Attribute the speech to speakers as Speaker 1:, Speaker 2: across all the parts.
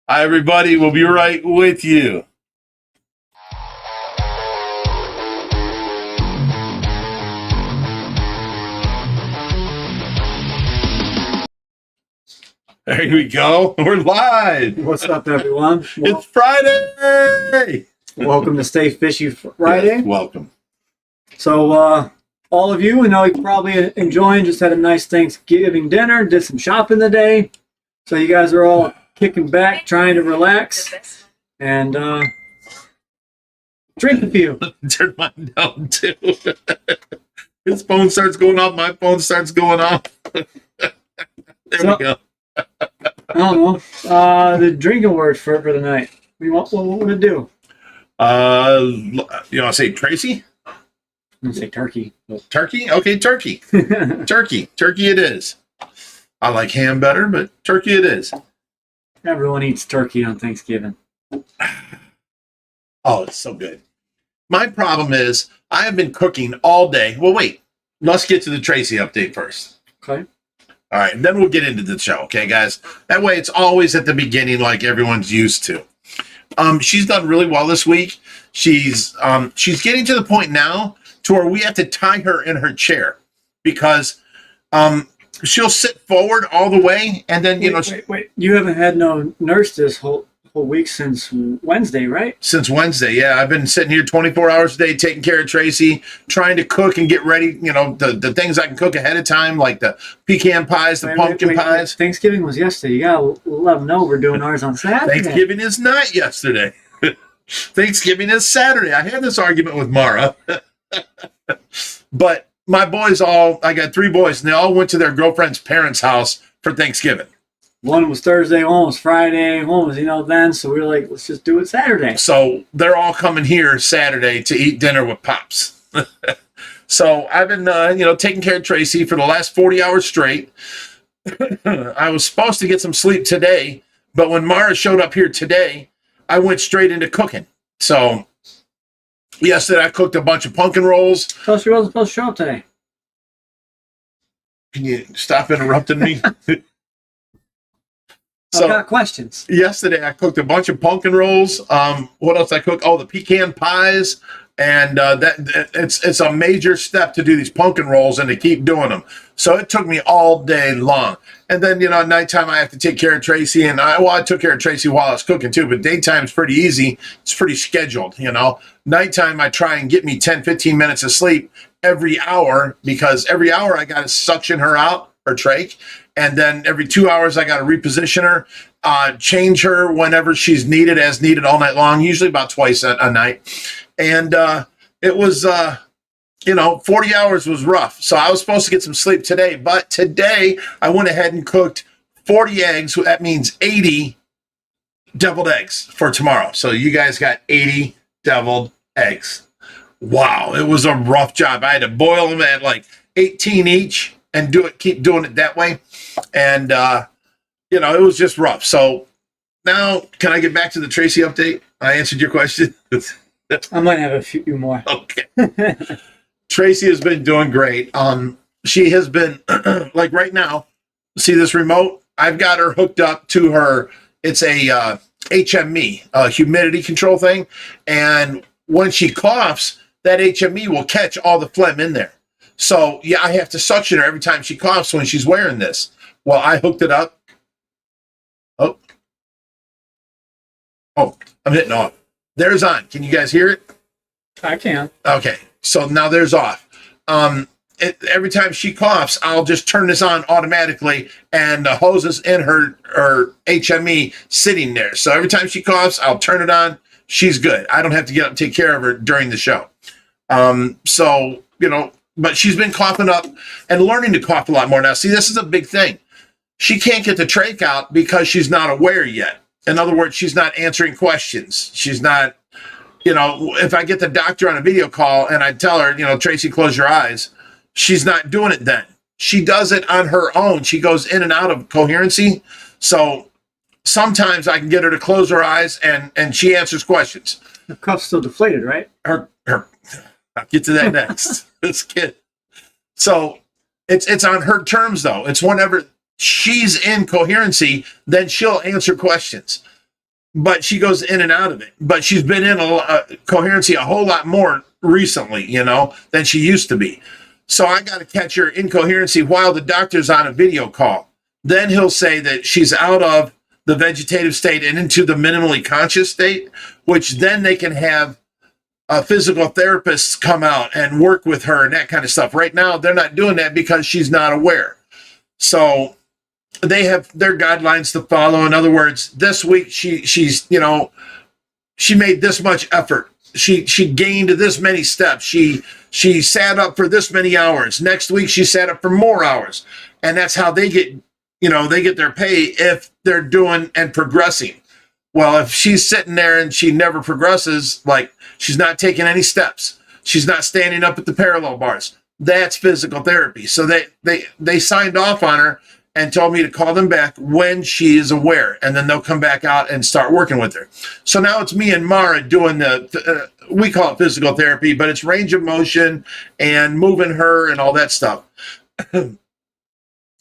Speaker 1: Hi, everybody. We'll be right with you. There we go. We're live.
Speaker 2: What's up, everyone?
Speaker 1: It's Friday.
Speaker 2: Welcome to Stay Fishy Friday.
Speaker 1: Yes, welcome.
Speaker 2: So, all of you, I know you're probably enjoying, just had a nice Thanksgiving dinner, did some shopping today. So you guys are all kicking back, trying to relax, and drink a few.
Speaker 1: Turn mine down, too. His phone starts going off. My phone starts going off. There we go.
Speaker 2: I don't know. The drinking word for the night. What would it do?
Speaker 1: You want to say Tracy?
Speaker 2: I'm going to say turkey.
Speaker 1: Turkey? Okay, turkey. Turkey. Turkey it is. I like ham better, but turkey it is.
Speaker 2: Everyone eats turkey on Thanksgiving.
Speaker 1: Oh, it's so good. My problem is I have been cooking all day. Well, wait. Let's get to the Tracy update first.
Speaker 2: Okay.
Speaker 1: All right, then we'll get into the show, okay, guys? That way it's always at the beginning like everyone's used to. She's done really well this week. She's getting to the point now to where we have to tie her in her chair because she'll sit forward all the way and then,
Speaker 2: Wait. You haven't had no nurse this whole week since Wednesday, right?
Speaker 1: Since Wednesday, yeah. I've been sitting here 24 hours a day taking care of Tracy, trying to cook and get ready, the things I can cook ahead of time, like the pecan pies, the pumpkin pies.
Speaker 2: Thanksgiving was yesterday. You got to let them know we're doing ours on Saturday.
Speaker 1: Thanksgiving is not yesterday. Thanksgiving is Saturday. I had this argument with Mara. But my boys I got 3 boys, and they all went to their girlfriend's parents' house for Thanksgiving.
Speaker 2: One was Thursday, one was Friday, one was, then. So we were like, let's just do it Saturday.
Speaker 1: So they're all coming here Saturday to eat dinner with Pops. So I've been, taking care of Tracy for the last 40 hours straight. I was supposed to get some sleep today, but when Mara showed up here today, I went straight into cooking. So yesterday I cooked a bunch of pumpkin rolls.
Speaker 2: So she wasn't supposed to show up today.
Speaker 1: Can you stop interrupting me?
Speaker 2: I've got questions.
Speaker 1: Yesterday, I cooked a bunch of pumpkin rolls. What else I cooked? Oh, the pecan pies. And it's a major step to do these pumpkin rolls and to keep doing them. So it took me all day long. And then, at nighttime, I have to take care of Tracy. And I took care of Tracy while I was cooking, too. But daytime's pretty easy. It's pretty scheduled, Nighttime, I try and get me 10, 15 minutes of sleep every hour because every hour I got to suction her out, her trach. And then every 2 hours, I got to reposition her, change her whenever she's needed, as needed all night long, usually about twice a night. And it was, 40 hours was rough. So I was supposed to get some sleep today. But today, I went ahead and cooked 40 eggs. That means 80 deviled eggs for tomorrow. So you guys got 80 deviled eggs. Wow, it was a rough job. I had to boil them at like 18 each. And keep doing it that way. And, it was just rough. So now, can I get back to the Tracy update? I answered your question.
Speaker 2: I might have a few more.
Speaker 1: Okay. Tracy has been doing great. She has been, like right now, see this remote? I've got her hooked up to her. It's a HME, humidity control thing. And when she coughs, that HME will catch all the phlegm in there. So, yeah, I have to suction her every time she coughs when she's wearing this. Well, I hooked it up. Oh, I'm hitting off. There's on. Can you guys hear it?
Speaker 2: I can.
Speaker 1: Okay, so now there's off. Every time she coughs, I'll just turn this on automatically, and the hose is in her HME sitting there. So every time she coughs, I'll turn it on. She's good. I don't have to get up and take care of her during the show. But she's been coughing up and learning to cough a lot more now. See, this is a big thing. She can't get the trach out because she's not aware yet. In other words, she's not answering questions. She's not, if I get the doctor on a video call and I tell her, Tracy, close your eyes, she's not doing it then. She does it on her own. She goes in and out of coherency. So sometimes I can get her to close her eyes and she answers questions.
Speaker 2: Her cuff's still deflated, right?
Speaker 1: I'll get to that next. This kid. So it's on her terms though. It's whenever she's in coherency, then she'll answer questions. but she goes in and out of it. But she's been in coherency a whole lot more recently, than she used to be. So I got to catch her incoherency while the doctor's on a video call. Then he'll say that she's out of the vegetative state and into the minimally conscious state, which then they can have physical therapists come out and work with her and that kind of stuff. Right now, they're not doing that because she's not aware. So they have their guidelines to follow. In other words, this week she's she made this much effort. She gained this many steps. She sat up for this many hours. Next week she sat up for more hours. And that's how they get, they get their pay if they're doing and progressing. Well, if she's sitting there and she never progresses, like she's not taking any steps, she's not standing up at the parallel bars, that's physical therapy. So they signed off on her and told me to call them back when she is aware, and then they'll come back out and start working with her. So now it's me and Mara doing we call it physical therapy, but it's range of motion and moving her and all that stuff.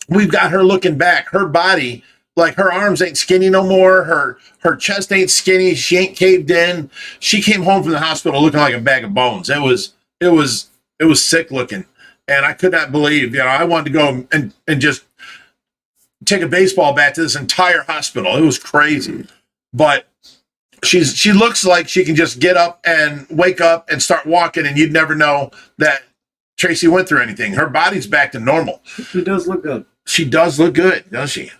Speaker 1: We've got her looking back. Her body, like her arms ain't skinny no more. Her chest ain't skinny. She ain't caved in. She came home from the hospital looking like a bag of bones. It was sick looking. And I could not believe, I wanted to go and just take a baseball bat to this entire hospital. It was crazy. But she looks like she can just get up and wake up and start walking, and you'd never know that Tracy went through anything. Her body's back to normal.
Speaker 2: She does look good.
Speaker 1: She does look good, doesn't she?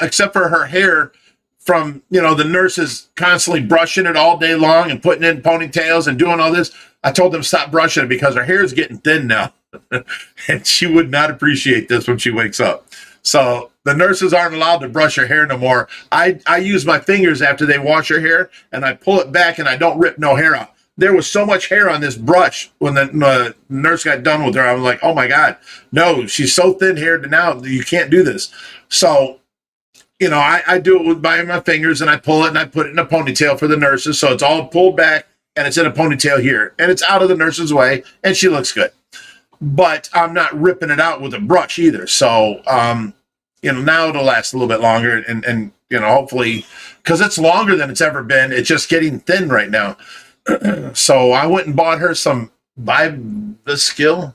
Speaker 1: Except for her hair from, the nurses constantly brushing it all day long and putting it in ponytails and doing all this. I told them stop brushing it because her hair is getting thin now. And she would not appreciate this when she wakes up. So the nurses aren't allowed to brush her hair no more. I use my fingers after they wash her hair, and I pull it back and I don't rip no hair out. There was so much hair on this brush when the nurse got done with her. I was like, oh my God, no, she's so thin haired now, you can't do this. So, I do it by my fingers, and I pull it and I put it in a ponytail for the nurses. So it's all pulled back and it's in a ponytail here, and it's out of the nurse's way, and she looks good. But I'm not ripping it out with a brush either. So, now it'll last a little bit longer, and hopefully, because it's longer than it's ever been. It's just getting thin right now. So I went and bought her some Bibascil.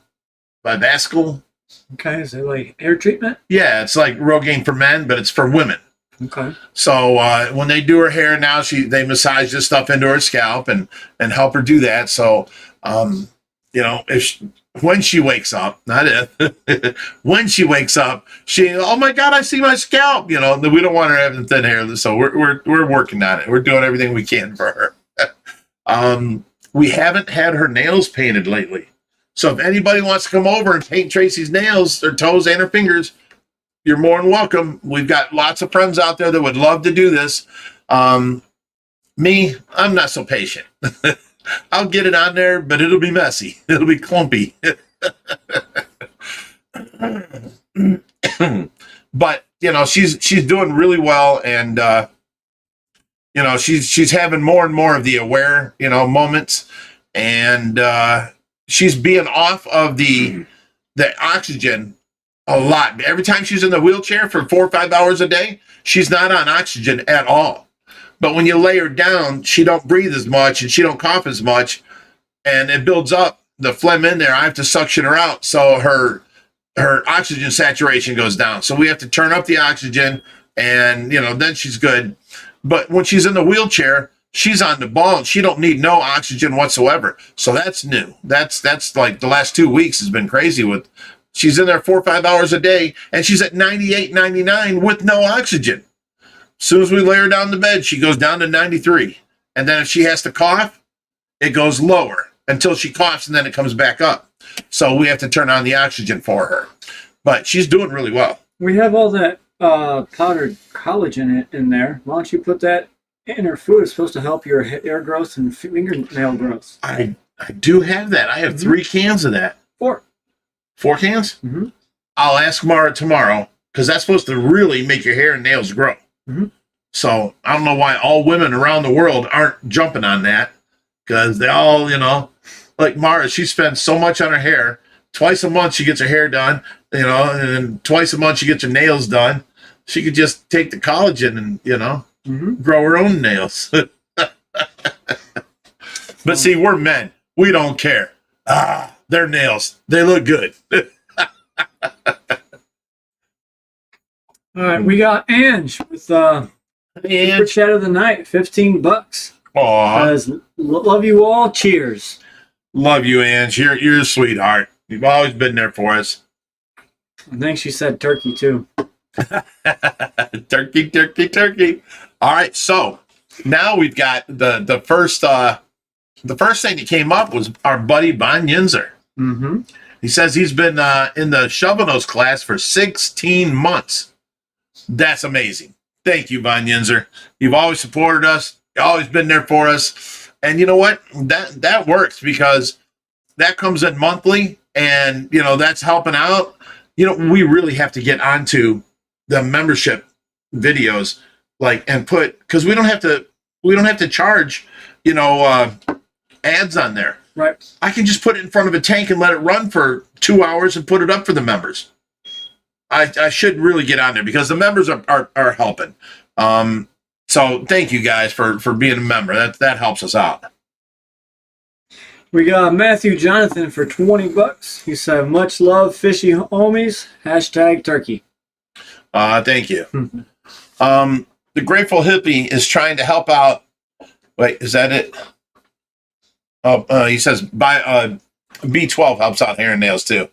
Speaker 2: Okay, is it like hair treatment?
Speaker 1: Yeah, it's like Rogaine for men, but it's for women.
Speaker 2: Okay.
Speaker 1: So when they do her hair now, they massage this stuff into her scalp and help her do that. So, when she wakes up, not if, when she wakes up, oh my God, I see my scalp. We don't want her having thin hair, so we're working on it. We're doing everything we can for her. We haven't had her nails painted lately. So if anybody wants to come over and paint Tracy's nails, her toes and her fingers, you're more than welcome. We've got lots of friends out there that would love to do this. Me, I'm not so patient. I'll get it on there, but it'll be messy. It'll be clumpy. But, she's doing really well, and she's having more and more of the aware, moments, and she's being off of the oxygen a lot. Every time she's in the wheelchair for 4 or 5 hours a day, she's not on oxygen at all. But when you lay her down, she don't breathe as much and she don't cough as much, and it builds up the phlegm in there. I have to suction her out, so her oxygen saturation goes down. So we have to turn up the oxygen, and then she's good. But when she's in the wheelchair, she's on the ball. She don't need no oxygen whatsoever. So that's new. That's like the last 2 weeks has been crazy with. She's in there 4 or 5 hours a day, and she's at 98, 99 with no oxygen. As soon as we lay her down in the bed, she goes down to 93. And then if she has to cough, it goes lower until she coughs, and then it comes back up. So we have to turn on the oxygen for her. But she's doing really well.
Speaker 2: We have all that powdered collagen in there. Why don't you put that in her food? It's supposed to help your hair growth and fingernail growth.
Speaker 1: I do have that. I have 3 cans of that.
Speaker 2: 4.
Speaker 1: 4 cans?
Speaker 2: Mm-hmm.
Speaker 1: I'll ask Mara tomorrow, because that's supposed to really make your hair and nails grow.
Speaker 2: Mm-hmm.
Speaker 1: So I don't know why all women around the world aren't jumping on that, because they all, like Mara, she spends so much on her hair. Twice a month she gets her hair done, and then twice a month she gets her nails done. She could just take the collagen and, grow her own nails. But see, we're men. We don't care. Their nails, they look good.
Speaker 2: All right, we got Ange with Super Chat of the Night, $15.
Speaker 1: Aw.
Speaker 2: Says, love you all. Cheers.
Speaker 1: Love you, Ange. You're a sweetheart. You've always been there for us.
Speaker 2: I think she said turkey too.
Speaker 1: Turkey, turkey, turkey. All right, so now we've got the first thing that came up was our buddy Von Yinzer.
Speaker 2: Mm-hmm.
Speaker 1: He says he's been in the Shovel-Nose class for 16 months. That's amazing. Thank you, Von Yinzer. You've always supported us. You've always been there for us. And you know what? That works because that comes in monthly, and that's helping out. We really have to get onto the membership videos, and put, because we don't have to charge, ads on there.
Speaker 2: Right.
Speaker 1: I can just put it in front of a tank and let it run for 2 hours and put it up for the members. I should really get on there because the members are helping. So thank you guys for being a member. That helps us out.
Speaker 2: We got Matthew Jonathan for $20. He said, much love, Fishy homies. # turkey.
Speaker 1: Thank you. The Grateful Hippie is trying to help out. Wait, is that it? Oh, he says B12 helps out hair and nails too.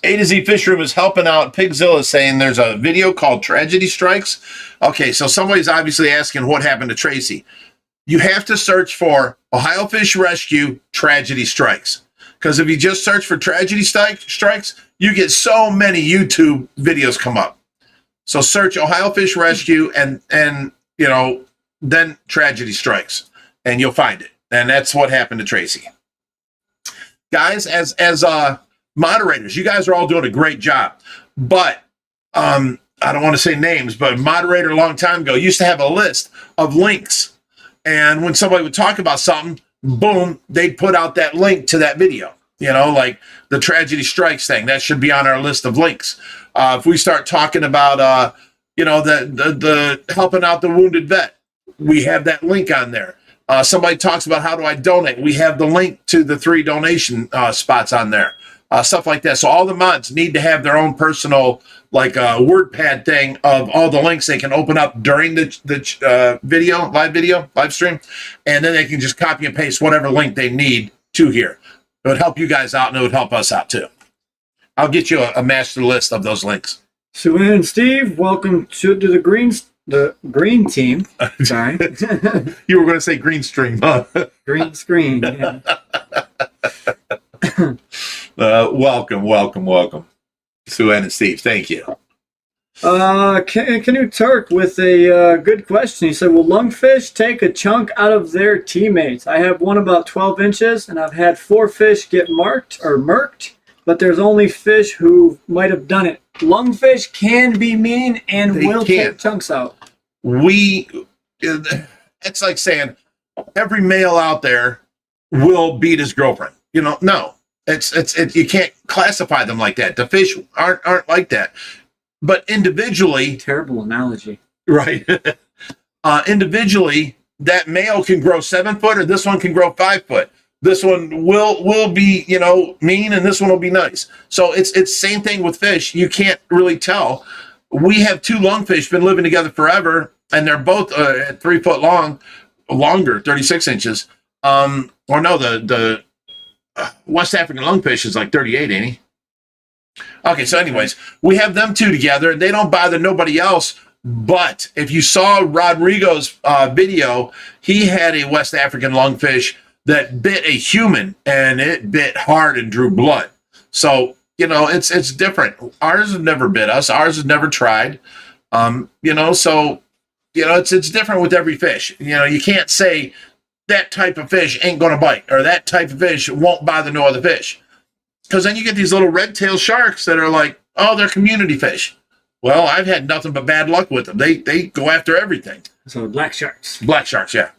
Speaker 1: A to Z Fish Room is helping out. Pigzilla is saying there's a video called Tragedy Strikes. Okay, so somebody's obviously asking what happened to Tracy. You have to search for Ohio Fish Rescue Tragedy Strikes. Because if you just search for Tragedy Strikes, you get so many YouTube videos come up. So search Ohio Fish Rescue and then Tragedy Strikes, and you'll find it. And that's what happened to Tracy. Guys, as moderators, you guys are all doing a great job. But I don't want to say names, but Moderator a long time ago used to have a list of links. And when somebody would talk about something, boom, they'd put out that link to that video. Like the Tragedy Strikes thing. That should be on our list of links. If we start talking about, the helping out the wounded vet, we have that link on there. Somebody talks about how do I donate. We have the link to the 3 donation spots on there. Stuff like that. So all the mods need to have their own personal, WordPad thing of all the links they can open up during the live stream. And then they can just copy and paste whatever link they need to here. It would help you guys out, and it would help us out too. I'll get you a master list of those links.
Speaker 2: Sue and Steve, welcome to the green team. Sorry.
Speaker 1: You were going to say green stream, huh?
Speaker 2: Green screen, yeah.
Speaker 1: Welcome. Sue and Steve, thank you.
Speaker 2: Canoe Turk with a good question. He said, will lungfish take a chunk out of their teammates? I have one about 12 inches, and I've had 4 fish get murked, but there's only fish who might have done it. Lungfish can be mean and will take chunks out.
Speaker 1: It's like saying every male out there will beat his girlfriend. No. It's you can't classify them like that. The fish aren't like that. But individually,
Speaker 2: terrible analogy.
Speaker 1: Right. Individually, that male can grow 7 foot, or this one can grow 5 foot. This one will be, mean, and this one will be nice. So it's same thing with fish. You can't really tell. We have 2 lungfish been living together forever, and they're both at 3 foot longer, 36 inches. Or no, the West African lungfish is like 38, ain't he? Okay, so anyways, we have them 2 together. They don't bother nobody else. But if you saw Rodrigo's video, he had a West African lungfish that bit a human, and it bit hard and drew blood. So, it's different. Ours has never bit us. Ours has never tried. So, it's different with every fish. You can't say that type of fish ain't going to bite, or that type of fish won't bother no other fish. Because then you get these little red-tailed sharks that are like, oh, they're community fish. Well, I've had nothing but bad luck with them. They go after everything.
Speaker 2: So black sharks.
Speaker 1: Black sharks, yeah.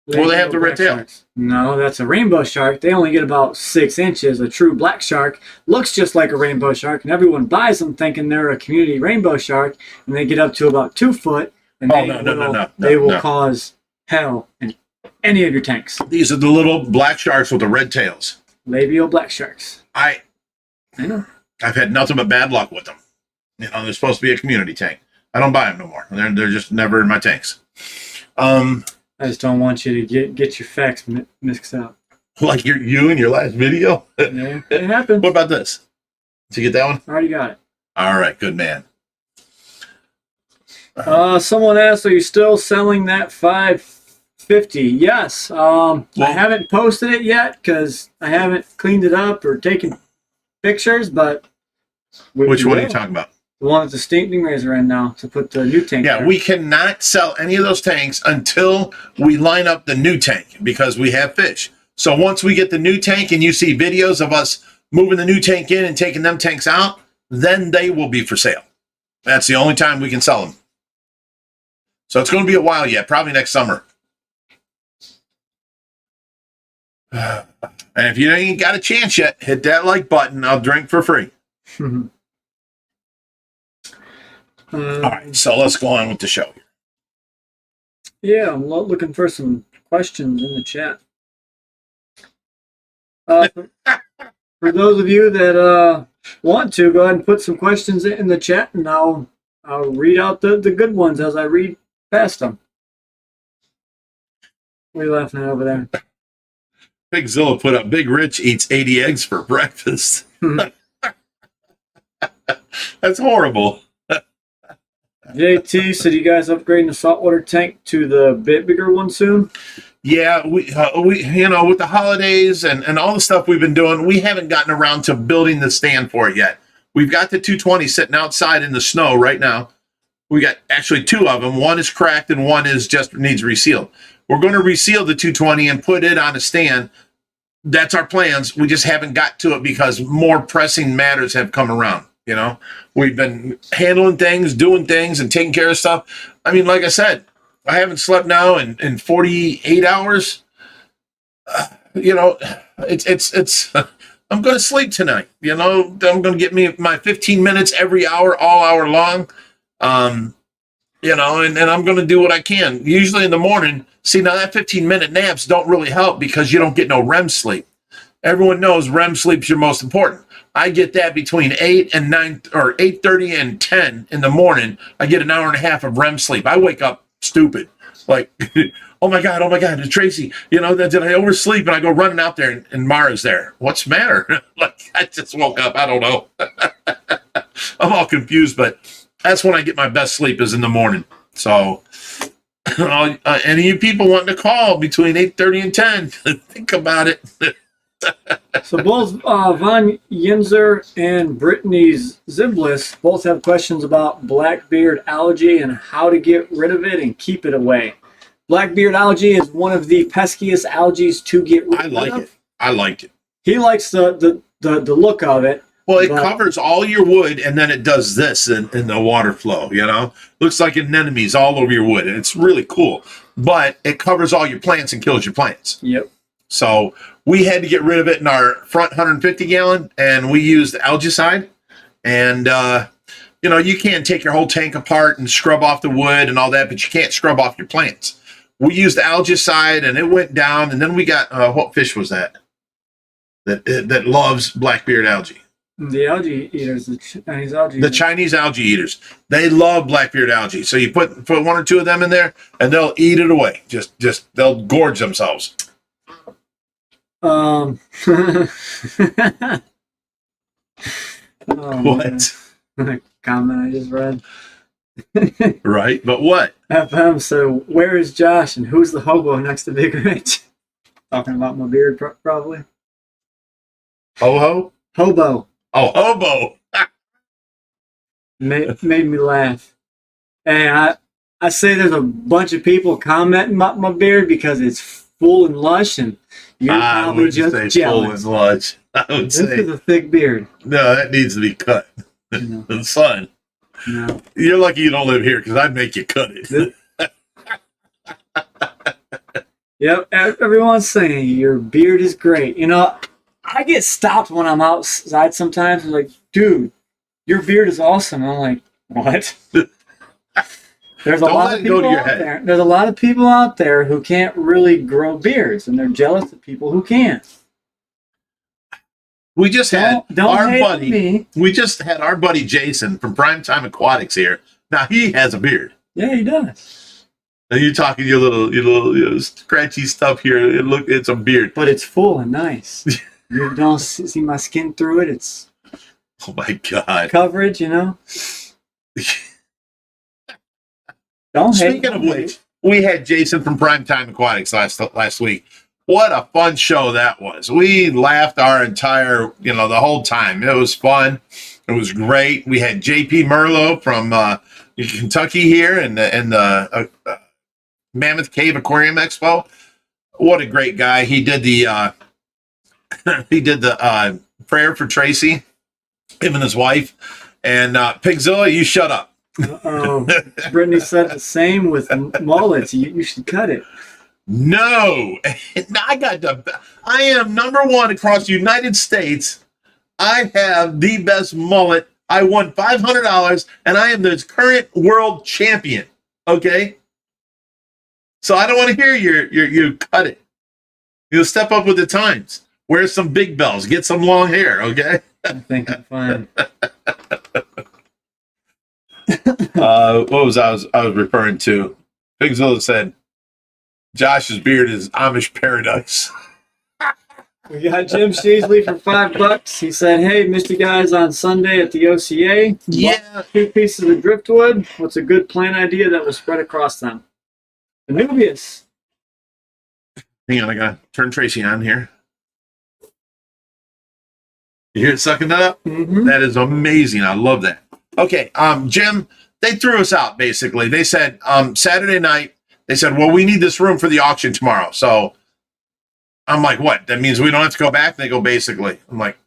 Speaker 1: Well, they have the red tail.
Speaker 2: Sharks. No, that's a rainbow shark. They only get about 6 inches. A true black shark looks just like a rainbow shark, and everyone buys them thinking they're a community rainbow shark, and they get up to about 2 foot. And
Speaker 1: Oh, no,
Speaker 2: they will
Speaker 1: no.
Speaker 2: cause hell in any of your tanks.
Speaker 1: These are the little black sharks with the red tails.
Speaker 2: Labial black sharks.
Speaker 1: I
Speaker 2: know.
Speaker 1: I've had nothing but bad luck with them. You know, they're supposed to be a community tank. I don't buy them no more. They're just never in my tanks.
Speaker 2: I just don't want you to get your facts mixed up.
Speaker 1: Like you in your last video.
Speaker 2: Yeah, it happened.
Speaker 1: What about this? Did you get that one?
Speaker 2: Already got it.
Speaker 1: All right, good man.
Speaker 2: Someone asked, are you still selling that 550? Yes. I haven't posted it yet because I haven't cleaned it up or taken pictures, but
Speaker 1: which one are you talking about?
Speaker 2: The one with the stingrays are in now to put the new tank.
Speaker 1: Yeah,
Speaker 2: there.
Speaker 1: we cannot sell any of those tanks until we line up the new tank because we have fish. So once we get the new tank and you see videos of us moving the new tank in and taking them tanks out, then they will be for sale. That's the only time we can sell them. So it's going to be a while yet, probably next summer. And if you ain't got a chance yet, hit that like button. I'll drink for free. All right, so let's go on with the show.
Speaker 2: Yeah, I'm looking for some questions in the chat. For those of you that want to, go ahead and put some questions in the chat, and I'll read out the good ones as I read past them. What are you laughing at over there?
Speaker 1: Big Zilla put up, Big Rich eats 80 eggs for breakfast. That's horrible.
Speaker 2: JT said, you guys upgrading the saltwater tank to the bit bigger one soon?
Speaker 1: Yeah, we you know, with the holidays and all the stuff we've been doing, we haven't gotten around to building the stand for it yet. We've got the 220 sitting outside in the snow right now. We got actually two of them. One is cracked and one is just needs resealed. We're going to reseal the 220 and put it on a stand. That's our plans. We just haven't got to it because more pressing matters have come around. You know, we've been handling things, doing things, and taking care of stuff. I mean, like I said, I haven't slept now in 48 hours. You know, it's. I'm going to sleep tonight. You know, I'm going to get me my 15 minutes every hour, all hour long. You know, and I'm going to do what I can. Usually in the morning. See, now that 15-minute naps don't really help because you don't get no REM sleep. Everyone knows REM sleep's your most important. I get that between 8 and 9 or 8:30 and 10 in the morning. I get an hour and a half of REM sleep. I wake up stupid. Like, oh my God, Tracy, you know, did I oversleep? And I go running out there and Mara's there. What's the matter? Like, I just woke up. I don't know. I'm all confused, but that's when I get my best sleep is in the morning. So any of you people wanting to call between 8:30 and 10, think about it.
Speaker 2: So both Von Yinzer and Brittany's Ziblis both have questions about blackbeard algae and how to get rid of it and keep it away. Blackbeard algae is one of the peskiest algae to get rid of.
Speaker 1: I like it.
Speaker 2: He likes the look of it.
Speaker 1: Well, it covers all your wood, and then it does this in the water flow, you know? Looks like anemones all over your wood, and it's really cool. But it covers all your plants and kills your plants.
Speaker 2: Yep.
Speaker 1: So we had to get rid of it in our front 150-gallon, and we used algicide. And, you know, you can take your whole tank apart and scrub off the wood and all that, but you can't scrub off your plants. We used algicide, and it went down, and then we got, what fish was that? That loves blackbeard algae.
Speaker 2: The algae eaters, the Chinese algae eaters.
Speaker 1: The Chinese algae eaters. They love blackbeard algae. So you put one or two of them in there, and they'll eat it away. Just they'll gorge themselves.
Speaker 2: Oh,
Speaker 1: What?
Speaker 2: Comment I just read.
Speaker 1: Right, but what?
Speaker 2: FM, so where is Josh and who's the hobo next to Big Rich? Talking about my beard, probably.
Speaker 1: Ho-ho?
Speaker 2: Hobo.
Speaker 1: Oh, hobo.
Speaker 2: made me laugh. And I say there's a bunch of people commenting about my beard because it's full and lush, and you're probably just jealous.
Speaker 1: Full and lush. I would
Speaker 2: This
Speaker 1: say
Speaker 2: is a thick beard.
Speaker 1: no, that needs to be cut.
Speaker 2: No.
Speaker 1: Son,
Speaker 2: No.
Speaker 1: you're lucky you don't live here because I'd make you cut it.
Speaker 2: Yep, everyone's saying your beard is great. You know, I get stopped when I'm outside sometimes. They're like, dude, your beard is awesome. I'm like, what? There's a
Speaker 1: Don't
Speaker 2: lot
Speaker 1: let
Speaker 2: of
Speaker 1: it go
Speaker 2: people
Speaker 1: to your
Speaker 2: out
Speaker 1: head.
Speaker 2: there. There's a lot of people out there who can't really grow beards, and they're jealous of people who can.
Speaker 1: We just had
Speaker 2: Don't
Speaker 1: our
Speaker 2: hate on
Speaker 1: buddy.
Speaker 2: me.
Speaker 1: We just had our buddy Jason from Primetime Aquatics here. Now he has a beard.
Speaker 2: Yeah, he does.
Speaker 1: And you're talking your little scratchy stuff here. It's a beard.
Speaker 2: But it's full and nice. You don't see my skin through it. It's
Speaker 1: Oh my God.
Speaker 2: coverage, you know. Don't hate.
Speaker 1: Speaking of which, we had Jason from Primetime Aquatics last week. What a fun show that was. We laughed our entire, the whole time. It was fun. It was great. We had JP Merlot from Kentucky here and the Mammoth Cave Aquarium Expo. What a great guy. He did the prayer for Tracy, him and his wife. And Pigzilla, you shut up.
Speaker 2: Uh-oh. Brittany said the same with mullets. You should cut it.
Speaker 1: No, I am number one across the United States. I have the best mullet. I won $500 and I am the current world champion. Okay. So I don't want to hear you cut it. You'll step up with the times. Wear some big bells. Get some long hair. Okay.
Speaker 2: I think I'm fine.
Speaker 1: What was I was referring to? Pigzilla said, Josh's beard is Amish paradise.
Speaker 2: We got Jim Sheasley for $5. He said, "Hey, missed you guys on Sunday at the OCA.
Speaker 1: Yeah.
Speaker 2: 2 pieces of driftwood. What's a good plant idea that will spread across them?" Anubias.
Speaker 1: Hang on, I gotta turn Tracy on here. You hear it sucking that up?
Speaker 2: Mm-hmm.
Speaker 1: That is amazing. I love that. Okay, Jim, they threw us out basically. They said Saturday night, they said, well, we need this room for the auction tomorrow. So I'm like, what? That means we don't have to go back? They go, basically. I'm like,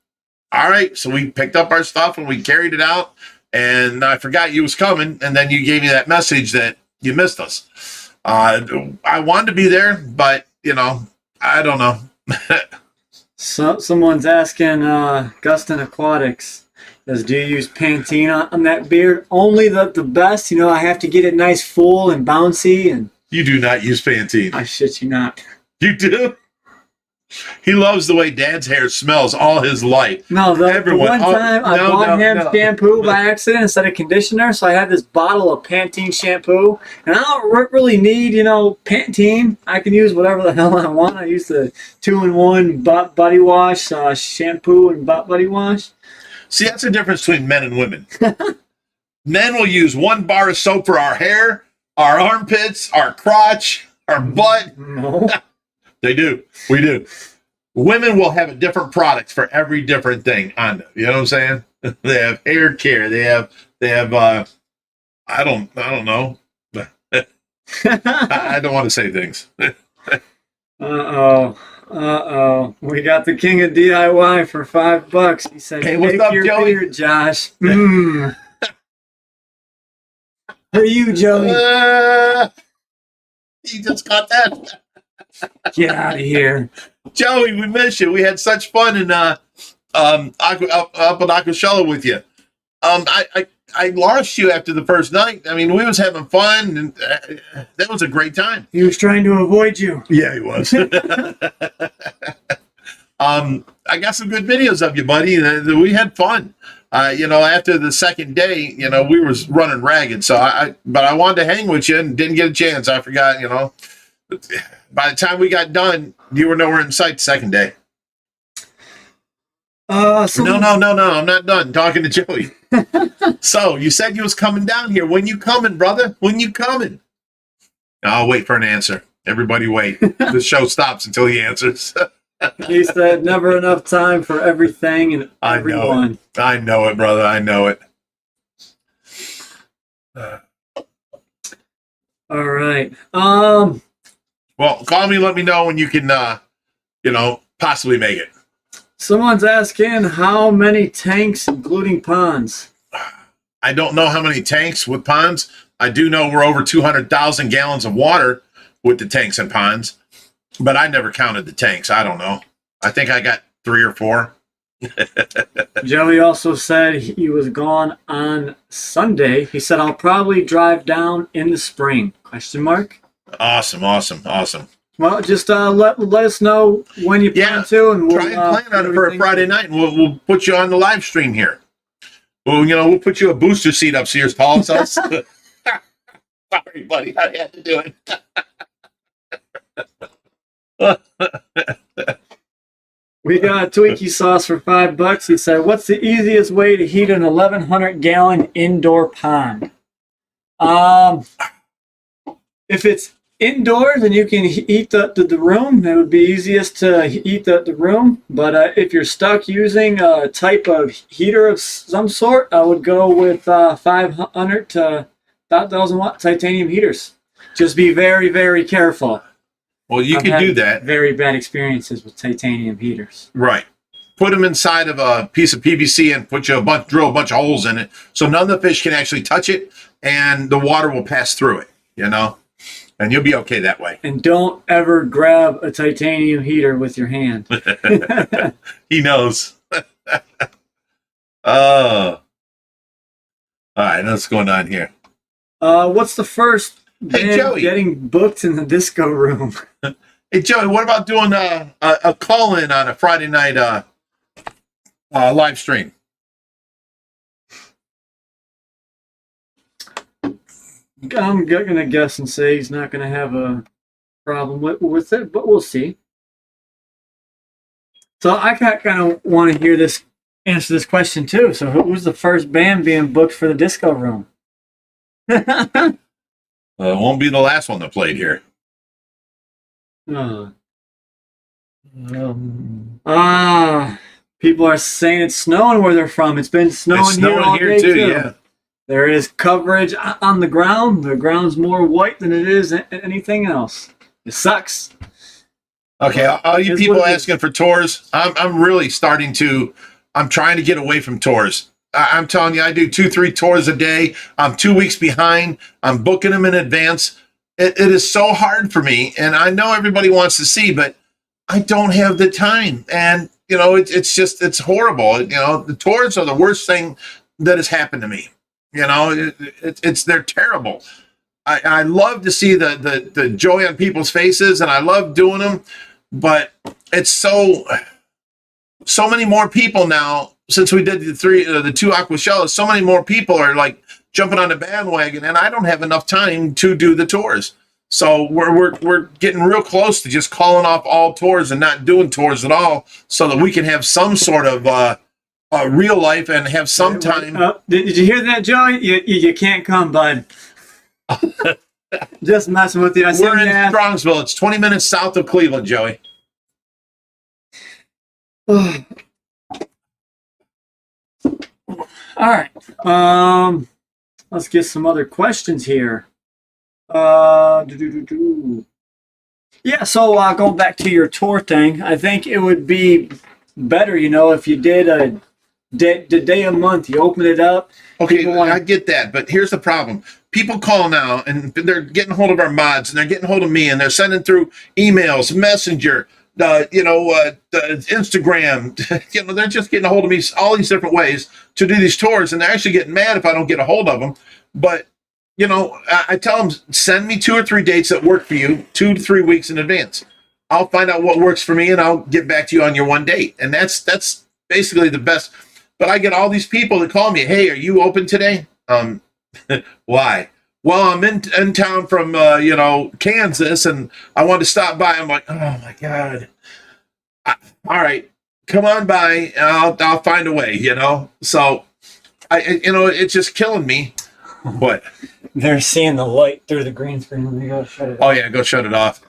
Speaker 1: all right. So we picked up our stuff and we carried it out. And I forgot you was coming. And then you gave me that message that you missed us. I wanted to be there, but, I don't know.
Speaker 2: So someone's asking Gustin Aquatics, do you use Pantene on that beard? Only the best. I have to get it nice, full, and bouncy. And
Speaker 1: You do not use Pantene.
Speaker 2: I shit you not.
Speaker 1: You do? He loves the way Dad's hair smells all his life.
Speaker 2: No, the one time I bought him shampoo by accident instead of conditioner, so I had this bottle of Pantene shampoo, and I don't really need, Pantene. I can use whatever the hell I want. I use the 2-in-1 butt body wash, shampoo and butt body wash.
Speaker 1: See, that's the difference between men and women. Men will use 1 bar of soap for our hair, our armpits, our crotch, our butt.
Speaker 2: No.
Speaker 1: They do. We do. Women will have a different product for every different thing on them. You know what I'm saying? They have hair care. They have I don't know. I don't want to say things.
Speaker 2: Uh-oh. We got the king of DIY for $5. He said,
Speaker 1: hey, what's up,
Speaker 2: your
Speaker 1: Joey?
Speaker 2: beard, Josh. For you, Joey.
Speaker 1: You just got that.
Speaker 2: Get out of here.
Speaker 1: Joey, we miss you. We had such fun in up in Aquashella with you. I lost you after the first night. I mean, we was having fun, and that was a great time.
Speaker 2: He was trying to avoid you.
Speaker 1: Yeah, he was. I got some good videos of you, buddy. We had fun. After the second day, we was running ragged. So but I wanted to hang with you and didn't get a chance. I forgot, By the time we got done, you were nowhere in sight the second day. No, I'm not done talking to Joey. So you said you was coming down here. When you coming, brother? When you coming? I'll wait for an answer. Everybody wait. The show stops until he answers.
Speaker 2: He said never enough time for everything and everyone.
Speaker 1: I know it, brother. I know it.
Speaker 2: All right.
Speaker 1: Well, call me and let me know when you can, possibly make it.
Speaker 2: Someone's asking how many tanks, including ponds.
Speaker 1: I don't know how many tanks with ponds. I do know we're over 200,000 gallons of water with the tanks and ponds, but I never counted the tanks. I don't know. I think I got 3 or 4.
Speaker 2: Joey also said he was gone on Sunday. He said, I'll probably drive down in the spring. Question mark.
Speaker 1: Awesome.
Speaker 2: Well, just let us know when you plan to, and we'll
Speaker 1: try and plan on it for a Friday night, and we'll put you on the live stream here. Well, we'll put you a booster seat up so you're as tall as us. Sorry, buddy, I had to do it.
Speaker 2: We got Twinkie sauce for $5. He said, "What's the easiest way to heat an 1,100-gallon indoor pond?" If it's indoors and you can heat the room, it would be easiest to heat the room. But if you're stuck using a type of heater of some sort, I would go with 500 to 1,000 watt titanium heaters. Just be very, very careful.
Speaker 1: Well, you can do that.
Speaker 2: Very bad experiences with titanium heaters.
Speaker 1: Right. Put them inside of a piece of PVC and drill a bunch of holes in it, so none of the fish can actually touch it, and the water will pass through it. And you'll be okay that way.
Speaker 2: And don't ever grab a titanium heater with your hand.
Speaker 1: He knows. All right, what's going on here?
Speaker 2: What's the first band
Speaker 1: Joey.
Speaker 2: getting booked in the disco room?
Speaker 1: Hey, Joey, what about doing a call-in on a Friday night live stream?
Speaker 2: I'm going to guess and say he's not going to have a problem with it, but we'll see. So I kind of want to hear answer this question too. So who's the first band being booked for the disco room?
Speaker 1: It won't be the last one that played here.
Speaker 2: People are saying it's snowing where they're from. It's been snowing here all day too. Yeah. There is coverage on the ground. The ground's more white than it is anything else. It sucks.
Speaker 1: Okay, all you people asking for tours, I'm really I'm trying to get away from tours. I'm telling you, I do 2-3 tours a day. I'm 2 weeks behind. I'm booking them in advance. It is so hard for me, and I know everybody wants to see, but I don't have the time. And it's horrible. The tours are the worst thing that has happened to me. They're terrible. I love to see the joy on people's faces, and I love doing them, but it's so many more people now since we did the 2 Aquashellas. So many more people are like jumping on the bandwagon, and I don't have enough time to do the tours. So we're getting real close to just calling off all tours and not doing tours at all, so that we can have some sort of real life and have some time.
Speaker 2: Did you hear that, Joey? You can't come, bud. Just messing with you.
Speaker 1: We're in Strongsville. It's 20 minutes south of Cleveland, Joey.
Speaker 2: All right. Let's get some other questions here. Yeah, so going back to your tour thing, I think it would be better, if you did a day a month, you open it up.
Speaker 1: Okay, I get that, but here's the problem. People call now, and they're getting hold of our mods, and they're getting hold of me, and they're sending through emails, Messenger, the Instagram. They're just getting a hold of me all these different ways to do these tours, and they're actually getting mad if I don't get a hold of them. But I tell them, send me 2 or 3 dates that work for you 2 to 3 weeks in advance. I'll find out what works for me, and I'll get back to you on your one date. And that's basically the best. But I get all these people that call me, hey, are you open today? Why? Well, I'm in town from, Kansas, and I want to stop by. I'm like, oh, my God. All right, come on by, and I'll find a way, So, it's just killing me. What?
Speaker 2: They're seeing the light through the green screen. They go shut it off.
Speaker 1: Oh, yeah, go shut it off.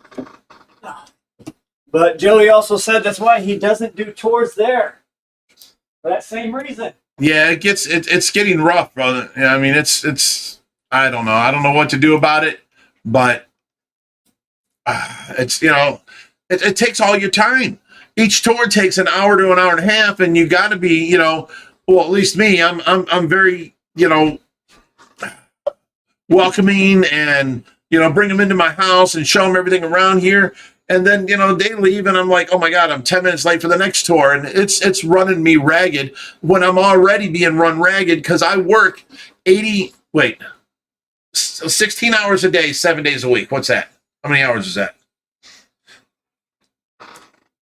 Speaker 2: But Joey also said that's why he doesn't do tours there. For that same reason. Yeah,
Speaker 1: it's getting rough, brother. I mean, it's I don't know. I don't know what to do about it, but it's it takes all your time. Each tour takes an hour to an hour and a half, and you got to be, well, at least me, I'm very, welcoming, and bring them into my house and show them everything around here. And then, they leave and I'm like, oh my God, I'm 10 minutes late for the next tour. And it's running me ragged when I'm already being run ragged because I work 16 hours a day, 7 days a week. What's that? How many hours is that?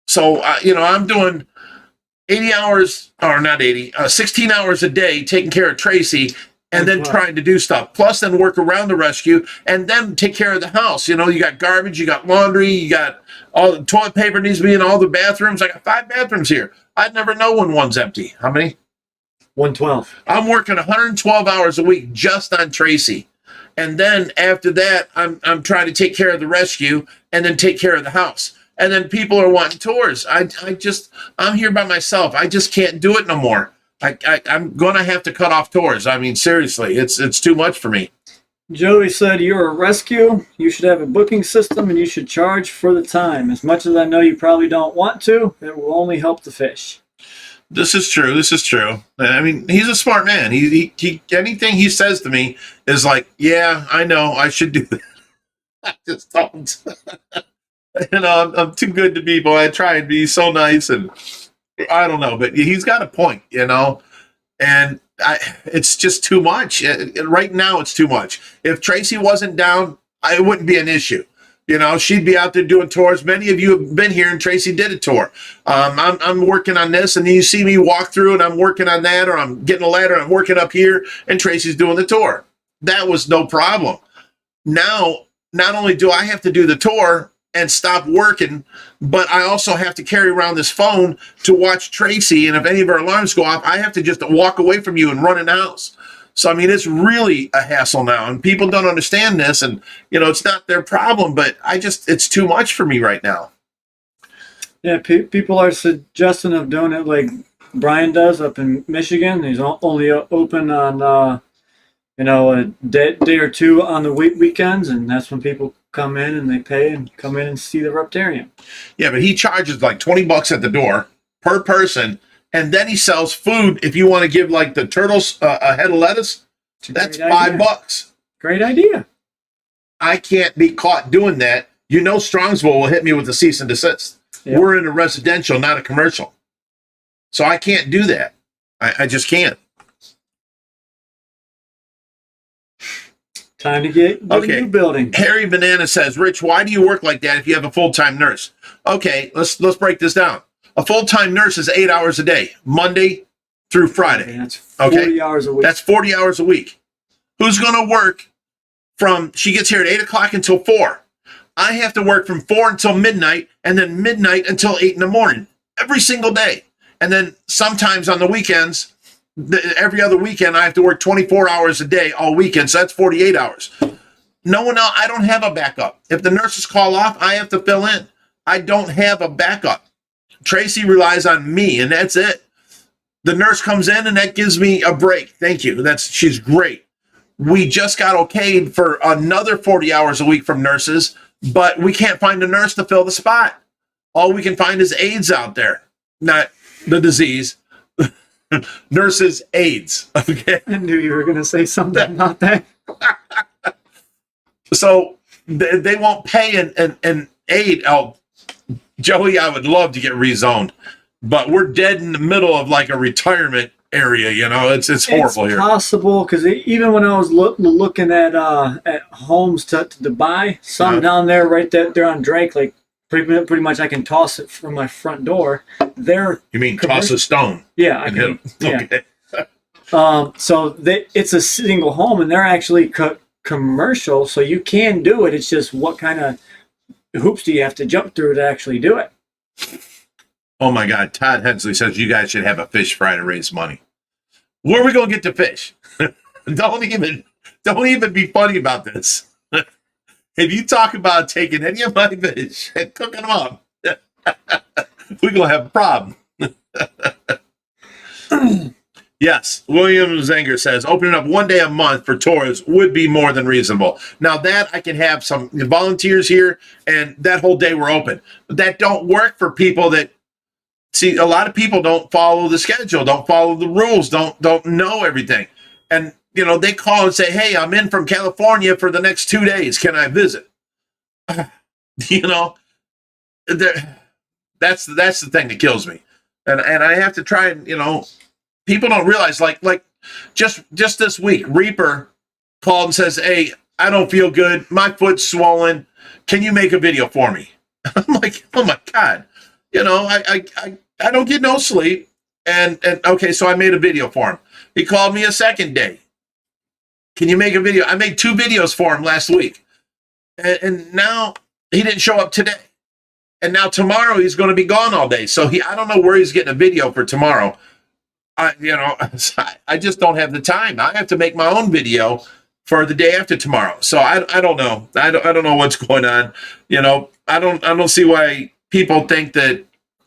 Speaker 1: So, I'm doing 80 hours, or not 80, 16 hours a day taking care of Tracy and then trying to do stuff. Plus then work around the rescue and then take care of the house. You got garbage, you got laundry, you got all the toilet paper needs to be in all the bathrooms. I got 5 bathrooms here. I'd never know when one's empty. How many?
Speaker 2: 112.
Speaker 1: I'm working 112 hours a week just on Tracy. And then after that, I'm trying to take care of the rescue and then take care of the house. And then people are wanting tours. I'm here by myself. I just can't do it no more. I'm going to have to cut off tours. I mean, seriously, it's too much for me.
Speaker 2: Joey said, you're a rescue. You should have a booking system and you should charge for the time. As much as I know you probably don't want to, it will only help the fish.
Speaker 1: This is true. I mean, he's a smart man. He anything he says to me is like, yeah, I know, I should do that. I just don't. I'm too good to people. I try and be so nice, and I don't know, but he's got a point, and it's just too much. Right now, it's too much. If Tracy wasn't down, it wouldn't be an issue. She'd be out there doing tours. Many of you have been here, and Tracy did a tour. I'm working on this, and then you see me walk through, and I'm working on that, or I'm getting a ladder, and I'm working up here, and Tracy's doing the tour. That was no problem. Now, not only do I have to do the tour and stop working, but I also have to carry around this phone to watch Tracy, and if any of her alarms go off, I have to just walk away from you and run in the house. So, I mean, it's really a hassle now, and people don't understand this, and, it's not their problem, but it's too much for me right now.
Speaker 2: Yeah, people are suggesting of doing it like Brian does up in Michigan. He's only open on, a day or two on the weekends, and that's when people come in and they pay and come in and see the Reptarium.
Speaker 1: Yeah, but he charges like $20 at the door per person, and then he sells food. If you want to give like the turtles a head of lettuce, that's $5.
Speaker 2: Great idea.
Speaker 1: I can't be caught doing that. Strongsville will hit me with a cease and desist. Yep. We're in a residential, not a commercial. So I can't do that. I just can't.
Speaker 2: Time to get a new building.
Speaker 1: Harry Banana says, Rich, why do you work like that if you have a full-time nurse? Okay, let's break this down. A full-time nurse is 8 hours a day, Monday through Friday.
Speaker 2: Okay, that's 40 hours a week.
Speaker 1: That's 40 hours a week. Who's going to work she gets here at 8 o'clock until 4. I have to work from 4 until midnight, and then midnight until 8 in the morning, every single day. And then sometimes on the weekends, every other weekend, I have to work 24 hours a day all weekend. So that's 48 hours. No one else, I don't have a backup. If the nurses call off, I have to fill in. I don't have a backup. Tracy relies on me, and that's it. The nurse comes in, and that gives me a break. Thank you. She's great. We just got okayed for another 40 hours a week from nurses, but we can't find a nurse to fill the spot. All we can find is aides out there, not the disease. Nurses, AIDS. Okay.
Speaker 2: I knew you were going to say something about that.
Speaker 1: So they won't pay an aid. Oh, Joey, I would love to get rezoned, but we're dead in the middle of like a retirement area. It's horrible here. It's
Speaker 2: possible because even when I was looking at homes to buy, some down there, right there on Drake, like pretty much I can toss it from my front door. You
Speaker 1: mean toss a stone?
Speaker 2: Yeah, I can. Yeah. Okay. So it's a single home, and they're actually commercial, so you can do it. It's just what kind of hoops do you have to jump through to actually do it?
Speaker 1: Oh my God! Todd Hensley says you guys should have a fish fry to raise money. Where are we gonna get the fish? Don't even be funny about this. If you talk about taking any of my fish and cooking them up, we're going to have a problem. Yes, William Zenger says, opening up 1 day a month for tours would be more than reasonable. Now that I can have some volunteers here and that whole day we're open. But that don't work for people that, see, a lot of people don't follow the schedule, don't follow the rules, don't know everything. And they call and say, hey, I'm in from California for the next 2 days. Can I visit? that's the thing that kills me. And I have to try and, people don't realize, like just this week, Reaper called and says, "Hey, I don't feel good. My foot's swollen. Can you make a video for me?" I'm like, oh my God, I don't get no sleep. And okay, so I made a video for him. He called me a second day. Can you make a video? I made 2 videos for him last week. And now he didn't show up today. And now tomorrow he's going to be gone all day. So I don't know where he's getting a video for tomorrow. I just don't have the time. I have to make my own video for the day after tomorrow. So I don't know. I don't know what's going on. I don't see why people think that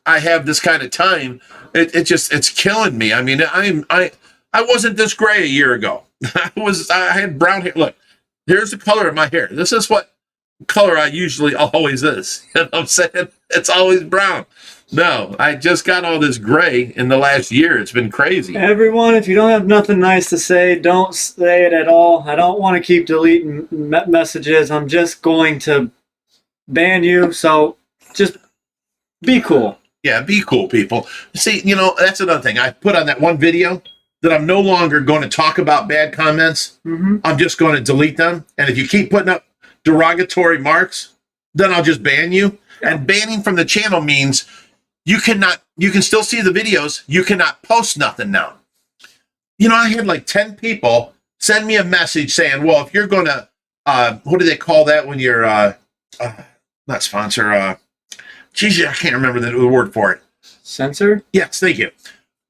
Speaker 1: I have this kind of time. It's killing me. I mean, I wasn't this gray a year ago. I had brown hair. Look, here's the color of my hair. This is what color I usually always is. You know what I'm saying? It's always brown. No, I just got all this gray in the last year. It's been crazy.
Speaker 2: Everyone, if you don't have nothing nice to say, don't say it at all. I don't want to keep deleting messages. I'm just going to ban you. So just be cool.
Speaker 1: Yeah, be cool, people. See, that's another thing. I put on that one video that I'm no longer going to talk about bad comments.
Speaker 2: Mm-hmm.
Speaker 1: I'm just going to delete them. And if you keep putting up derogatory marks, then I'll just ban you. Yeah. And banning from the channel means you can still see the videos. You cannot post nothing now. I had like 10 people send me a message saying, well, if you're going to, what do they call that when you're, not sponsor, geez, I can't remember the word for it.
Speaker 2: Censor?
Speaker 1: Yes, thank you.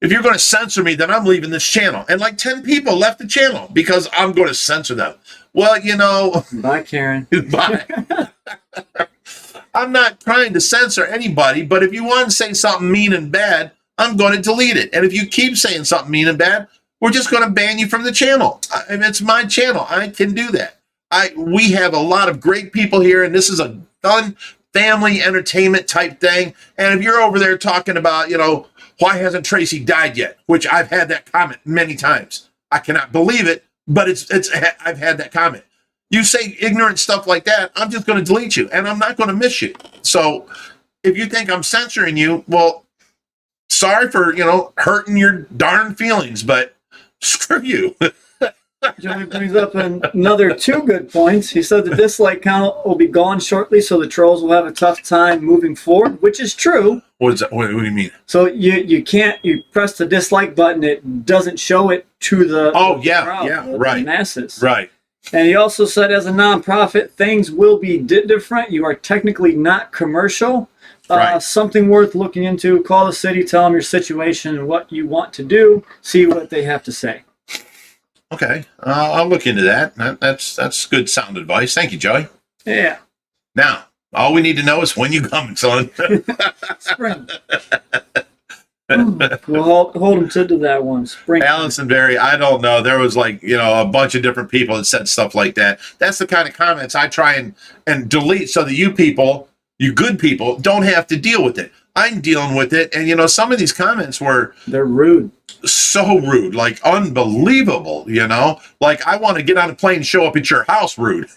Speaker 1: If you're going to censor me, then I'm leaving this channel. And like 10 people left the channel because I'm going to censor them. Well,
Speaker 2: Bye, Karen.
Speaker 1: Bye. I'm not trying to censor anybody, but if you want to say something mean and bad, I'm going to delete it. And if you keep saying something mean and bad, we're just going to ban you from the channel. And it's my channel. I can do that. We have a lot of great people here, and this is a fun family entertainment type thing. And if you're over there talking about, why hasn't Tracy died yet? Which I've had that comment many times. I cannot believe it, but I've had that comment. You say ignorant stuff like that, I'm just going to delete you, and I'm not going to miss you. So if you think I'm censoring you, well, sorry for, hurting your darn feelings, but screw you.
Speaker 2: Joey brings up another 2 good points. He said the dislike count will be gone shortly, so the trolls will have a tough time moving forward, which is true.
Speaker 1: What is that? What do you mean?
Speaker 2: So you press the dislike button, it doesn't show it to the crowd,
Speaker 1: right,
Speaker 2: the masses.
Speaker 1: Right.
Speaker 2: And he also said, as a nonprofit, things will be different. You are technically not commercial.
Speaker 1: Right.
Speaker 2: Something worth looking into. Call the city, tell them your situation and what you want to do. See what they have to say.
Speaker 1: Okay, I'll look into that. That's good sound advice. Thank you, Joey.
Speaker 2: Yeah.
Speaker 1: Now, all we need to know is when you coming, son.
Speaker 2: Spring. We'll hold him to that one. Spring.
Speaker 1: Allison Berry, I don't know. There was a bunch of different people that said stuff like that. That's the kind of comments I try and delete so that you people, you good people, don't have to deal with it. I'm dealing with it. And, some of these comments
Speaker 2: they're rude.
Speaker 1: So rude, like unbelievable, like I want to get on a plane and show up at your house rude.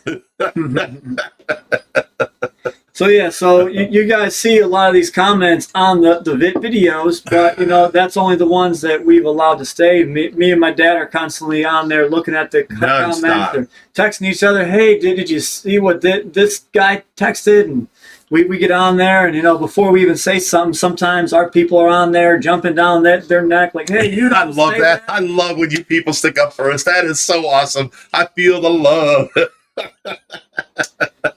Speaker 2: So you guys see a lot of these comments on the videos, but that's only the ones that we've allowed to stay. Me and my dad are constantly on there looking at the comments. They're texting each other, hey, did you see what this guy texted? And we get on there, and before we even say something, sometimes our people are on there jumping down their neck like, hey, you
Speaker 1: I love that. I love when you people stick up for us. That is so awesome. I feel the love.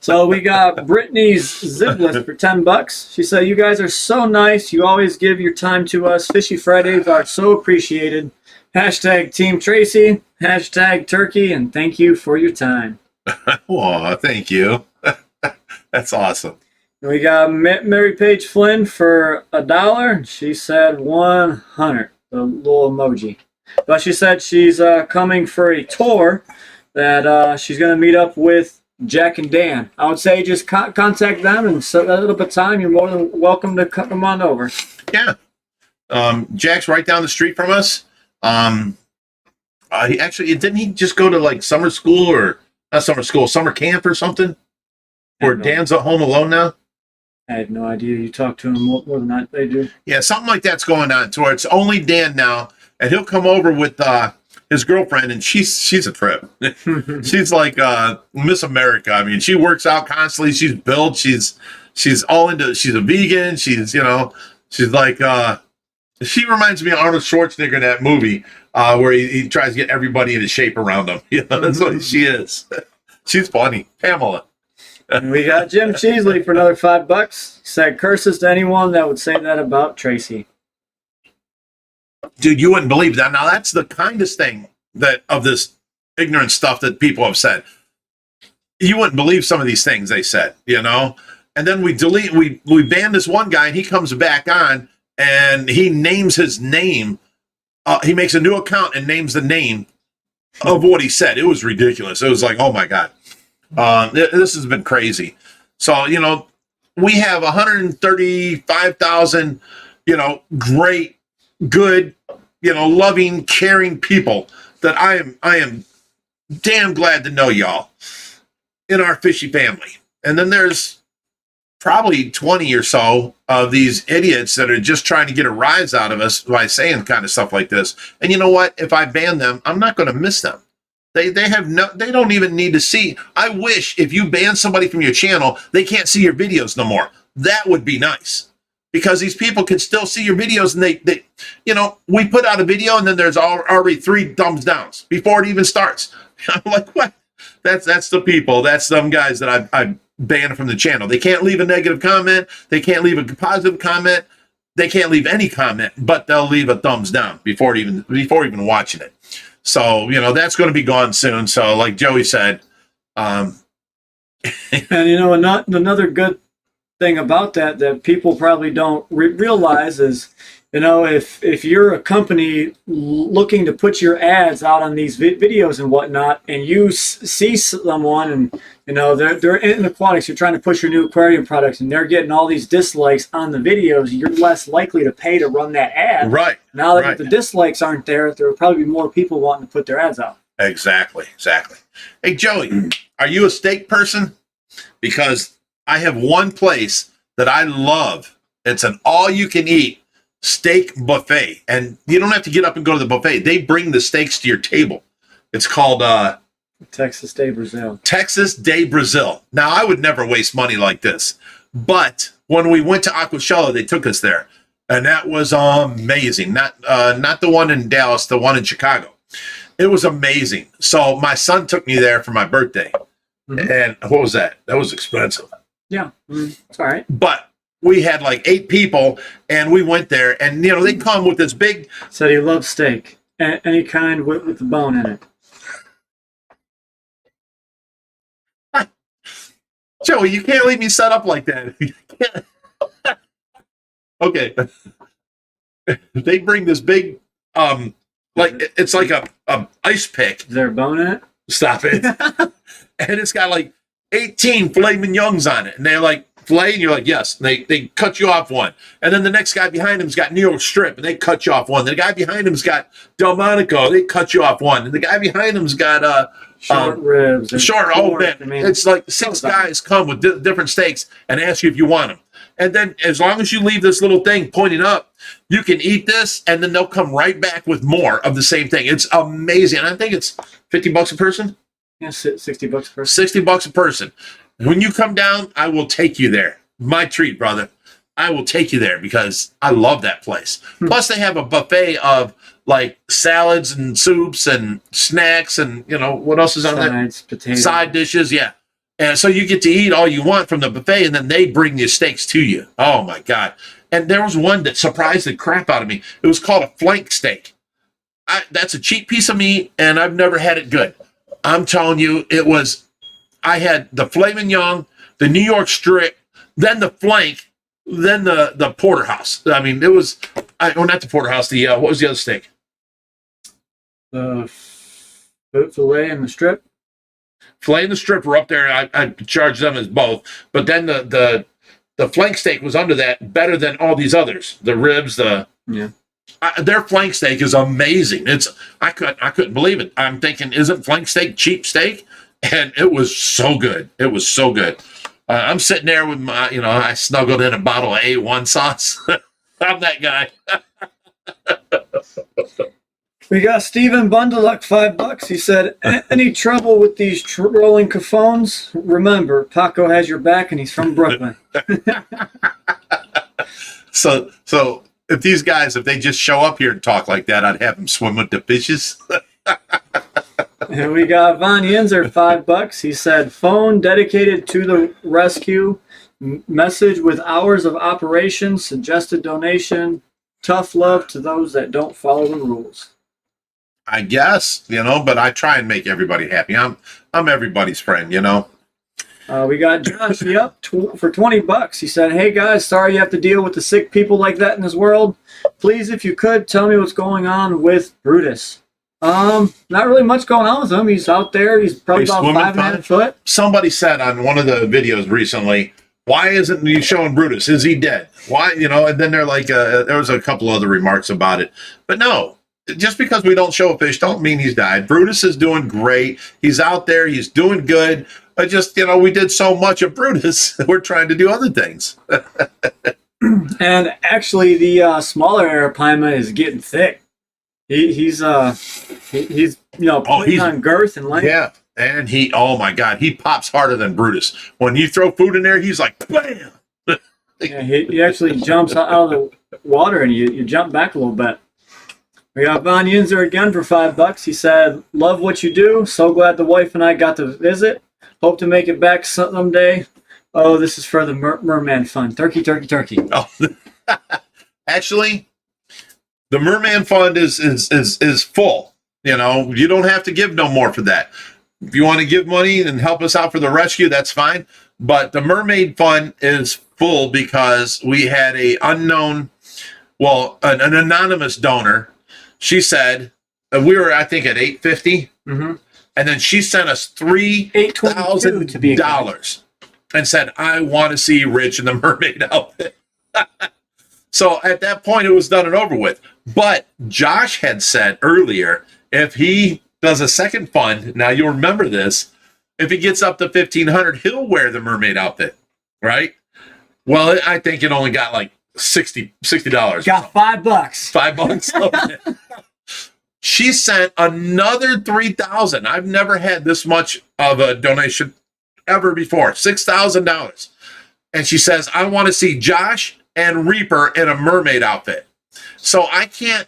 Speaker 2: So we got Brittany's Ziblis for $10. She said, you guys are so nice. You always give your time to us. Fishy Fridays are so appreciated. # Team Tracy, # Turkey, and thank you for your time.
Speaker 1: Oh, thank you. That's awesome.
Speaker 2: We got Mary Paige Flynn for $1. She said 100, the little emoji. But she said she's coming for a tour that she's going to meet up with Jack and Dan. I would say just contact them and set a little bit of time. You're more than welcome to come on over.
Speaker 1: Yeah. Jack's right down the street from us. Didn't he just go to like summer school or not summer school, summer camp or something? Or Dan's at home alone now?
Speaker 2: I had no idea. You talk to them more than that they do.
Speaker 1: Yeah, something like that's going on to where it's only Dan now, and he'll come over with his girlfriend, and she's a trip. She's like Miss America. I mean, she works out constantly. She's built. She's all into. She's a vegan. She's like she reminds me of Arnold Schwarzenegger in that movie where he tries to get everybody into shape around him. That's what she is. She's funny, Pamela.
Speaker 2: And we got Jim Cheesley for another $5. He said curses to anyone that would say that about Tracy.
Speaker 1: Dude, you wouldn't believe that. Now that's the kindest thing that of this ignorant stuff that people have said. You wouldn't believe some of these things they said, And then we ban this one guy, and he comes back on, and he names his name. He makes a new account and names the name of what he said. It was ridiculous. It was like, oh my God. This has been crazy. So, we have 135,000, great, good, loving, caring people that I am damn glad to know y'all in our Fishy family. And then there's probably 20 or so of these idiots that are just trying to get a rise out of us by saying kind of stuff like this. And you know what? If I ban them, I'm not going to miss them. They don't even need to see. I wish if you ban somebody from your channel, they can't see your videos no more. That would be nice, because these people can still see your videos, and they we put out a video and then there's already 3 thumbs downs before it even starts. I'm like, what? That's the people. That's some guys that I banned from the channel. They can't leave a negative comment. They can't leave a positive comment. They can't leave any comment, but they'll leave a thumbs down before even watching it. So, that's going to be gone soon. So like Joey said,
Speaker 2: and another good thing about that people probably don't realize is, if you're a company looking to put your ads out on these videos and whatnot, and you see someone and they're in aquatics, you're trying to push your new aquarium products, and they're getting all these dislikes on the videos, you're less likely to pay to run that ad.
Speaker 1: Right.
Speaker 2: Now that the dislikes aren't there will probably be more people wanting to put their ads out.
Speaker 1: Exactly. Hey, Joey, are you a steak person? Because I have one place that I love. It's an all-you-can-eat steak buffet, and you don't have to get up and go to the buffet. They bring the steaks to your table. It's called
Speaker 2: Texas de Brazil.
Speaker 1: Texas de Brazil. Now, I would never waste money like this, but when we went to Aquashella, they took us there, and that was amazing. Not the one in Dallas, the one in Chicago. It was amazing. So my son took me there for my birthday, and what was that? That was expensive.
Speaker 2: Yeah, it's all right.
Speaker 1: But we had like 8 people, and we went there, and they come with this big.
Speaker 2: Said he loves steak, any kind with the bone in it.
Speaker 1: Joey, you can't leave me set up like that. Okay. They bring this big, it's like a ice pick.
Speaker 2: Is there a bone in it?
Speaker 1: Stop it. And it's got like 18 filet mignons on it. And they're like, filet? And you're like, yes. And they cut you off one. And then the next guy behind him's got New York strip, and they cut you off one. The guy behind him's got Delmonico. They cut you off one. And the guy behind him's got
Speaker 2: short ribs.
Speaker 1: It's like 6 guys come with different steaks and ask you if you want them. And then as long as you leave this little thing pointing up, you can eat this, and then they'll come right back with more of the same thing. It's amazing. I think it's $50 a person.
Speaker 2: Yeah, $60 a person.
Speaker 1: $60 a person. When you come down, I will take you there. My treat, brother. I will take you there because I love that place. Plus, they have a buffet of like salads and soups and snacks and what else is on there?
Speaker 2: Potatoes.
Speaker 1: Side dishes, yeah. And so you get to eat all you want from the buffet, and then they bring the steaks to you. Oh my God. And there was one that surprised the crap out of me. It was called a flank steak. That's a cheap piece of meat, and I've never had it good. I'm telling you, I had the filet mignon, the New York strip, then the flank, then the porterhouse. I mean, it was, not the porterhouse, what was the other steak?
Speaker 2: The filet and the strip.
Speaker 1: Filet and the strip were up there. I charged them as both, but then the flank steak was under that, better than all these others. The ribs, their flank steak is amazing. I couldn't believe it. I'm thinking, isn't flank steak cheap steak? And it was so good. It was so good. I'm sitting there with my, I snuggled in a bottle of A1 sauce. I'm that guy.
Speaker 2: We got Steven Bundeluck, $5. He said, any trouble with these rolling caffones? Remember, Paco has your back and he's from Brooklyn.
Speaker 1: So if these guys, if they just show up here and talk like that, I'd have them swim with the fishes.
Speaker 2: And we got Von Yinzer, $5. He said, phone dedicated to the rescue. Message with hours of operation. Suggested donation. Tough love to those that don't follow the rules.
Speaker 1: I guess, but I try and make everybody happy. I'm everybody's friend,
Speaker 2: We got Josh for $20. He said, hey guys, sorry you have to deal with the sick people like that in this world. Please, if you could, tell me what's going on with Brutus. Not really much going on with him. He's out there. He's probably about 5.5 foot.
Speaker 1: Somebody said on one of the videos recently, why isn't he showing Brutus? Is he dead? Why, and then they're like, there was a couple other remarks about it. But no, just because we don't show a fish don't mean he's died. Brutus is doing great. He's out there. He's doing good. I just, we did so much of Brutus. We're trying to do other things.
Speaker 2: And actually, the smaller Arapaima is getting thick. He's putting on girth and length.
Speaker 1: Yeah, and oh my God, he pops harder than Brutus. When you throw food in there, he's like, bam!
Speaker 2: Yeah, he actually jumps out of the water and you jump back a little bit. We got Von Yinzer again for $5. He said, love what you do. So glad the wife and I got to visit. Hope to make it back someday. Oh, this is for the Merman Fund. Turkey.
Speaker 1: Oh. Actually, the Merman Fund is full. You don't have to give no more for that. If you want to give money and help us out for the rescue, that's fine. But the Mermaid Fund is full because we had an anonymous donor. She said we were, I think, at $850, and then she sent us $3,000 and said, "I want to see Rich in the mermaid outfit." So at that point, it was done and over with. But Josh had said earlier, if he does a second fund, now you'll remember this, if he gets up to $1,500, he'll wear the mermaid outfit, right? Well, I think it only got like $60.
Speaker 2: Got $5.
Speaker 1: $5. Okay. She sent another $3,000. I've never had this much of a donation ever before. $6,000. And she says, I want to see Josh and Reaper in a mermaid outfit. So I can't,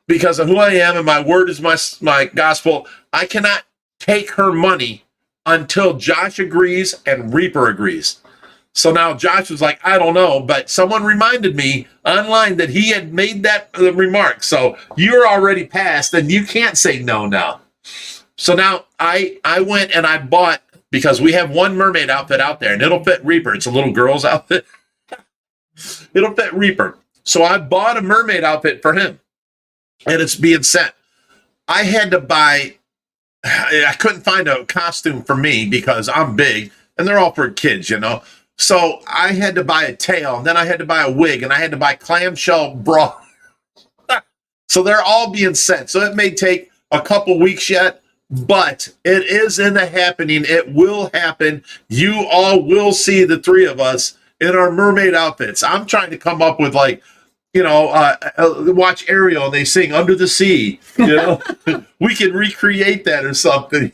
Speaker 1: because of who I am and my word is my gospel, I cannot take her money until Josh agrees and Reaper agrees. So now Josh was like, I don't know, but someone reminded me online that he had made that remark. So you're already passed and you can't say no now. So now I went and I bought, because we have one mermaid outfit out there and it'll fit Reaper. It's a little girl's outfit. It'll fit Reaper. So I bought a mermaid outfit for him and it's being sent. I had to buy, I couldn't find a costume for me because I'm big and they're all for kids, So I had to buy a tail, and then I had to buy a wig, and I had to buy clamshell bra. So they're all being sent. So it may take a couple weeks yet, but it is in the happening. It will happen. You all will see the three of us in our mermaid outfits. I'm trying to come up with watch Ariel and they sing Under the Sea. We can recreate that or something,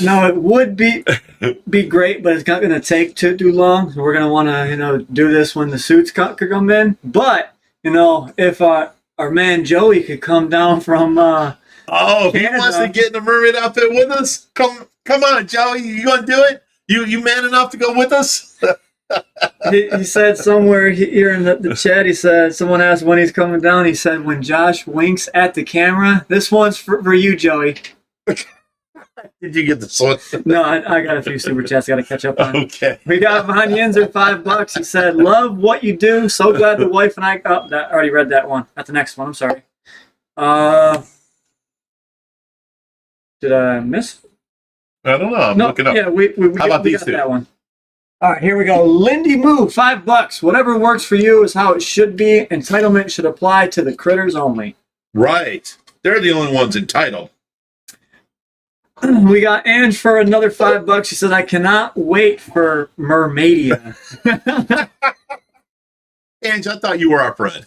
Speaker 2: No, it would be great, but it's not going to take too long. We're going to want to, do this when the suits could come in. But, if our man Joey could come down from
Speaker 1: if he wants to get in the mermaid outfit with us, come on, Joey, you going to do it? You man enough to go with us?
Speaker 2: he said somewhere here in the chat, he said, someone asked when he's coming down. He said, when Josh winks at the camera, this one's for you, Joey.
Speaker 1: Did you get this one?
Speaker 2: No, I got a few super chats I got to catch up on.
Speaker 1: Okay.
Speaker 2: We got Von Yinzer, $5. He said, love what you do. So glad the wife and I... Oh, I already read that one. That's the next one. I'm sorry. Did I miss?
Speaker 1: I don't know. I'm looking up.
Speaker 2: Yeah, we
Speaker 1: How about
Speaker 2: we
Speaker 1: these
Speaker 2: got
Speaker 1: two?
Speaker 2: that one. All right, here we go. Lindy Moo, $5. Whatever works for you is how it should be. Entitlement should apply to the critters only.
Speaker 1: Right. They're the only ones entitled.
Speaker 2: We got Ange for another $5. She said, I cannot wait for Mermaidia.
Speaker 1: Ange, I thought you were our friend.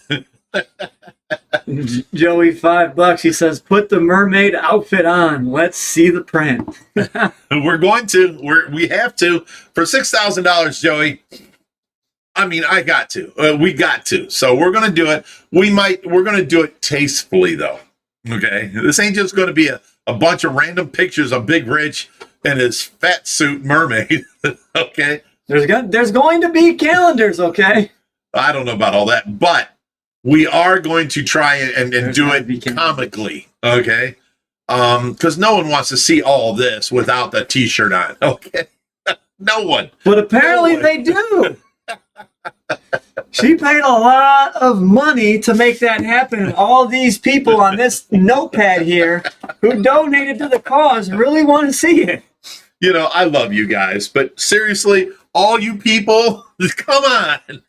Speaker 2: Joey, $5. He says, put the mermaid outfit on. Let's see the print.
Speaker 1: We're going to. We have to. For $6,000, Joey. I mean, I got to. We got to. So we're going to do it. We're going to do it tastefully, though. Okay? This ain't just going to be a bunch of random pictures of Big Rich and his fat suit mermaid. Okay?
Speaker 2: There's going to be calendars, okay?
Speaker 1: I don't know about all that, but we are going to try and do it comically, okay? Because no one wants to see all this without the T-shirt on, okay? No one.
Speaker 2: But apparently they do. She paid a lot of money to make that happen. And all these people on this notepad here who donated to the cause really want to see it.
Speaker 1: You know, I love you guys, but seriously, all you people, come on.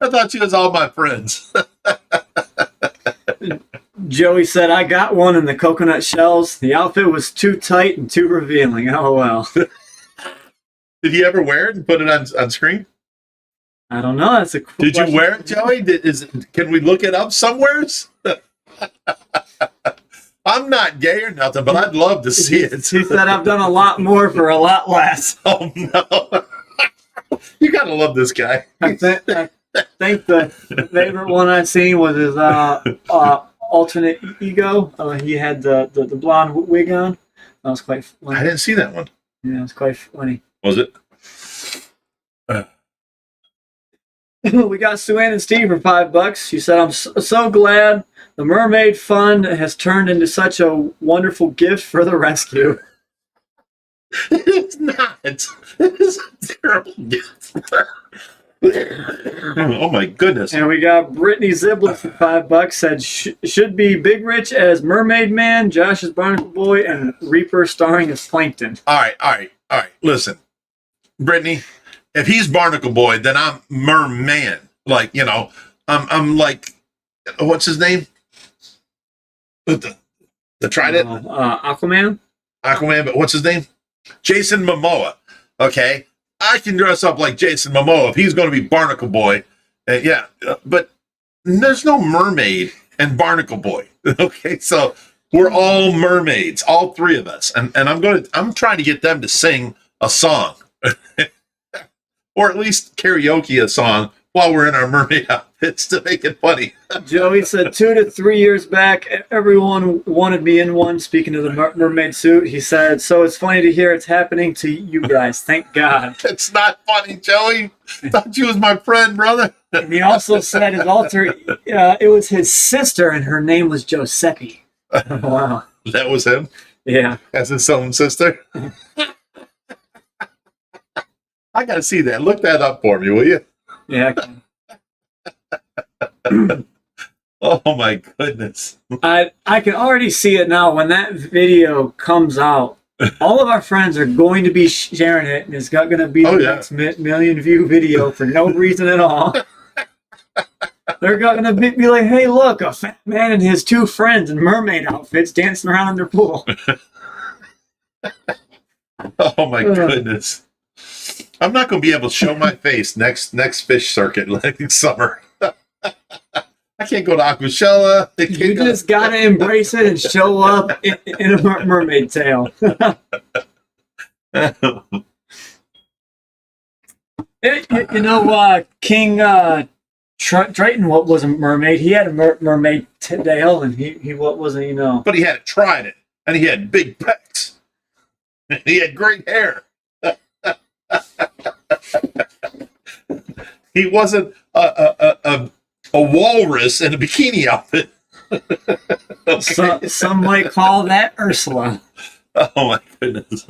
Speaker 1: I thought you was all my friends.
Speaker 2: Joey said, I got one in the coconut shells. The outfit was too tight and too revealing. LOL.
Speaker 1: Did you ever wear it and put it on screen?
Speaker 2: I don't know. That's a cool
Speaker 1: Did
Speaker 2: question.
Speaker 1: you wear it, Joey? Can we look it up somewheres? I'm not gay or nothing, but I'd love to see it.
Speaker 2: He said, I've done a lot more for a lot less.
Speaker 1: Oh, no. You gotta love this guy.
Speaker 2: I think the favorite one I've seen was his alternate ego. He had the blonde wig on. That was quite funny.
Speaker 1: I didn't see that one.
Speaker 2: Yeah, it was quite funny.
Speaker 1: Was it?
Speaker 2: We got Sue Ann and Steve for $5. She said, I'm so glad the Mermaid Fund has turned into such a wonderful gift for the rescue.
Speaker 1: It's not. It is a terrible gift. Oh my goodness.
Speaker 2: And we got Brittany Ziblet for $5. Said, should be Big Rich as Mermaid Man, Josh as Barnacle Boy, and Reaper starring as Plankton.
Speaker 1: All right. Listen, Brittany, if he's Barnacle Boy, then I'm Merman. Like, you know, I'm like, what's his name? The Trident?
Speaker 2: Aquaman?
Speaker 1: Aquaman, but what's his name? Jason Momoa. Okay. I can dress up like Jason Momoa if he's going to be Barnacle Boy. Yeah. But there's no mermaid and Barnacle Boy. Okay. So we're all mermaids, all three of us. And I'm trying to get them to sing a song or at least karaoke a song while we're in our mermaid outfits to make it funny.
Speaker 2: Joey said 2 to 3 years back, everyone wanted me in one. Speaking of the mermaid suit, he said, so it's funny to hear it's happening to you guys. Thank God.
Speaker 1: It's not funny, Joey. I thought you was my friend, brother.
Speaker 2: And he also said his alter, it was his sister and her name was Giuseppe. Wow.
Speaker 1: That was him?
Speaker 2: Yeah.
Speaker 1: As his own sister? I got to see that. Look that up for me, will you?
Speaker 2: Yeah.
Speaker 1: Oh my goodness.
Speaker 2: I can already see it now. When that video comes out, all of our friends are going to be sharing it, and it's going to be the next million view video for no reason at all. They're going to be like, hey, look, a fat man and his 2 friends in mermaid outfits dancing around in their pool.
Speaker 1: Oh my goodness. I'm not going to be able to show my face next fish circuit like summer. I can't go to Aquashella.
Speaker 2: You just got to embrace it and show up in a mermaid tail. You know, King Triton was a mermaid. He had a mermaid tail, and he wasn't, you know.
Speaker 1: But he had tried it, and he had big pecs. And he had great hair. He wasn't a walrus in a bikini outfit. Okay.
Speaker 2: Some might call that Ursula.
Speaker 1: Oh my goodness.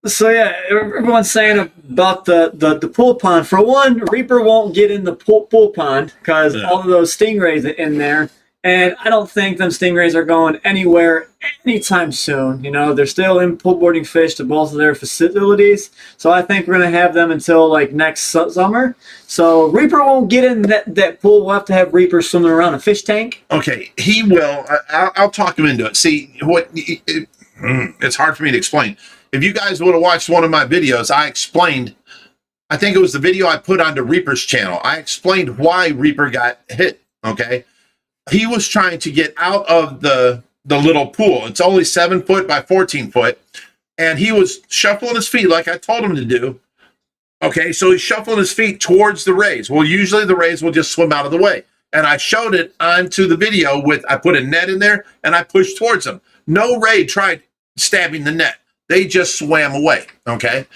Speaker 2: So yeah, everyone's saying about the pool pond. For one, Reaper won't get in the pool pond because all of those stingrays are in there, And I don't think them stingrays are going anywhere anytime soon. You know, they're still importing fish to both of their facilities. So I think we're going to have them until like next summer. So Reaper won't get in that pool. We'll have to have Reaper swimming around a fish tank.
Speaker 1: Okay, he will. I'll talk him into it. See, it's hard for me to explain. If you guys would have watched one of my videos, I explained, I think it was the video I put onto Reaper's channel. I explained why Reaper got hit, okay? He was trying to get out of the little pool. It's only 7 foot by 14 foot. And he was shuffling his feet like I told him to do. Okay, so he's shuffling his feet towards the rays. Well, usually the rays will just swim out of the way. And I showed it onto the video with, I put a net in there and I pushed towards him. No ray tried stabbing the net. They just swam away, okay?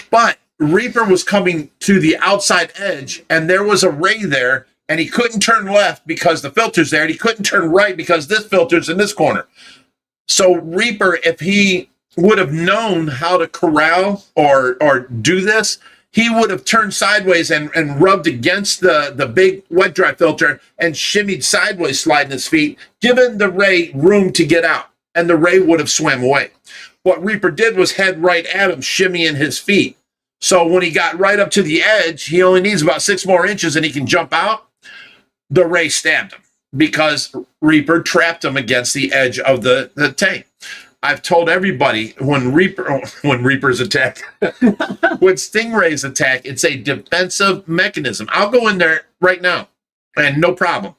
Speaker 1: But Reaper was coming to the outside edge and there was a ray there. And he couldn't turn left because the filter's there. And he couldn't turn right because this filter's in this corner. So Reaper, if he would have known how to corral or do this, he would have turned sideways and rubbed against the big wet dry filter and shimmied sideways, sliding his feet, giving the ray room to get out. And the ray would have swam away. What Reaper did was head right at him, shimmying his feet. So when he got right up to the edge, he only needs about 6 more inches and he can jump out. The ray stabbed him because Reaper trapped him against the edge of the tank. I've told everybody when Reapers attack, when stingrays attack, it's a defensive mechanism. I'll go in there right now and no problem.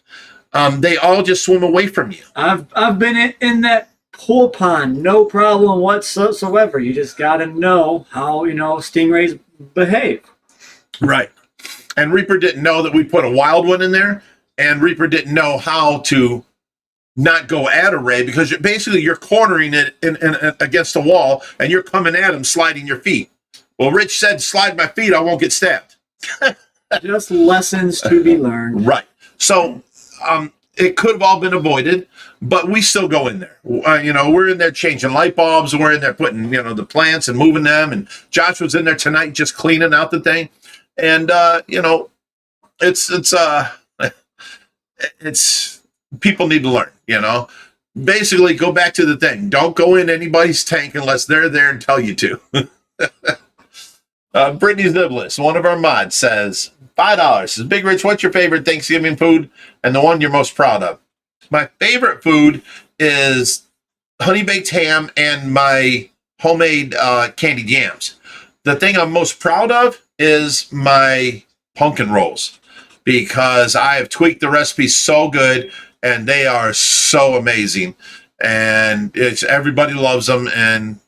Speaker 1: They all just swim away from you.
Speaker 2: I've been in that pool pond, no problem whatsoever. You just got to know how, stingrays behave.
Speaker 1: Right. And Reaper didn't know that we put a wild one in there. And Reaper didn't know how to not go at a ray because you're cornering it in against the wall and you're coming at him, sliding your feet. Well, Rich said, slide my feet, I won't get stabbed.
Speaker 2: Just lessons to be learned.
Speaker 1: Right. So it could have all been avoided, but we still go in there. We're in there changing light bulbs. We're in there putting, the plants and moving them. And Josh was in there tonight just cleaning out the thing. And, it's people need to learn, basically go back to the thing. Don't go in anybody's tank unless they're there and tell you to. Brittany Ziblis, one of our mods, says $5 says, Big Rich, what's your favorite Thanksgiving food and the one you're most proud of? My favorite food is honey baked ham and my homemade candied yams. The thing I'm most proud of is my pumpkin rolls, because I have tweaked the recipe so good and they are so amazing. And everybody loves them. And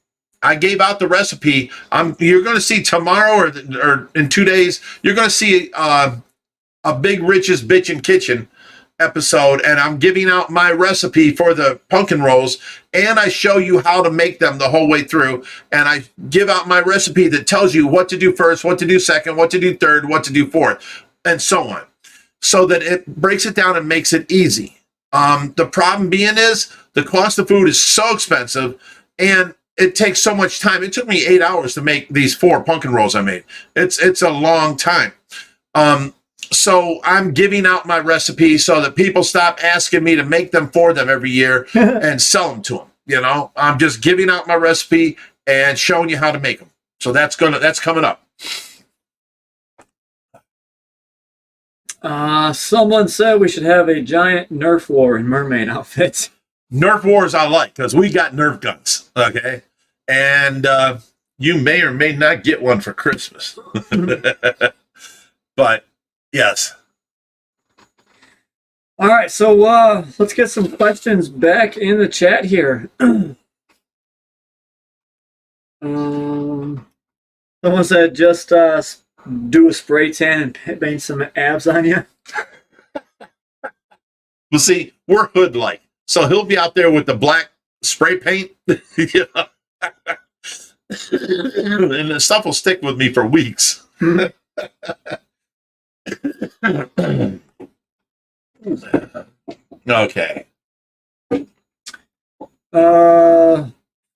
Speaker 1: I gave out the recipe. You're going to see tomorrow or in 2 days, you're going to see a Big Rich's Bitchin' Kitchen episode. And I'm giving out my recipe for the pumpkin rolls. And I show you how to make them the whole way through. And I give out my recipe that tells you what to do first, what to do second, what to do third, what to do fourth, and so on. So that it breaks it down and makes it easy. The problem being is the cost of food is so expensive and it takes so much time. It took me 8 hours to make these 4 pumpkin rolls I made. It's a long time. So I'm giving out my recipe so that people stop asking me to make them for them every year and sell them to them. I'm just giving out my recipe and showing you how to make them. So that's coming up.
Speaker 2: Someone said we should have a giant Nerf war in Mermaid outfits.
Speaker 1: Nerf wars I like because we got Nerf guns, okay? And you may or may not get one for Christmas. But, yes.
Speaker 2: All right, so let's get some questions back in the chat here. Someone said just do a spray tan and paint some abs on you.
Speaker 1: Well, see, we're hood-like. So he'll be out there with the black spray paint. And the stuff will stick with me for weeks. Okay.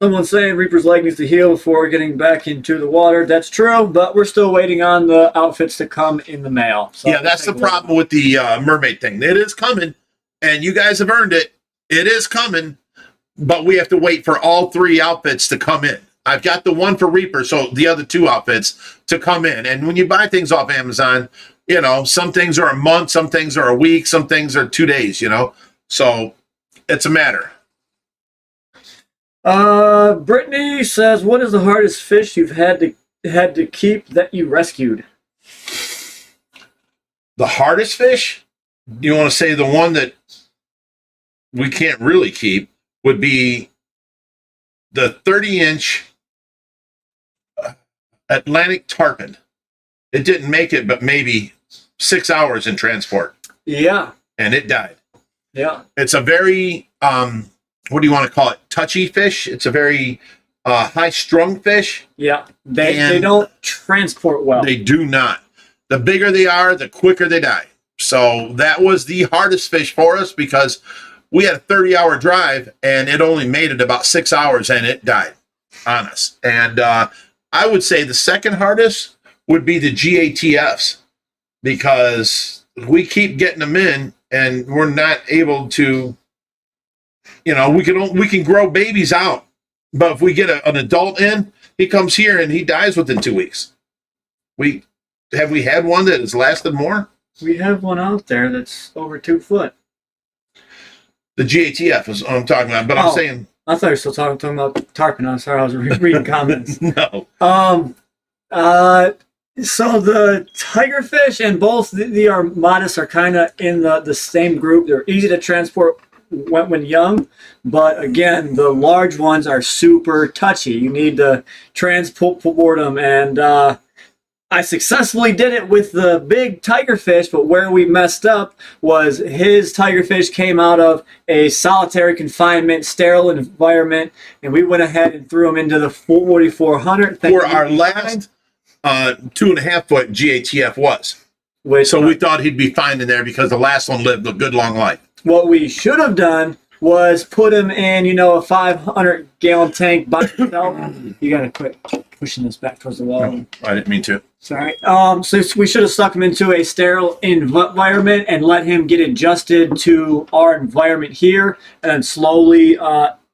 Speaker 2: Someone's saying Reaper's leg needs to heal before getting back into the water. That's true, but we're still waiting on the outfits to come in the mail. So
Speaker 1: yeah, that's the problem with the mermaid thing. It is coming, and you guys have earned it. It is coming, but we have to wait for all 3 outfits to come in. I've got the one for Reaper, so the other 2 outfits to come in. And when you buy things off Amazon, you know, some things are a month, some things are a week, some things are 2 days, you know. So it's a matter.
Speaker 2: Brittany says, what is the hardest fish you've had to keep that you rescued?
Speaker 1: The hardest fish? You want to say the one that we can't really keep would be the 30-inch Atlantic tarpon. It didn't make it, but maybe 6 hours in transport.
Speaker 2: Yeah.
Speaker 1: And it died.
Speaker 2: Yeah.
Speaker 1: It's a very, what do you want to call it? Touchy fish. It's a very high-strung fish.
Speaker 2: Yeah. They don't transport well.
Speaker 1: They do not. The bigger they are, the quicker they die. So that was the hardest fish for us because we had a 30-hour drive and it only made it about 6 hours and it died on us. And I would say the second hardest would be the GATFs because we keep getting them in and we're not able to, you know, we can grow babies out, but if we get an adult in, he comes here and he dies within 2 weeks. Have we had one that has lasted more?
Speaker 2: We have one out there that's over 2 foot.
Speaker 1: The GATF is what I'm talking about, but I'm saying.
Speaker 2: I thought you were still talking about tarpon. I'm sorry, I was reading comments.
Speaker 1: No.
Speaker 2: So the tigerfish and both the armadas are kind of in the same group. They're easy to transport when young, but again, the large ones are super touchy. You need to transport them, and I successfully did it with the big tigerfish, but where we messed up was his tigerfish came out of a solitary confinement, sterile environment, and we went ahead and threw him into the 4400.
Speaker 1: For our last 2.5 foot GATF was. So we thought he'd be fine in there because the last one lived a good long life.
Speaker 2: What we should have done was put him in, you know, a 500-gallon tank by himself. You got to quit pushing this back towards the wall.
Speaker 1: No, I didn't mean to.
Speaker 2: Sorry. So we should have stuck him into a sterile environment and let him get adjusted to our environment here, and then slowly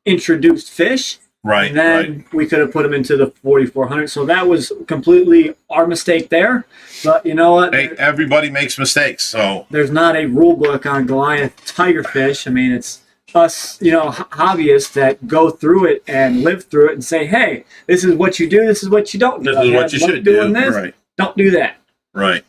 Speaker 2: introduced fish.
Speaker 1: Right.
Speaker 2: And then we could have put him into the 4400. So that was completely our mistake there. But you know what?
Speaker 1: Hey, everybody makes mistakes. So
Speaker 2: there's not a rule book on Goliath tigerfish. I mean, it's us, you know, hobbyists that go through it and live through it and say, hey, this is what you do, this is what you don't do.
Speaker 1: This is what you should do.
Speaker 2: This,
Speaker 1: right.
Speaker 2: Don't do that.
Speaker 1: Right.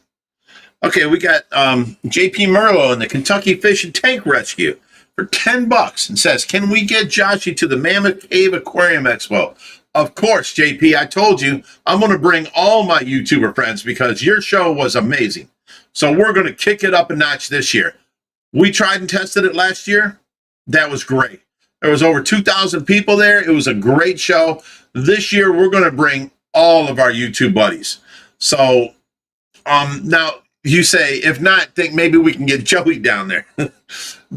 Speaker 1: Okay, we got JP Merlo in the Kentucky Fish and Tank Rescue for $10 and says, can we get Joshy to the Mammoth Cave Aquarium Expo? Of course, JP, I told you I'm going to bring all my YouTuber friends because your show was amazing. So we're going to kick it up a notch this year. We tried and tested it last year. That was great. There was over 2,000 people there. It was a great show. This year, we're going to bring all of our YouTube buddies. So now you say, if not, think maybe we can get Joey down there.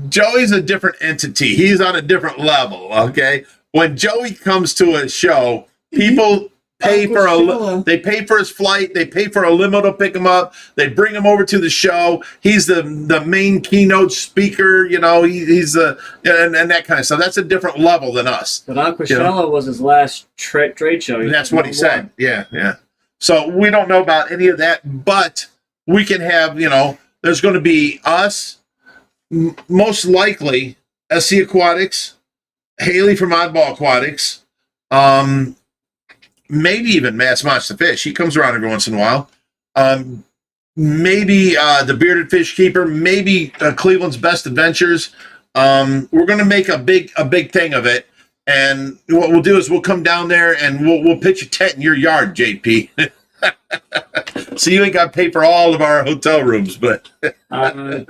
Speaker 1: Joey's a different entity. He's on a different level, okay? When Joey comes to a show, people pay for they pay for his flight, they pay for a limo to pick him up, they bring him over to the show. He's the main keynote speaker, you know, he's the and that kind of stuff. That's a different level than us.
Speaker 2: But Aquashella was his last trade show.
Speaker 1: That's what he said. Yeah. So we don't know about any of that, but we can have, you know, there's going to be us, most likely SC Aquatics, Haley from Oddball Aquatics, maybe even Matt Smosh the Fish. He comes around every once in a while. Maybe the Bearded Fish Keeper, maybe Cleveland's Best Adventures. We're going to make a big thing of it. And what we'll do is we'll come down there and we'll pitch a tent in your yard, JP. So you ain't got to pay for all of our hotel rooms, but
Speaker 2: Todd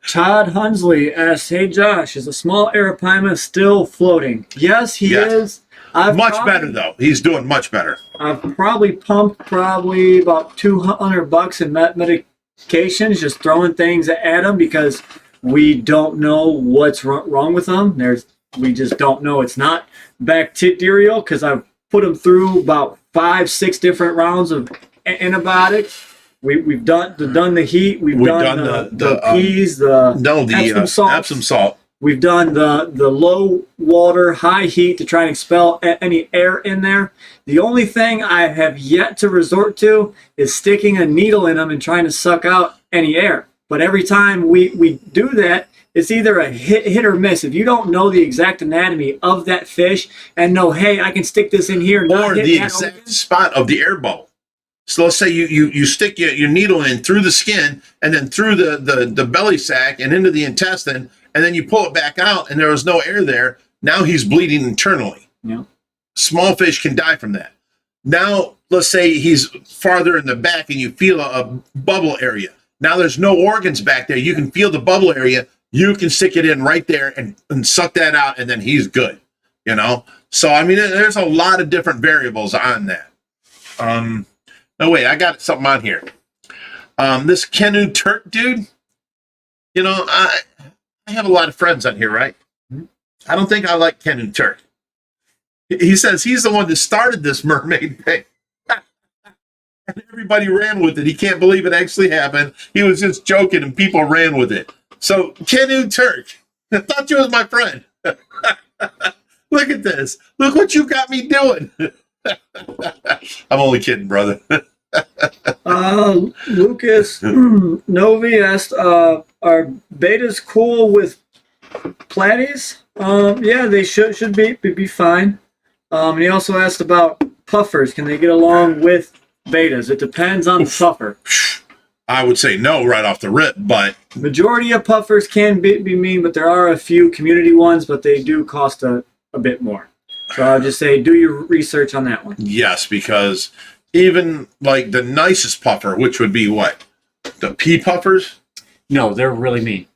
Speaker 2: Hunsley asks, "Hey Josh, is a small Arapaima still floating?" Yes, he is.
Speaker 1: Better though. He's doing much better.
Speaker 2: I've probably pumped about $200 in medications, just throwing things at him because we don't know what's wrong with them. We just don't know. It's not bacterial because I've put him through about 5-6 different rounds of antibiotics, We've done the heat. We've done the peas, Epsom salts.
Speaker 1: Epsom salt.
Speaker 2: We've done the low water, high heat to try and expel any air in there. The only thing I have yet to resort to is sticking a needle in them and trying to suck out any air. But every time we do that, it's either a hit or miss. If you don't know the exact anatomy of that fish and know, hey, I can stick this in here.
Speaker 1: Or the exact spot of the air bubble. So let's say you stick your needle in through the skin and then through the belly sac and into the intestine, and then you pull it back out and there was no air there. Now he's bleeding internally.
Speaker 2: Yeah.
Speaker 1: Small fish can die from that. Now, let's say he's farther in the back and you feel a bubble area. Now there's no organs back there. You can feel the bubble area. You can stick it in right there and suck that out, and then he's good, you know? So, I mean, there's a lot of different variables on that. No, wait, I got something on here. This Canoe Turk dude, you know, I have a lot of friends on here, right? I don't think I like Canoe Turk. He says he's the one that started this mermaid thing. And everybody ran with it. He can't believe it actually happened. He was just joking and people ran with it. So, Canoe Turk, I thought you was my friend. Look at this. Look what you got me doing. I'm only kidding, brother.
Speaker 2: Lucas Novi asked, are betas cool with platies? Yeah, they should be fine. And he also asked about puffers. Can they get along with betas? It depends on the puffer.
Speaker 1: I would say no right off the rip, but
Speaker 2: majority of puffers can be mean, but there are a few community ones, but they do cost a bit more. So I'll just say do your research on that one.
Speaker 1: Yes, because even like the nicest puffer, which would be what? The pea puffers?
Speaker 2: No, they're really mean.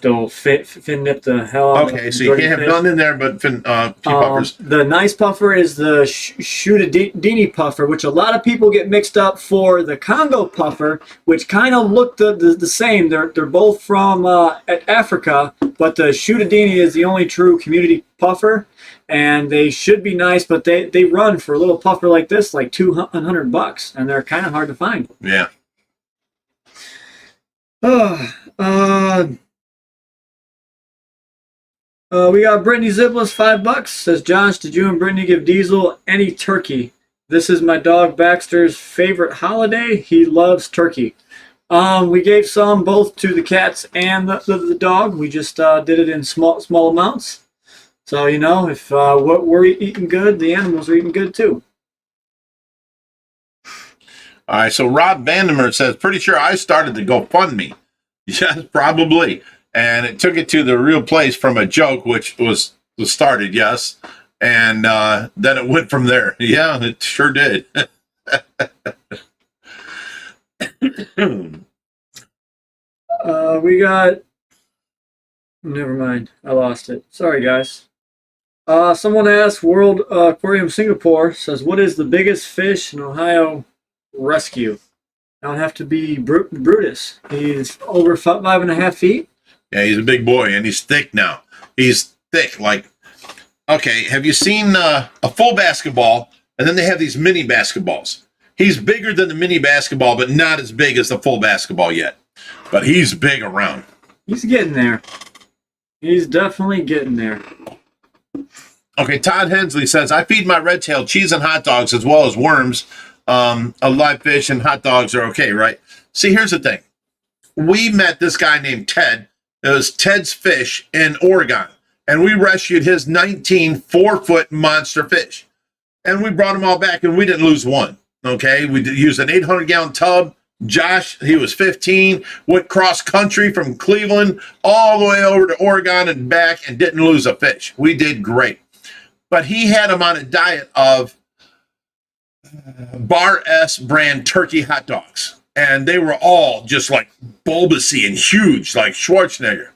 Speaker 2: They'll fin nip the hell out of
Speaker 1: okay, so you can't have none in there but pea puffers.
Speaker 2: The nice puffer is the Shootadini puffer, which a lot of people get mixed up for the Congo puffer, which kind of look the same. They're both from Africa, but the Shootadini is the only true community puffer, and they should be nice, but they run for a little puffer like this like $200, and they're kind of hard to find.
Speaker 1: Yeah.
Speaker 2: We got Brittany Ziblis, $5. Says, Josh, did you and Brittany give Diesel any turkey? This is my dog Baxter's favorite holiday. He loves turkey. We gave some both to the cats and the dog. We just did it in small amounts. So, you know, if what we're eating good, the animals are eating good too.
Speaker 1: All right, so Rob Vandemer says, pretty sure I started the GoFundMe. Yes, probably. And it took it to the real place from a joke, which was started, yes. And then it went from there. Yeah, it sure did.
Speaker 2: We got... Never mind. I lost it. Sorry, guys. Someone asked, World Aquarium Singapore says, what is the biggest fish in Ohio rescue? That would have to be Brutus. He's over 5.5 feet.
Speaker 1: Yeah, he's a big boy, and he's thick now. He's thick, like, okay, have you seen a full basketball, and then they have these mini basketballs? He's bigger than the mini basketball, but not as big as the full basketball yet. But he's big around. He's getting there. He's definitely getting there. Okay, Todd Hensley says, I feed my red-tailed cheese and hot dogs as well as worms. A live fish and hot dogs are okay, right? See, here's the thing. We met this guy named Ted. It was Ted's Fish in Oregon. And we rescued his 19 4-foot monster fish. And we brought them all back, and we didn't lose one. Okay? We used an 800-gallon tub. Josh, he was 15, went cross-country from Cleveland all the way over to Oregon and back and didn't lose a fish. We did great. But he had him on a diet of Bar S brand turkey hot dogs. And they were all just like bulbousy and huge, like Schwarzenegger.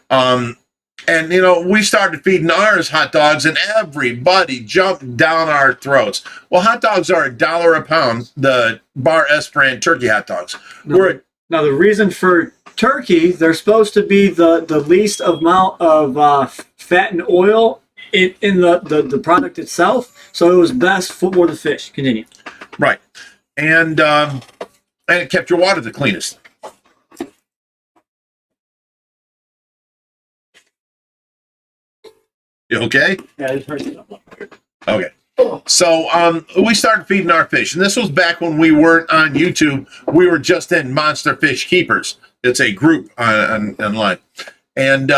Speaker 1: And, you know, we started feeding ours hot dogs, and everybody jumped down our throats. Well, hot dogs are $1 a pound, the Bar S brand turkey hot dogs. Now, the reason for turkey, they're supposed to be the least amount of fat and oil in the product itself. So it was best for the fish. Continue. Right. And and it kept your water the cleanest. You okay?
Speaker 2: Yeah, it hurts a lot.
Speaker 1: Okay. So we started feeding our fish, and this was back when we weren't on YouTube. We were just in Monster Fish Keepers. It's a group online, and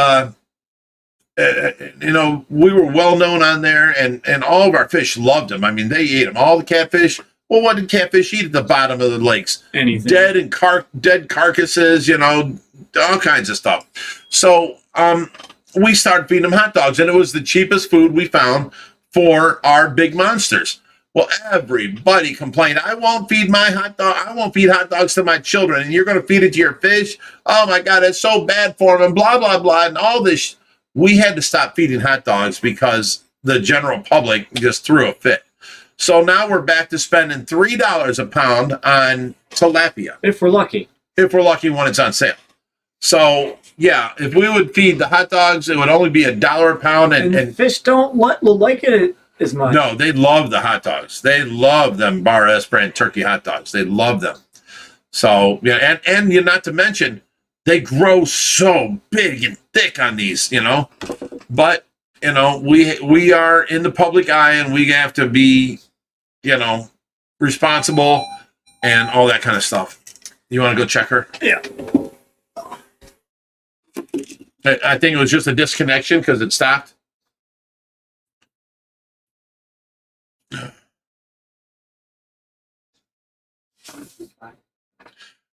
Speaker 1: you know, we were well known on there, and all of our fish loved them. I mean, they ate them. All the catfish. Well, what did catfish eat at the bottom of the lakes?
Speaker 2: Anything.
Speaker 1: Dead carcasses. You know, all kinds of stuff. So we started feeding them hot dogs, and it was the cheapest food we found for our big monsters. Well, everybody complained, I won't feed my hot dog. I won't feed hot dogs to my children, and you're going to feed it to your fish. Oh my God, it's so bad for them, and blah, blah, blah, and all this. We had to stop feeding hot dogs because the general public just threw a fit. So now we're back to spending $3 a pound on tilapia.
Speaker 2: If we're lucky.
Speaker 1: If we're lucky when it's on sale. So, yeah, if we would feed the hot dogs, it would only be $1 a pound.
Speaker 2: And fish don't like it as much.
Speaker 1: No, they love the hot dogs. They love them Bar S brand turkey hot dogs. They love them. So, yeah, and you not to mention, they grow so big and thick on these, you know. But, you know, we are in the public eye, and we have to be, you know, responsible and all that kind of stuff. You want to go check her?
Speaker 2: Yeah.
Speaker 1: I think it was just a disconnection because it stopped.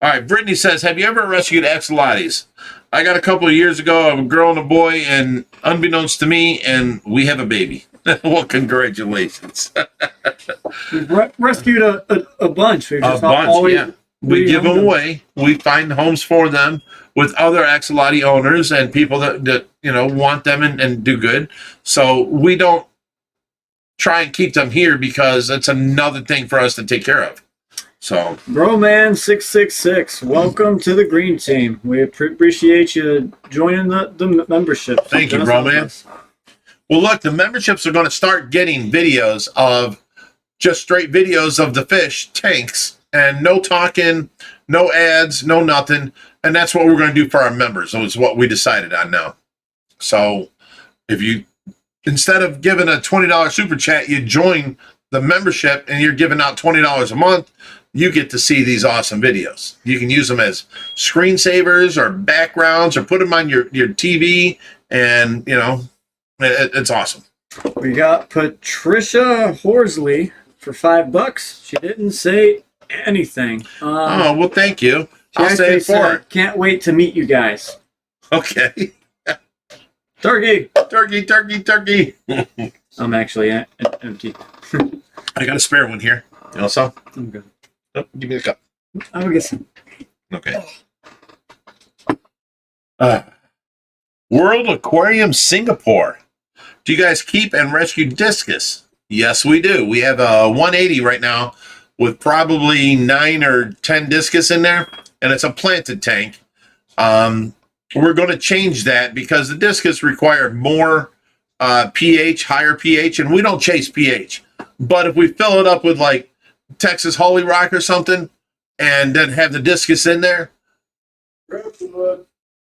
Speaker 1: All right, Brittany says, have you ever rescued axolotls? I got a couple of years ago of a girl and a boy, and unbeknownst to me, and we have a baby. Well, congratulations.
Speaker 2: We've rescued a bunch. We've just
Speaker 1: Yeah. We give them away. We find homes for them with other axolotl owners and people that you know want them and do good. So we don't try and keep them here because it's another thing for us to take care of. So,
Speaker 2: Broman666, welcome to the green team. We appreciate you joining the membership.
Speaker 1: Thank you, Broman. Well, look, the memberships are going to start getting videos of just straight videos of the fish tanks and no talking, no ads, no nothing. And that's what we're going to do for our members. So it's what we decided on now. So if you, instead of giving a $20 super chat, you join the membership and you're giving out $20 a month, you get to see these awesome videos. You can use them as screensavers or backgrounds or put them on your TV, and, you know, it's awesome.
Speaker 2: We got Patricia Horsley for $5. She didn't say anything.
Speaker 1: Oh, well, thank you. I'll say it for her.
Speaker 2: Can't wait to meet you guys.
Speaker 1: Okay.
Speaker 2: Turkey.
Speaker 1: Turkey.
Speaker 2: I'm actually empty.
Speaker 1: I got a spare one here. You know so?
Speaker 2: I'm good.
Speaker 1: Oh, give me the cup.
Speaker 2: I'll get some.
Speaker 1: Okay. World Aquarium Singapore. Do you guys keep and rescue discus? Yes, we do. We have a 180 right now with probably 9 or 10 discus in there, and it's a planted tank. We're going to change that because the discus require more pH, higher pH, and we don't chase pH. But if we fill it up with like Texas Holy Rock or something, and then have the discus in there,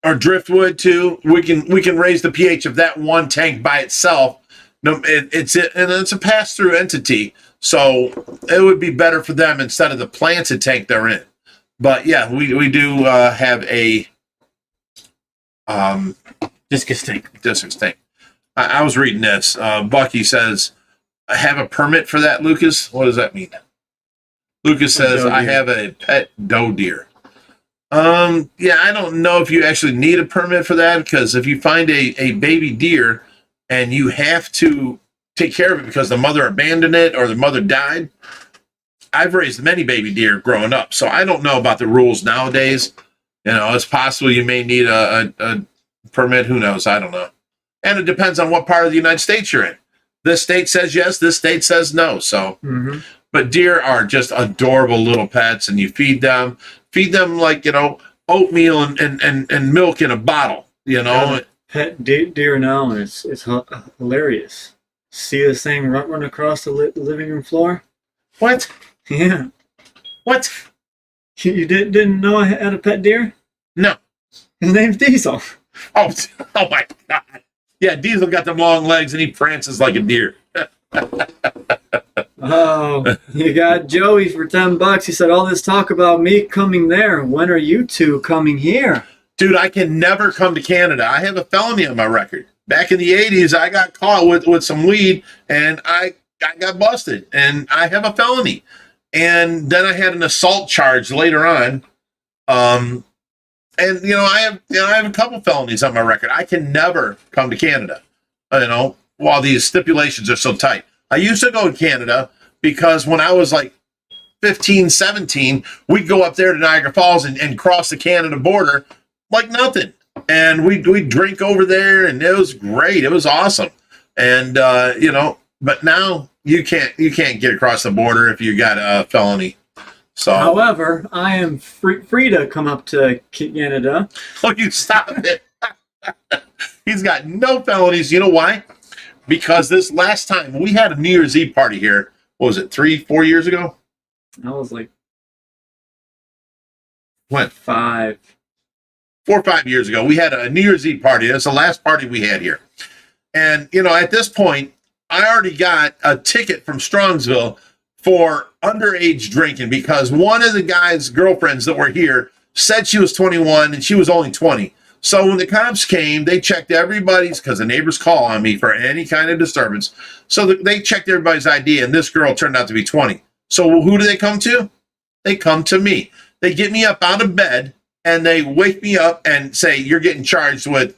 Speaker 1: or driftwood too, we can raise the pH of that one tank by itself. No, it's a pass-through entity, so it would be better for them instead of the planted tank they're in. But yeah, we do have a
Speaker 2: Discus tank.
Speaker 1: Discus tank. I was reading this. Bucky says, I have a permit for that, Lucas. What does that mean? Lucas says, I have a pet doe deer. Yeah, I don't know if you actually need a permit for that, because if you find a baby deer and you have to take care of it because the mother abandoned it or the mother died. I've raised many baby deer growing up, so I don't know about the rules nowadays. You know, it's possible you may need a permit. Who knows? I don't know. And it depends on what part of the United States you're in. This state says yes, this state says no. So, but deer are just adorable little pets, and you feed them like, you know, oatmeal and milk in a bottle, you know.
Speaker 2: Pet deer now, and it's hilarious. See this thing run across the living room floor?
Speaker 1: What?
Speaker 2: Yeah.
Speaker 1: What?
Speaker 2: You didn't know I had a pet deer?
Speaker 1: No.
Speaker 2: His name's Diesel.
Speaker 1: Oh, oh my God. Yeah, Diesel got them long legs and he prances like a deer.
Speaker 2: Oh, you got Joey for $10. He said, all this talk about me coming there. When are you two coming here?
Speaker 1: Dude, I can never come to Canada. I have a felony on my record. Back in the 80s, I got caught with some weed and I got busted and I have a felony. And then I had an assault charge later on. And I have a couple felonies on my record. I can never come to Canada, while these stipulations are so tight. I used to go to Canada because when I was like 15, 17, we'd go up there to Niagara Falls and cross the Canada border like nothing. And we'd drink over there and it was great. It was awesome. And, but now you can't get across the border if you got a felony. So,
Speaker 2: however, I am free to come up to Canada.
Speaker 1: Oh, you stop it. He's got no felonies. You know why? Because this last time we had a New Year's Eve party here. What was it, 3-4 years ago?
Speaker 2: I was like,
Speaker 1: when?
Speaker 2: 5.
Speaker 1: 4 or 5 years ago, we had a New Year's Eve party. That's the last party we had here. And, at this point, I already got a ticket from Strongsville for underage drinking because one of the guy's girlfriends that were here said she was 21 and she was only 20. So when the cops came, they checked everybody's, because the neighbors call on me for any kind of disturbance. So they checked everybody's ID and this girl turned out to be 20. So who do they come to? They come to me. They get me up out of bed and they wake me up and say, you're getting charged with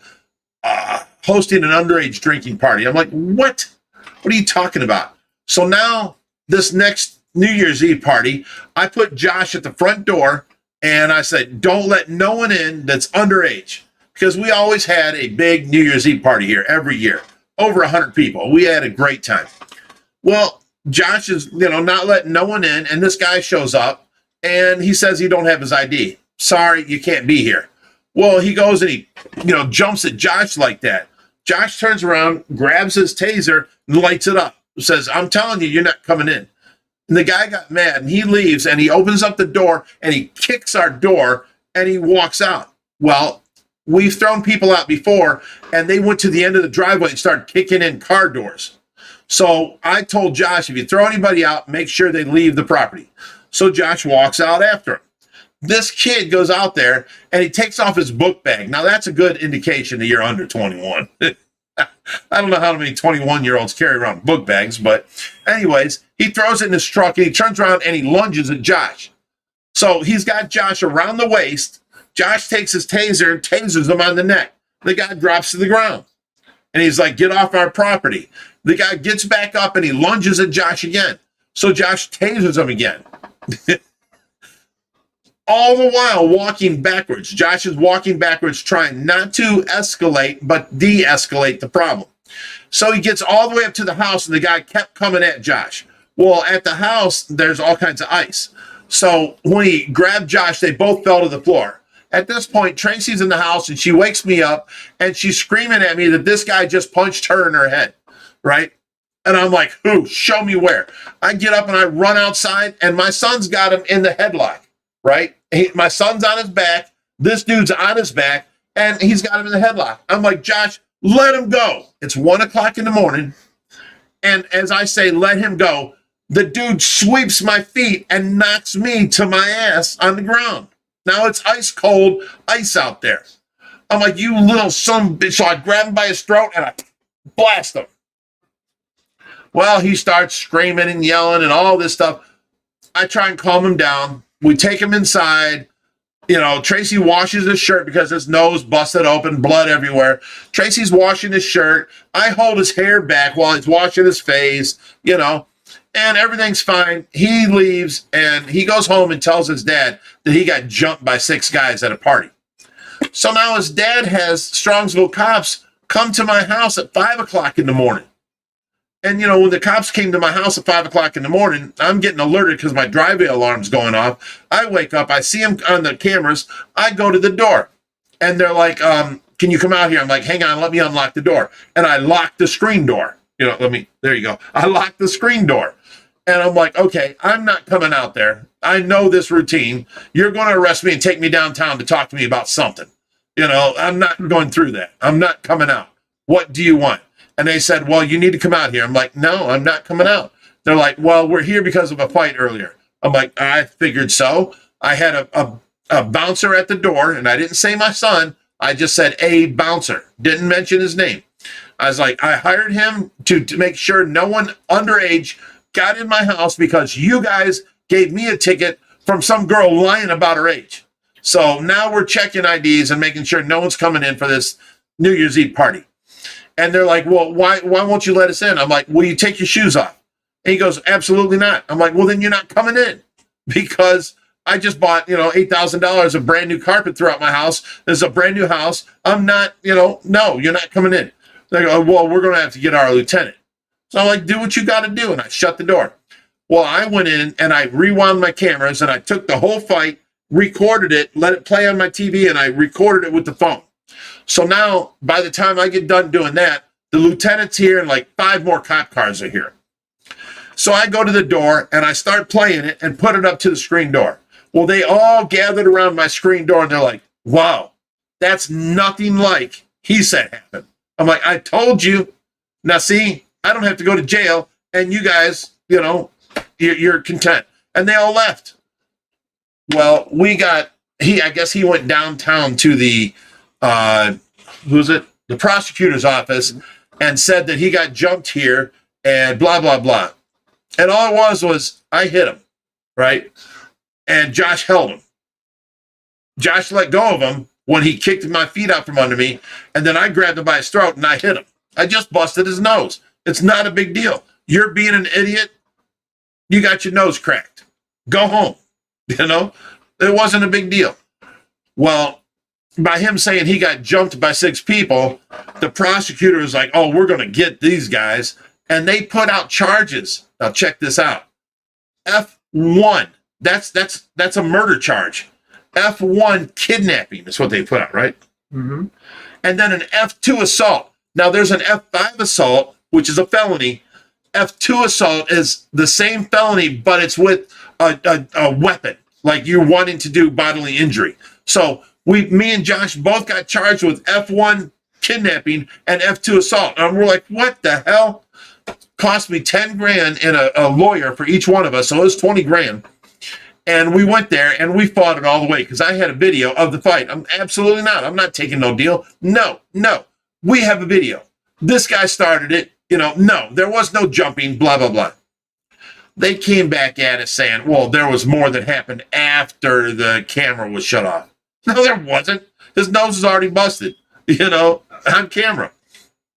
Speaker 1: hosting an underage drinking party. I'm like, what? What are you talking about? So now this next New Year's Eve party, I put Josh at the front door and I said, don't let no one in that's underage, because we always had a big New Year's Eve party here every year, over 100 people. We had a great time. Well, Josh is, not letting no one in, and this guy shows up and he says he don't have his ID. Sorry, you can't be here. Well, he goes and he, jumps at Josh like that. Josh turns around, grabs his taser, and lights it up. Says, I'm telling you, you're not coming in. And the guy got mad, and he leaves, and he opens up the door, and he kicks our door, and he walks out. Well, we've thrown people out before, and they went to the end of the driveway and started kicking in car doors. So I told Josh, if you throw anybody out, make sure they leave the property. So Josh walks out after him. This kid goes out there, and he takes off his book bag. Now, that's a good indication that you're under 21. I don't know how many 21-year-olds carry around book bags, but anyways, he throws it in his truck and he turns around and he lunges at Josh. So he's got Josh around the waist. Josh takes his taser and tasers him on the neck. The guy drops to the ground and he's like, get off our property. The guy gets back up and he lunges at Josh again. So Josh tasers him again. All the while walking backwards. Josh is walking backwards, trying not to escalate, but de-escalate the problem. So he gets all the way up to the house, and the guy kept coming at Josh. Well, at the house, there's all kinds of ice. So when he grabbed Josh, they both fell to the floor. At this point, Tracy's in the house, and she wakes me up, and she's screaming at me that this guy just punched her in her head, right? And I'm like, who? Show me where. I get up, and I run outside, and my son's got him in the headlock, right? My son's on his back. This dude's on his back, and he's got him in the headlock. I'm like, Josh, let him go. It's 1 o'clock in the morning. And as I say, let him go, the dude sweeps my feet and knocks me to my ass on the ground. Now it's ice cold ice out there. I'm like, you little son of a bitch. So I grab him by his throat and I blast him. Well, he starts screaming and yelling and all this stuff. I try and calm him down. We take him inside. Tracy washes his shirt because his nose busted open, blood everywhere. Tracy's washing his shirt. I hold his hair back while he's washing his face, and everything's fine. He leaves and he goes home and tells his dad that he got jumped by 6 guys at a party. So now his dad has Strongsville cops come to my house at 5 o'clock in the morning. And, when the cops came to my house at 5 o'clock in the morning, I'm getting alerted because my driveway alarm's going off. I wake up, I see them on the cameras. I go to the door and they're like, can you come out here? I'm like, hang on, let me unlock the door. And I lock the screen door. There you go. I locked the screen door. And I'm like, okay, I'm not coming out there. I know this routine. You're going to arrest me and take me downtown to talk to me about something. You know, I'm not going through that. I'm not coming out. What do you want? And they said, well, you need to come out here. I'm like, no, I'm not coming out. They're like, well, we're here because of a fight earlier. I'm like, I figured so. I had a bouncer at the door, and I didn't say my son. I just said a bouncer. Didn't mention his name. I was like, I hired him to make sure no one underage got in my house because you guys gave me a ticket from some girl lying about her age. So now we're checking IDs and making sure no one's coming in for this New Year's Eve party. And they're like, well, why won't you let us in? I'm like, will you take your shoes off? And he goes, absolutely not. I'm like, well, then you're not coming in because I just bought, $8,000 of brand new carpet throughout my house. This is a brand new house. I'm not, no, you're not coming in. They go, well, we're going to have to get our lieutenant. So I'm like, do what you got to do. And I shut the door. Well, I went in and I rewound my cameras and I took the whole fight, recorded it, let it play on my TV, and I recorded it with the phone. So now, by the time I get done doing that, the lieutenant's here and like 5 more cop cars are here. So I go to the door and I start playing it and put it up to the screen door. Well, they all gathered around my screen door and they're like, wow, that's nothing like he said happened. I'm like, I told you. Now, see, I don't have to go to jail and you guys, you're content. And they all left. Well, I guess he went downtown to the, the prosecutor's office and said that he got jumped here and blah, blah, blah. And all it was I hit him, right? And Josh held him. Josh let go of him when he kicked my feet out from under me. And then I grabbed him by his throat and I hit him. I just busted his nose. It's not a big deal. You're being an idiot. You got your nose cracked. Go home. It wasn't a big deal. Well, by him saying he got jumped by 6 people, the prosecutor is like, oh, we're going to get these guys. And they put out charges. Now check this out. F1. That's a murder charge. F1 kidnapping is what they put out, right? Mm-hmm. And then an F2 assault. Now there's an F5 assault, which is a felony. F2 assault is the same felony, but it's with a weapon, like you're wanting to do bodily injury. So me and Josh both got charged with F1 kidnapping and F2 assault. And we're like, what the hell? Cost me 10 grand and a lawyer for each one of us. So it was 20 grand. And we went there and we fought it all the way because I had a video of the fight. I'm not taking no deal. No. We have a video. This guy started it. No, there was no jumping, blah, blah, blah. They came back at us saying, well, there was more that happened after the camera was shut off. No, there wasn't. His nose was already busted, on camera.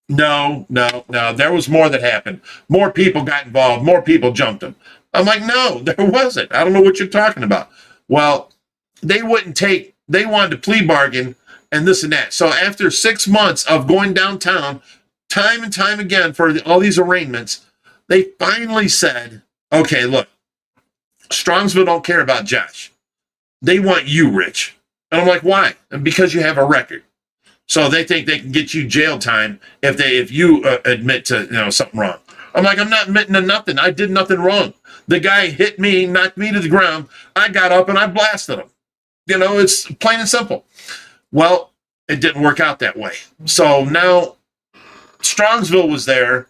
Speaker 1: No. There was more that happened. More people got involved. More people jumped him. I'm like, no, there wasn't. I don't know what you're talking about. Well, they wanted to plea bargain and this and that. So after 6 months of going downtown, time and time again for all these arraignments, they finally said, okay, look, Strongsville don't care about Josh. They want you, Rich. And I'm like, why? And because you have a record. So they think they can get you jail time if you admit to something wrong. I'm like, I'm not admitting to nothing. I did nothing wrong. The guy hit me, knocked me to the ground. I got up and I blasted him. It's plain and simple. Well, it didn't work out that way. So now Strongsville was there.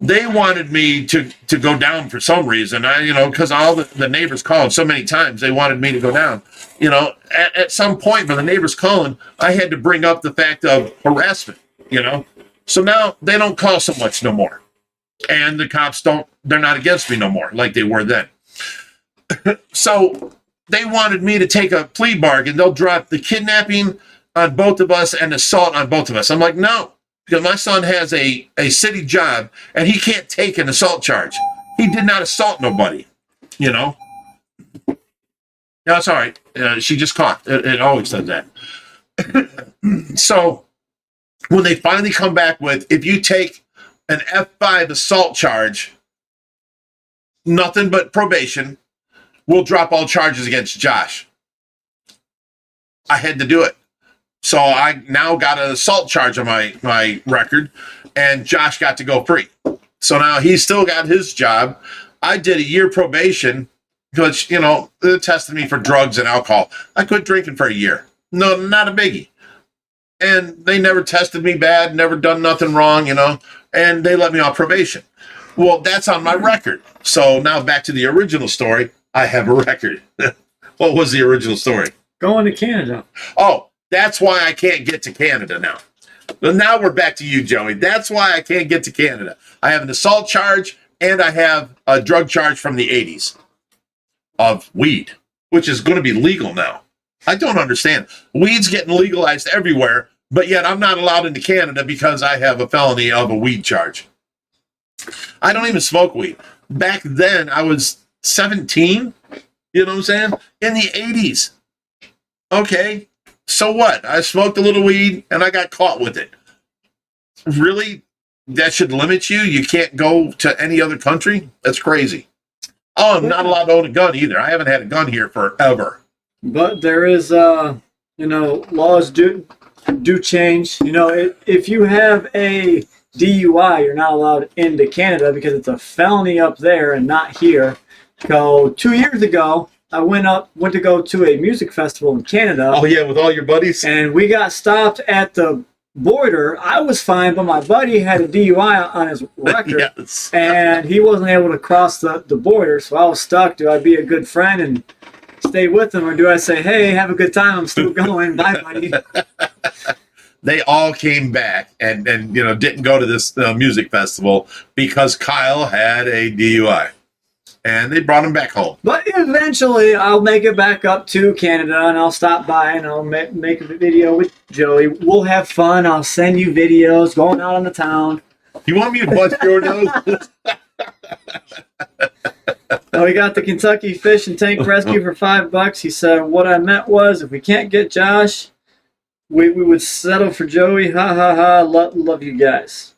Speaker 1: They wanted me to go down for some reason. Because all the neighbors called so many times, they wanted me to go down. At some point when the neighbors calling, I had to bring up the fact of harassment, So now they don't call so much no more. And the cops they're not against me no more like they were then. So they wanted me to take a plea bargain. They'll drop the kidnapping on both of us and assault on both of us. I'm like, no, because my son has a city job and he can't take an assault charge. He did not assault nobody, No, it's all right. She just coughed. It always does that. So when they finally come back with, if you take an F5 assault charge, nothing but probation, we'll drop all charges against Josh. I had to do it. So I now got an assault charge on my record, and Josh got to go free. So now he's still got his job. I did a year probation, because, they tested me for drugs and alcohol. I quit drinking for a year. No, not a biggie. And they never tested me bad, never done nothing wrong, and they let me on probation. Well, that's on my record. So now back to the original story. I have a record. What was the original story?
Speaker 2: Going to Canada.
Speaker 1: Oh, that's why I can't get to Canada now. Well, now we're back to you, Joey. That's why I can't get to Canada. I have an assault charge and I have a drug charge from the 80s of weed, which is going to be legal now. I don't understand. Weed's getting legalized everywhere, but yet I'm not allowed into Canada because I have a felony of a weed charge. I don't even smoke weed. Back then, I was 17, you know what I'm saying? In the 80s. Okay, so what? I smoked a little weed and I got caught with it. Really? That should limit you? You can't go to any other country? That's crazy. Oh, I'm not allowed to own a gun either. I haven't had a gun here forever.
Speaker 2: But there is, laws do change. If you have a DUI, you're not allowed into Canada because it's a felony up there and not here. So 2 years ago, I went to go to a music festival in Canada.
Speaker 1: Oh yeah, with all your buddies?
Speaker 2: And we got stopped at the border. I was fine, but my buddy had a DUI on his record. Yes. And he wasn't able to cross the border, so I was stuck. Do I be a good friend and stay with him, or do I say, hey, have a good time, I'm still going, bye buddy?
Speaker 1: They all came back and didn't go to this music festival because Kyle had a DUI. And they brought him back home.
Speaker 2: But eventually, I'll make it back up to Canada, and I'll stop by, and I'll make a video with Joey. We'll have fun. I'll send you videos going out on the town.
Speaker 1: You want me to bust your nose?
Speaker 2: We got the Kentucky Fish and Tank Rescue for $5. He said, what I meant was, if we can't get Josh, we would settle for Joey. Ha, ha, ha. Love you guys.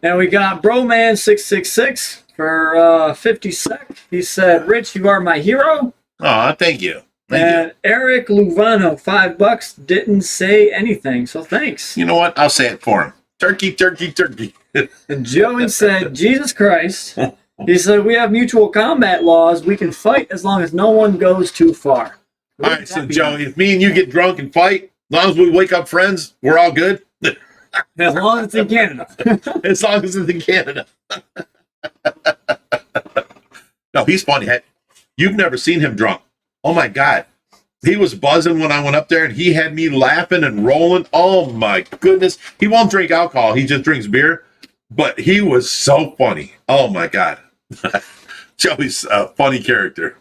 Speaker 2: And we got Broman666 for 50 sec. He said, Rich, you are my hero.
Speaker 1: Aw, thank you.
Speaker 2: Thank you. Eric Luvano, $5, didn't say anything, so thanks.
Speaker 1: You know what? I'll say it for him. Turkey, turkey, turkey.
Speaker 2: And Joey said, Jesus Christ. He said, we have mutual combat laws. We can fight as long as no one goes too far.
Speaker 1: All right, so Joey, if me and you get drunk and fight, as long as we wake up friends, we're all good?
Speaker 2: As long as it's in Canada.
Speaker 1: As long as it's in Canada. No, he's funny. You've never seen him drunk. Oh, my God. He was buzzing when I went up there, and he had me laughing and rolling. Oh, my goodness. He won't drink alcohol. He just drinks beer. But he was so funny. Oh, my God. Joey's a funny character.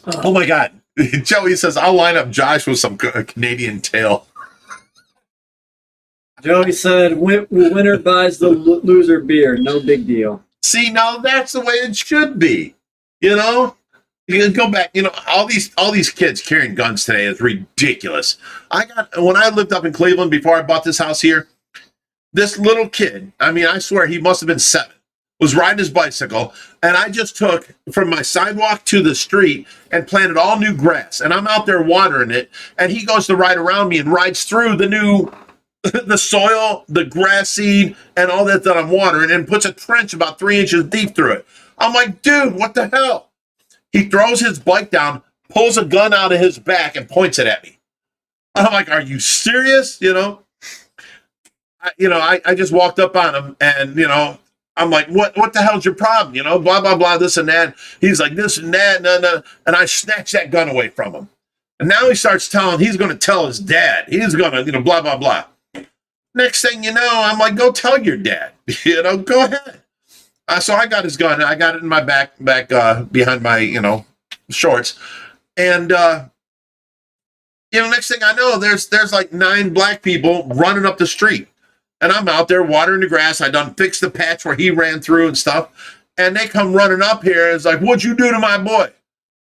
Speaker 1: Oh, my God. Joey says, I'll line up Josh with some Canadian tail.
Speaker 2: Joey said, winner buys the loser beer. No big deal.
Speaker 1: See, now that's the way it should be. You can go back. All these kids carrying guns today is ridiculous. When I lived up in Cleveland before I bought this house here, this little kid, I swear he must have been 7, was riding his bicycle, and I just took from my sidewalk to the street and planted all new grass, and I'm out there watering it, and he goes to ride around me and rides through the soil, the grass seed, and all that I'm watering, and puts a trench about 3 inches deep through it. I'm like, dude, what the hell? He throws his bike down, pulls a gun out of his back, and points it at me. I'm like, are you serious? I just walked up on him, and, I'm like, what the hell's your problem? Blah, blah, blah, this and that. He's like, this and that, no. And I snatched that gun away from him. And now he starts he's going to tell his dad. He's going to, blah, blah, blah. Next thing you know, I'm like, go tell your dad. Go ahead. So I got his gun. I got it in my back behind my, shorts. And, next thing I know, there's like 9 black people running up the street. And I'm out there watering the grass. I done fixed the patch where he ran through and stuff. And they come running up here and it's like, what'd you do to my boy?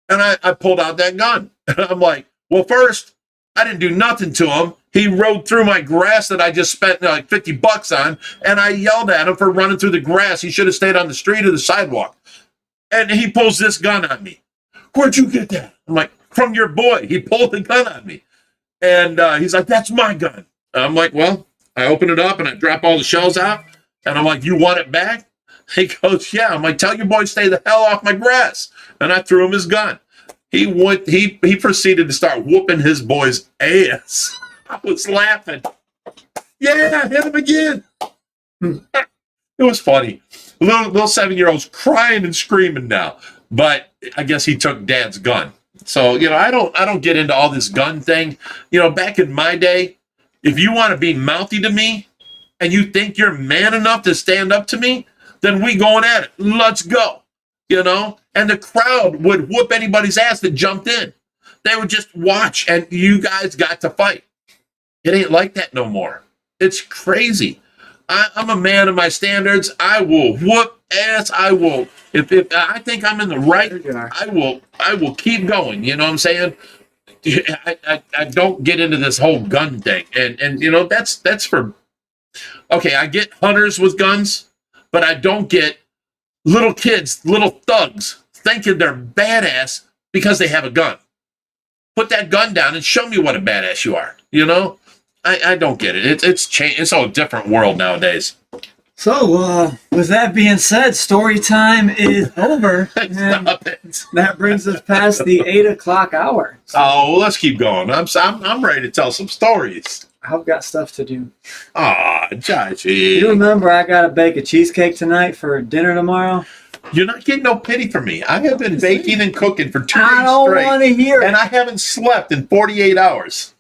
Speaker 1: And I pulled out that gun. And I'm like, well, first, I didn't do nothing to him. He rode through my grass that I just spent like $50 on. And I yelled at him for running through the grass. He should have stayed on the street or the sidewalk. And he pulls this gun on me. Where'd you get that? I'm like, from your boy. He pulled the gun on me. And he's like, that's my gun. And I'm like, well, I open it up and I drop all the shells out. And I'm like, you want it back? He goes, yeah. I'm like, tell your boy stay the hell off my grass. And I threw him his gun. He proceeded to start whooping his boy's ass. I was laughing. Yeah, hit him again. It was funny. Little 7-year-old's crying and screaming now. But I guess he took dad's gun. So, I don't get into all this gun thing. Back in my day, if you want to be mouthy to me and you think you're man enough to stand up to me, then we going at it. Let's go. And the crowd would whoop anybody's ass that jumped in. They would just watch and you guys got to fight. It ain't like that no more. It's crazy. I'm a man of my standards. I will whoop ass. I will. If I think I'm in the right, I will keep going. You know what I'm saying? I don't get into this whole gun thing, and that's for. Okay, I get hunters with guns, but I don't get little kids, little thugs thinking they're badass because they have a gun. Put that gun down and show me what a badass you are. I don't get it. It's changed. It's a different world nowadays.
Speaker 2: So, with that being said, story time is over.
Speaker 1: Stop it.
Speaker 2: That brings us past the 8 o'clock hour. So
Speaker 1: Oh, let's keep going. I'm ready to tell some stories.
Speaker 2: I've got stuff to do.
Speaker 1: Ah, Joshy.
Speaker 2: You remember I got to bake a cheesecake tonight for dinner tomorrow?
Speaker 1: You're not getting no pity from me. I have been baking and cooking for 2 days straight.
Speaker 2: I don't want to hear it.
Speaker 1: And I haven't slept in 48 hours.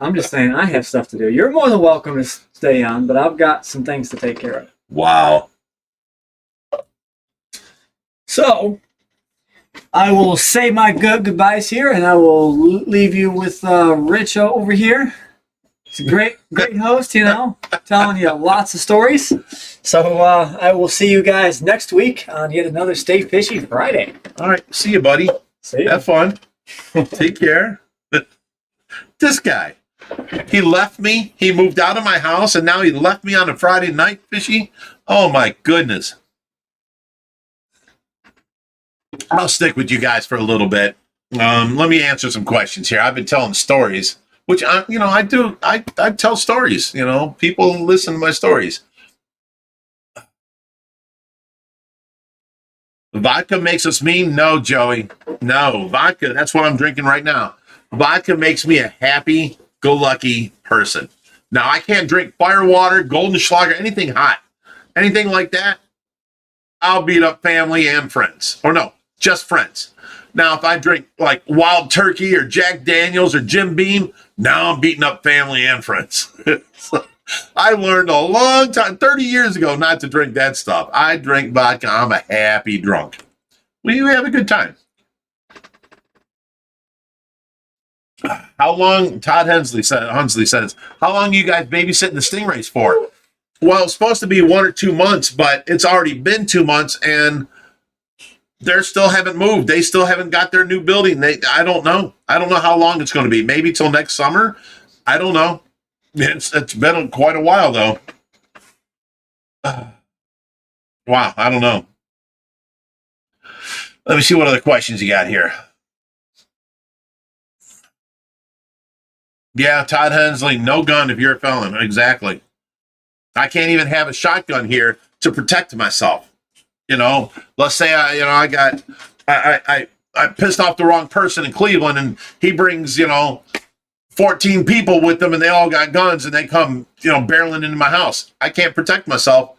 Speaker 2: I'm just saying I have stuff to do. You're more than welcome to stay on, but I've got some things to take care of.
Speaker 1: Wow.
Speaker 2: So, I will say my goodbyes here, and I will leave you with Rich over here. He's a great host, telling you lots of stories. So, I will see you guys next week on yet another Stay Fishy Friday.
Speaker 1: All right. See you, buddy.
Speaker 2: See you.
Speaker 1: Have fun. Take care. This guy. He left me. He moved out of my house, and now he left me on a Friday night, Fishy. Oh, my goodness. I'll stick with you guys for a little bit. Let me answer some questions here. I've been telling stories, which, I do. I tell stories. People listen to my stories. Vodka makes us mean? No, Joey. No. Vodka, that's what I'm drinking right now. Vodka makes me a happy-go-lucky person. Now, I can't drink firewater, golden schlager, anything hot. Anything like that, I'll beat up family and friends. Or no, just friends. Now, if I drink like Wild Turkey or Jack Daniels or Jim Beam, now I'm beating up family and friends. I learned a long time, 30 years ago, not to drink that stuff. I drink vodka. I'm a happy drunk. We have a good time. How long, Todd Hunsley says, how long are you guys babysitting the Stingrays for? Well, it's supposed to be 1 or 2 months, but it's already been 2 months, and they still haven't moved. They still haven't got their new building. I don't know. I don't know how long it's going to be. Maybe till next summer. I don't know. It's been quite a while, though. Wow, I don't know. Let me see what other questions you got here. Yeah, Todd Hensley, no gun if you're a felon. Exactly. I can't even have a shotgun here to protect myself. Let's say I pissed off the wrong person in Cleveland, and he brings 14 people with them, and they all got guns, and they come barreling into my house. I can't protect myself.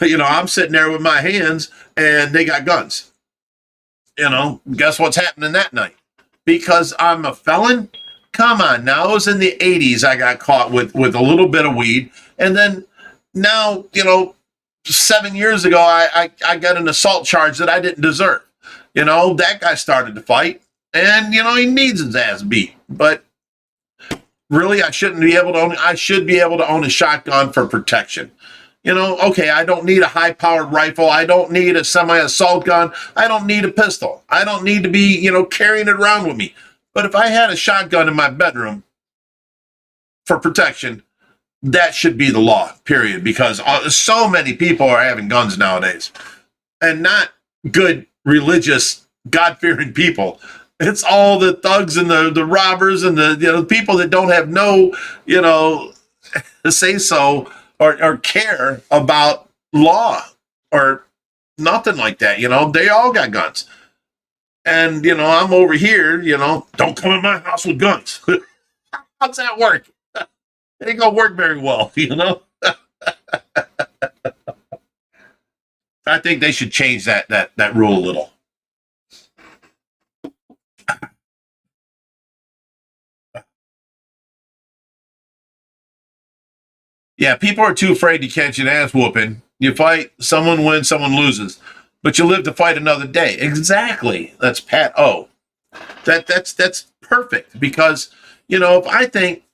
Speaker 1: I'm sitting there with my hands, and they got guns. Guess what's happening that night? Because I'm a felon. Come on, now it was in the 80s. I got caught with a little bit of weed, and then now 7 years ago I got an assault charge that I didn't deserve. That guy started to fight, and he needs his ass beat. But really, I should be able to own a shotgun for protection. Okay, I don't need a high-powered rifle. I don't need a semi-assault gun. I don't need a pistol. I don't need to be carrying it around with me. But if I had a shotgun in my bedroom for protection, that should be the law, period. Because so many people are having guns nowadays. And not good, religious, God-fearing people. It's all the thugs and the robbers and the people that don't have no, say-so or care about law. or nothing like that. They all got guns. And, I'm over here, don't come in my house with guns. How's that work? It ain't gonna work very well, I think they should change that rule a little. Yeah, people are too afraid to catch an ass whooping. You fight, someone wins, someone loses, but you live to fight another day. Exactly. That's Pat O. That's perfect, because if I think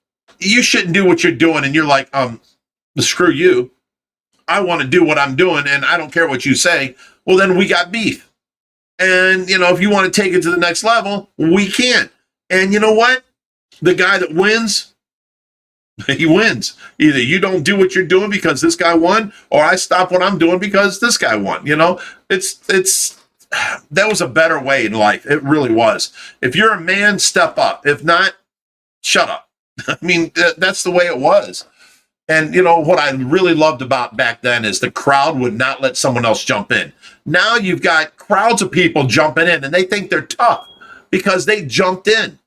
Speaker 1: you shouldn't do what you're doing and you're like, screw you, I want to do what I'm doing and I don't care what you say, well, then we got beef. And if you want to take it to the next level, we can. And you know what? The guy that wins, he wins. Either you don't do what you're doing because this guy won, or I stop what I'm doing because this guy won. It's that was a better way in life. It really was. If you're a man, step up. If not, shut up. I mean, that's the way it was. And what I really loved about back then is the crowd would not let someone else jump in. Now you've got crowds of people jumping in, and they think they're tough because they jumped in.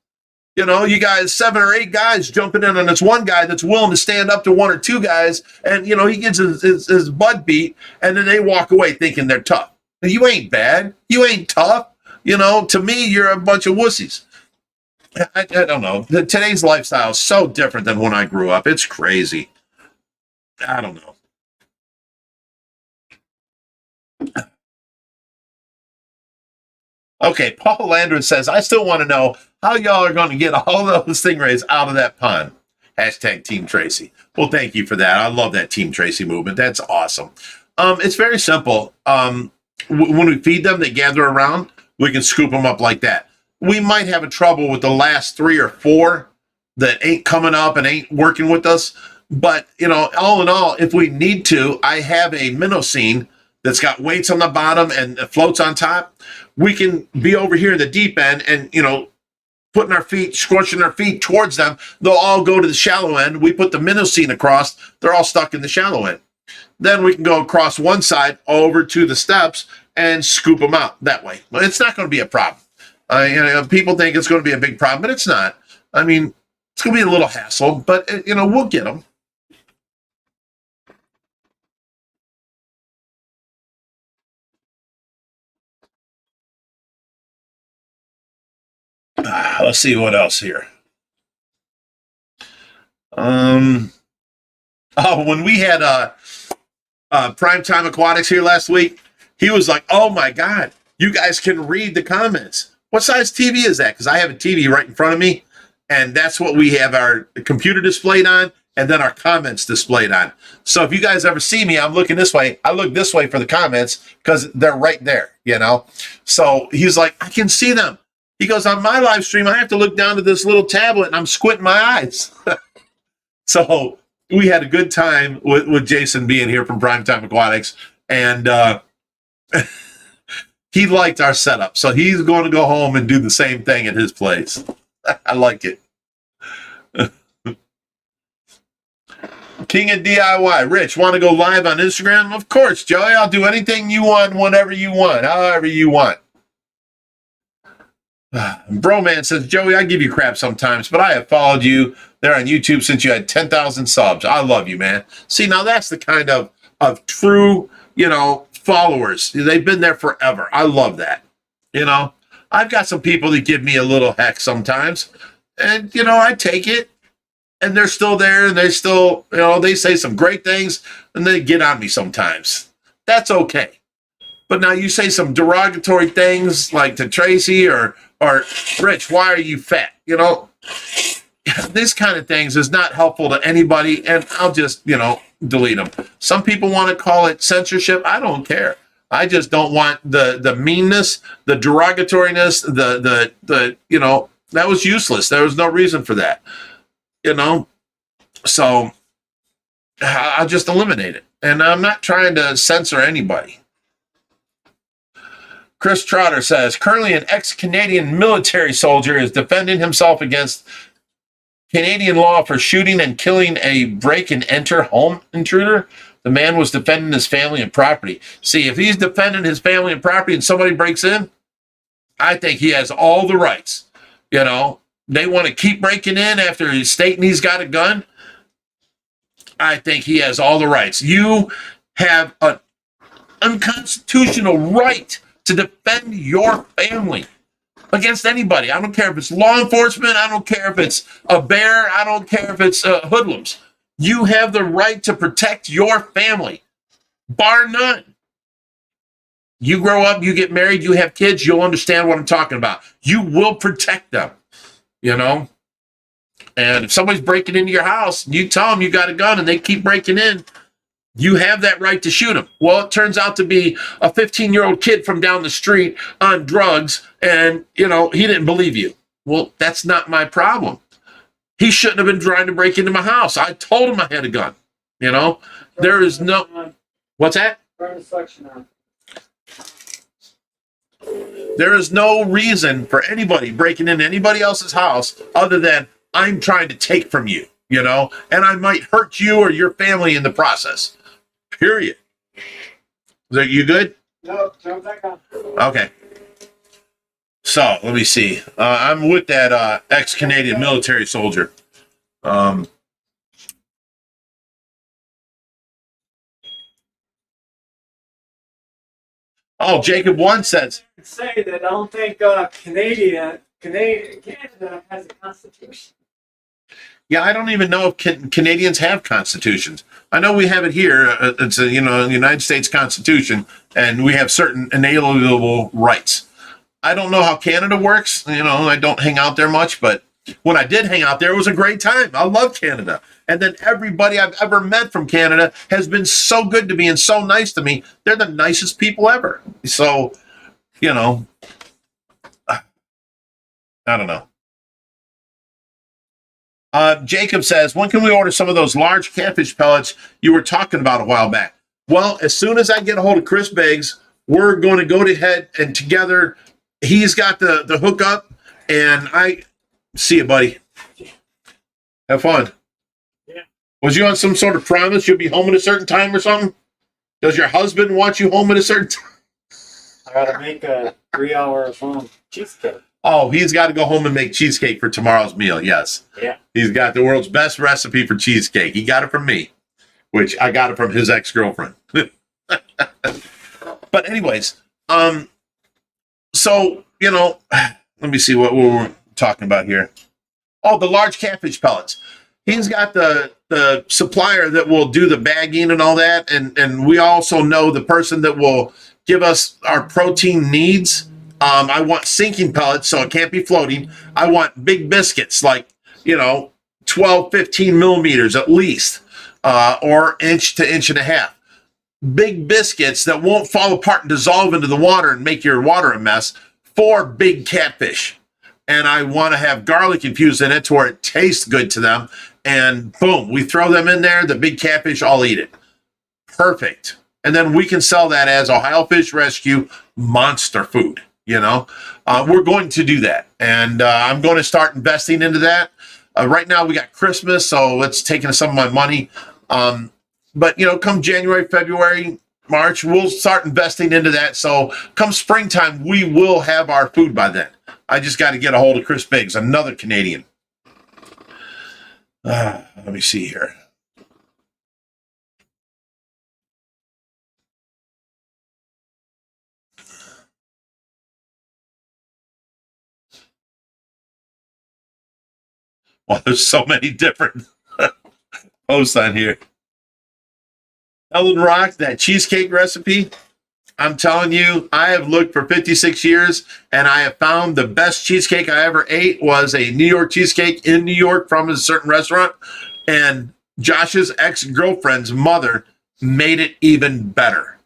Speaker 1: You guys, 7 or 8 guys jumping in on this one guy that's willing to stand up to 1 or 2 guys, and he gets his butt beat, and then they walk away thinking they're tough. You ain't bad. You ain't tough. To me, you're a bunch of wussies. I don't know. Today's lifestyle is so different than when I grew up. It's crazy. I don't know. Okay, Paul Landry says, I still want to know how y'all are going to get all those stingrays out of that pond. Hashtag Team Tracy. Well, thank you for that. I love that Team Tracy movement. That's awesome. It's very simple. When we feed them, they gather around. We can scoop them up like that. We might have a trouble with the last 3 or 4 that ain't coming up and ain't working with us. But, all in all, if we need to, I have a minnow scene that's got weights on the bottom and it floats on top. We can be over here in the deep end and, putting our feet, scorching our feet towards them. They'll all go to the shallow end. We put the minnow scene across. They're all stuck in the shallow end. Then we can go across one side over to the steps and scoop them out that way. Well, it's not going to be a problem. People think it's going to be a big problem, but it's not. I mean, it's going to be a little hassle, but, we'll get them. Let's see what else here. When we had Primetime Aquatics here last week, he was like, oh my God, you guys can read the comments. What size TV is that? Because I have a TV right in front of me, and that's what we have our computer displayed on, and then our comments displayed on. So if you guys ever see me, I'm looking this way. I look this way for the comments because they're right there, So he's like, I can see them. He goes, on my live stream, I have to look down to this little tablet, and I'm squinting my eyes. So we had a good time with Jason being here from Primetime Aquatics, and he liked our setup. So he's going to go home and do the same thing at his place. I like it. King of DIY. Rich, want to go live on Instagram? Of course, Joey. I'll do anything you want, whenever you want, however you want. Broman says, Joey, I give you crap sometimes, but I have followed you there on YouTube since you had 10,000 subs. I love you, man. See, now that's the kind of true, followers. They've been there forever. I love that. I've got some people that give me a little heck sometimes, and, I take it, and they're still there, and they still, they say some great things, and they get on me sometimes. That's okay. But now you say some derogatory things like to Tracy or Rich, why are you fat? This kind of things is not helpful to anybody, and I'll just, delete them. Some people want to call it censorship. I don't care. I just don't want the meanness, the derogatoriness, the that was useless. There was no reason for that. So I'll just eliminate it. And I'm not trying to censor anybody. Chris Trotter says, currently an ex-Canadian military soldier is defending himself against Canadian law for shooting and killing a break-and-enter home intruder. The man was defending his family and property. See, if he's defending his family and property and somebody breaks in, I think he has all the rights. You know, they want to keep breaking in after he's stating he's got a gun. I think he has all the rights. You have an unconstitutional right to defend your family against anybody. I don't care if it's law enforcement. I don't care if it's a bear. I don't care if it's hoodlums. You have the right to protect your family, bar none. You grow up, you get married, you have kids, you'll understand what I'm talking about. You will protect them, you know? And if somebody's breaking into your house, you tell them you got a gun and they keep breaking in, you have that right to shoot them. Well, it turns out to be a 15-year-old kid from down the street on drugs and, you know, he didn't believe you. Well, that's not my problem. He shouldn't have been trying to break into my house. I told him I had a gun, you know? There is no... What's that?
Speaker 2: Turn the suction on.
Speaker 1: There is no reason for anybody breaking into anybody else's house other than I'm trying to take from you, you know, and I might hurt you or your family in the process. Period. Are you good?
Speaker 2: No, turn back on.
Speaker 1: Okay. So let me see. I'm with that ex-Canadian military soldier. Oh, Jacob 1 says,
Speaker 2: Say that I don't think Canada has a constitution.
Speaker 1: yeah, I don't even know if Canadians have constitutions. I know we have it here. It's a, you know, the United States Constitution, and we have certain inalienable rights. I don't know how Canada works. You know, I don't hang out there much, but when I did hang out there, it was a great time. I love Canada. And then everybody I've ever met from Canada has been so good to me and so nice to me. They're the nicest people ever. So, you know, I don't know. Jacob says, when can we order some of those large catfish pellets you were talking about a while back? Well, as soon as I get a hold of Chris Biggs, we're going to go ahead and together, he's got the hookup, and I see you, buddy. Have fun.
Speaker 2: Yeah.
Speaker 1: Was you on some sort of promise you'll be home at a certain time or something? Does your husband want you home at a certain time?
Speaker 2: I gotta make a 3-hour cheesecake.
Speaker 1: Oh, he's got to go home and make cheesecake for tomorrow's meal. Yes.
Speaker 2: Yeah.
Speaker 1: He's got the world's best recipe for cheesecake. He got it from me, which I got it from his ex-girlfriend. But anyways, so, you know, let me see what we're talking about here. Oh, the large catfish pellets. He's got the supplier that will do the bagging and all that. And we also know the person that will give us our protein needs. I want sinking pellets, so it can't be floating. I want big biscuits, like, you know, 12, 15 millimeters at least, or inch to inch and a half. Big biscuits that won't fall apart and dissolve into the water and make your water a mess for big catfish. And I want to have garlic infused in it to where it tastes good to them. And boom, we throw them in there. The big catfish all eat it. Perfect. And then we can sell that as Ohio Fish Rescue monster food. You know, we're going to do that. And I'm going to start investing into that. Right now we got Christmas, so it's taking some of my money. But, you know, come January, February, March, we'll start investing into that. So come springtime, we will have our food by then. I just got to get a hold of Chris Biggs, another Canadian. Let me see here. Well, there's so many different posts on here. Ellen Rock, that cheesecake recipe, I'm telling you, I have looked for 56 years, and I have found the best cheesecake I ever ate was a New York cheesecake in New York from a certain restaurant, and Josh's ex-girlfriend's mother made it even better.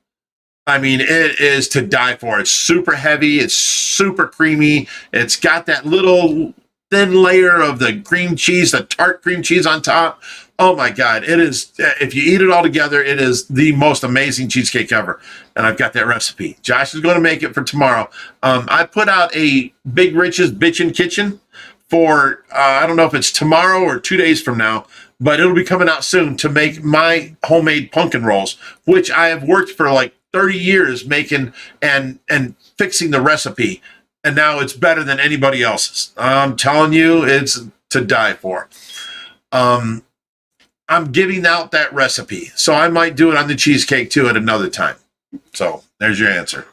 Speaker 1: I mean, it is to die for. It's super heavy. It's super creamy. It's got that little thin layer of the cream cheese, the tart cream cheese on top. Oh my God. It is, if you eat it all together, it is the most amazing cheesecake ever. And I've got that recipe. Josh is going to make it for tomorrow. I put out a Big Rich's Bitchin' Kitchen for, I don't know if it's tomorrow or 2 days from now. but it'll be coming out soon to make my homemade pumpkin rolls, which I have worked for like 30 years making and fixing the recipe. And now it's better than anybody else's. I'm telling you, it's to die for. I'm giving out that recipe, so I might do it on the cheesecake too at another time. So there's your answer.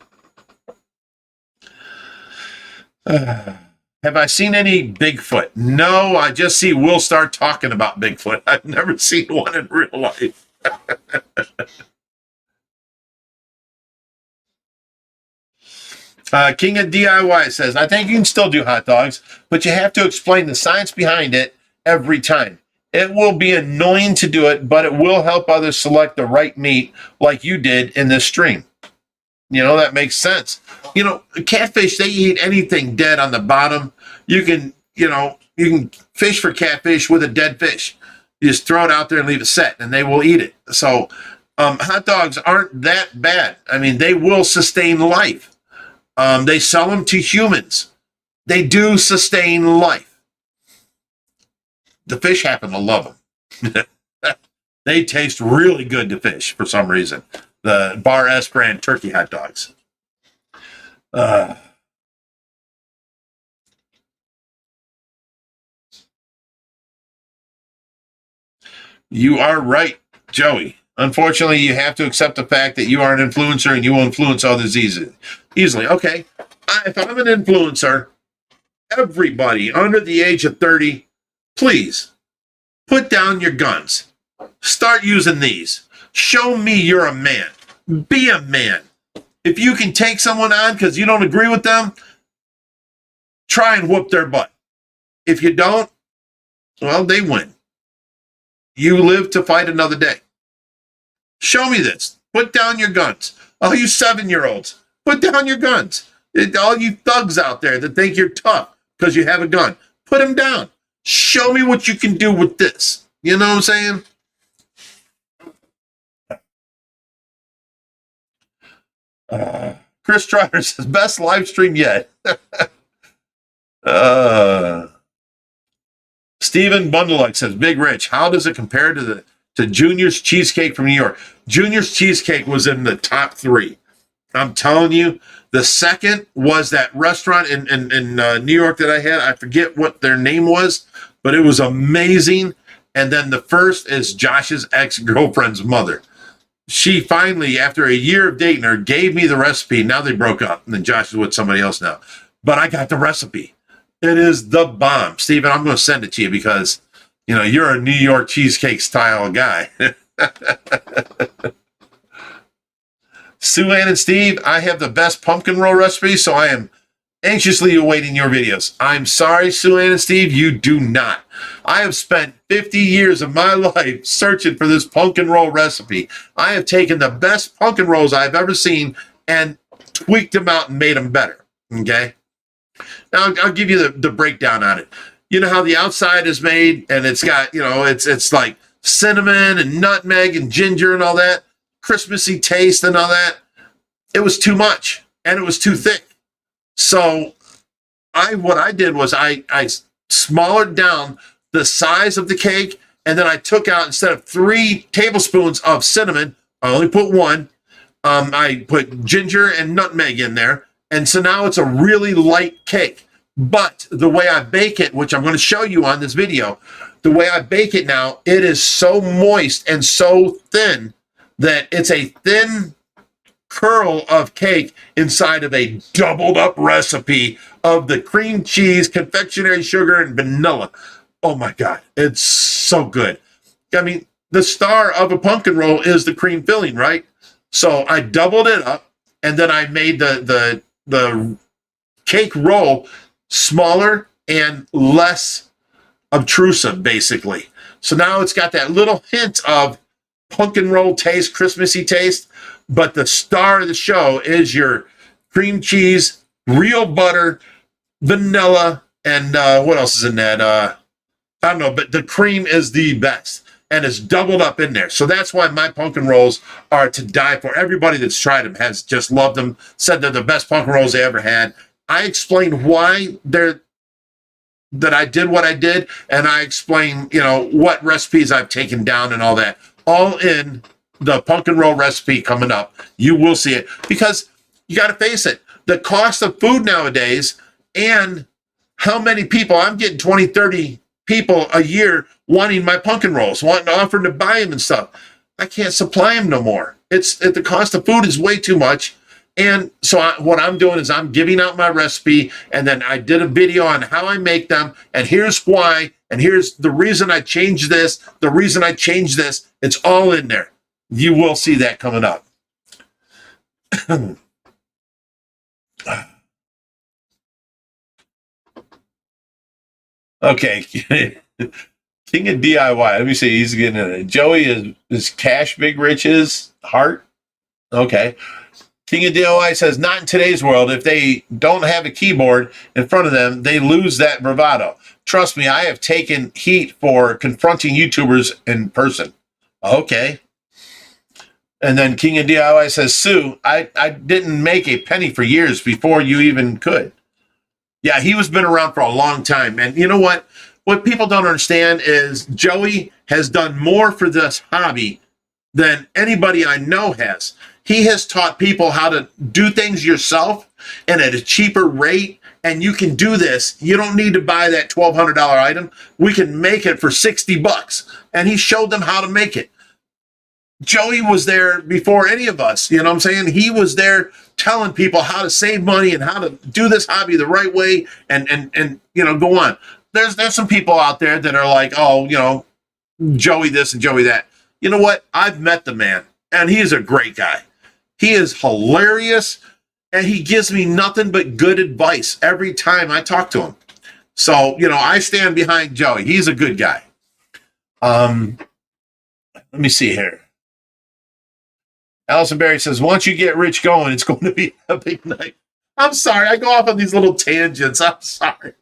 Speaker 1: Have I seen any Bigfoot? No, I just see Will start talking about Bigfoot. I've never seen one in real life. King of DIY says, I think you can still do hot dogs, but you have to explain the science behind it every time. It will be annoying to do it, but it will help others select the right meat like you did in this stream. You know, that makes sense. You know, catfish, they eat anything dead on the bottom. You can fish for catfish with a dead fish. You just throw it out there and leave it set, and they will eat it. So hot dogs aren't that bad. I mean, they will sustain life. They sell them to humans. They do sustain life. The fish happen to love them. They taste really good to fish for some reason. The Bar S brand turkey hot dogs. You are right, Joey. Unfortunately, you have to accept the fact that you are an influencer and you will influence others easily. Okay, if I'm an influencer, everybody under the age of 30, please put down your guns. Start using these. Show me you're a man. Be a man. If you can take someone on because you don't agree with them, try and whoop their butt. If you don't, well, they win. You live to fight another day. Show me this. Put down your guns. All you 7-year-olds, put down your guns. All you thugs out there that think you're tough because you have a gun, put them down. Show me what you can do with this. You know what I'm saying? Chris Trotter says, best live stream yet. Stephen Bundleluck says, Big Rich, how does it compare to Junior's Cheesecake from New York? Junior's Cheesecake was in the top 3. I'm telling you, the second was that restaurant in New York that I had. I forget what their name was, but it was amazing. And then the first is Josh's ex-girlfriend's mother. She finally, after a year of dating her, gave me the recipe. Now they broke up, and then Josh is with somebody else now. But I got the recipe. It is the bomb. Steven, I'm going to send it to you because, you know, you're a New York cheesecake style guy. Sue Ann and Steve, I have the best pumpkin roll recipe, so I am anxiously awaiting your videos. I'm sorry, Sue Ann and Steve, you do not. I have spent 50 years of my life searching for this pumpkin roll recipe. I have taken the best pumpkin rolls I've ever seen and tweaked them out and made them better. Okay? Now, I'll give you the breakdown on it. You know how the outside is made and it's got, you know, it's like cinnamon and nutmeg and ginger and all that, Christmassy taste and all that. It was too much and it was too thick. So what I did was I smallered down the size of the cake, and then I took out, instead of 3 tablespoons of cinnamon, I only put 1. I put ginger and nutmeg in there. And so now it's a really light cake. But the way I bake it, which I'm going to show you on this video, the way I bake it now, it is so moist and so thin that it's a thin curl of cake inside of a doubled up recipe of the cream cheese, confectionery sugar, and vanilla. Oh my God, it's so good. I mean, the star of a pumpkin roll is the cream filling, right? So I doubled it up, and then I made the cake roll smaller and less obtrusive, basically. So now it's got that little hint of pumpkin roll taste, Christmassy taste, but the star of the show is your cream cheese, real butter, vanilla, and what else is in that? I don't know, but the cream is the best, and it's doubled up in there. So that's why my pumpkin rolls are to die for. Everybody that's tried them has just loved them, said they're the best pumpkin rolls they ever had. I explained why they're that I did what I did, and I explain, what recipes I've taken down and all that, all in the pumpkin roll recipe coming up. You will see it, because you got to face it. The cost of food nowadays, and how many people, I'm getting 20, 30 people a year wanting my pumpkin rolls, offering to buy them and stuff. I can't supply them no more. The cost of food is way too much. And so what I'm doing is I'm giving out my recipe, and then I did a video on how I make them, and here's why, and here's the reason I changed this, the reason I changed this. It's all in there. You will see that coming up. Okay. King of DIY. Let me see. He's getting in it. Joey is Cash Big Rich's heart. Okay. King of DIY says, not in today's world. If they don't have a keyboard in front of them, they lose that bravado. Trust me, I have taken heat for confronting YouTubers in person. Okay. And then King of DIY says, Sue, I didn't make a penny for years before you even could. Yeah, he was been around for a long time. And you know what? What people don't understand is Joey has done more for this hobby than anybody I know has. He has taught people how to do things yourself and at a cheaper rate. And you can do this. You don't need to buy that $1,200 item. We can make it for $60. And he showed them how to make it. Joey was there before any of us. You know what I'm saying? He was there telling people how to save money and how to do this hobby the right way and go on. There's some people out there that are like, oh, Joey this and Joey that. You know what? I've met the man, and he is a great guy. He is hilarious, and he gives me nothing but good advice every time I talk to him. So, I stand behind Joey. He's a good guy. Let me see here. Allison Berry says, once you get Rich going, it's going to be a big night. I'm sorry. I go off on these little tangents. I'm sorry.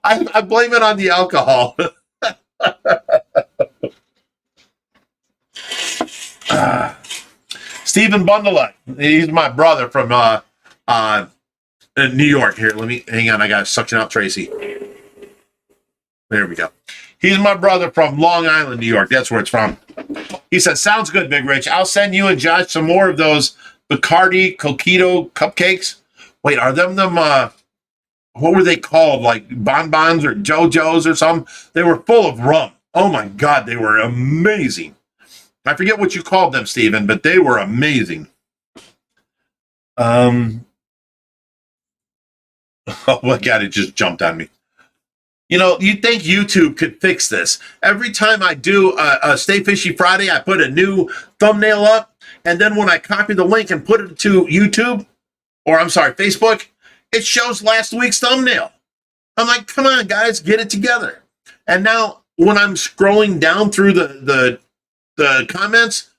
Speaker 1: I blame it on the alcohol. Stephen Bundela. He's my brother from New York. Here, let me hang on. I got to suction out Tracy. There we go. He's my brother from Long Island, New York. That's where it's from. He says, sounds good, Big Rich. I'll send you and Josh some more of those Bacardi Coquito cupcakes. Wait, are them what were they called? Like bonbons or JoJo's or something? They were full of rum. Oh my God, they were amazing. I forget what you called them, Stephen, but they were amazing. Oh my God, it just jumped on me. You'd think YouTube could fix this. Every time I do a Stay Fishy Friday, I put a new thumbnail up, and then when I copy the link and put it to YouTube, Facebook, it shows last week's thumbnail. I'm like, come on, guys, get it together. And now when I'm scrolling down through the comments,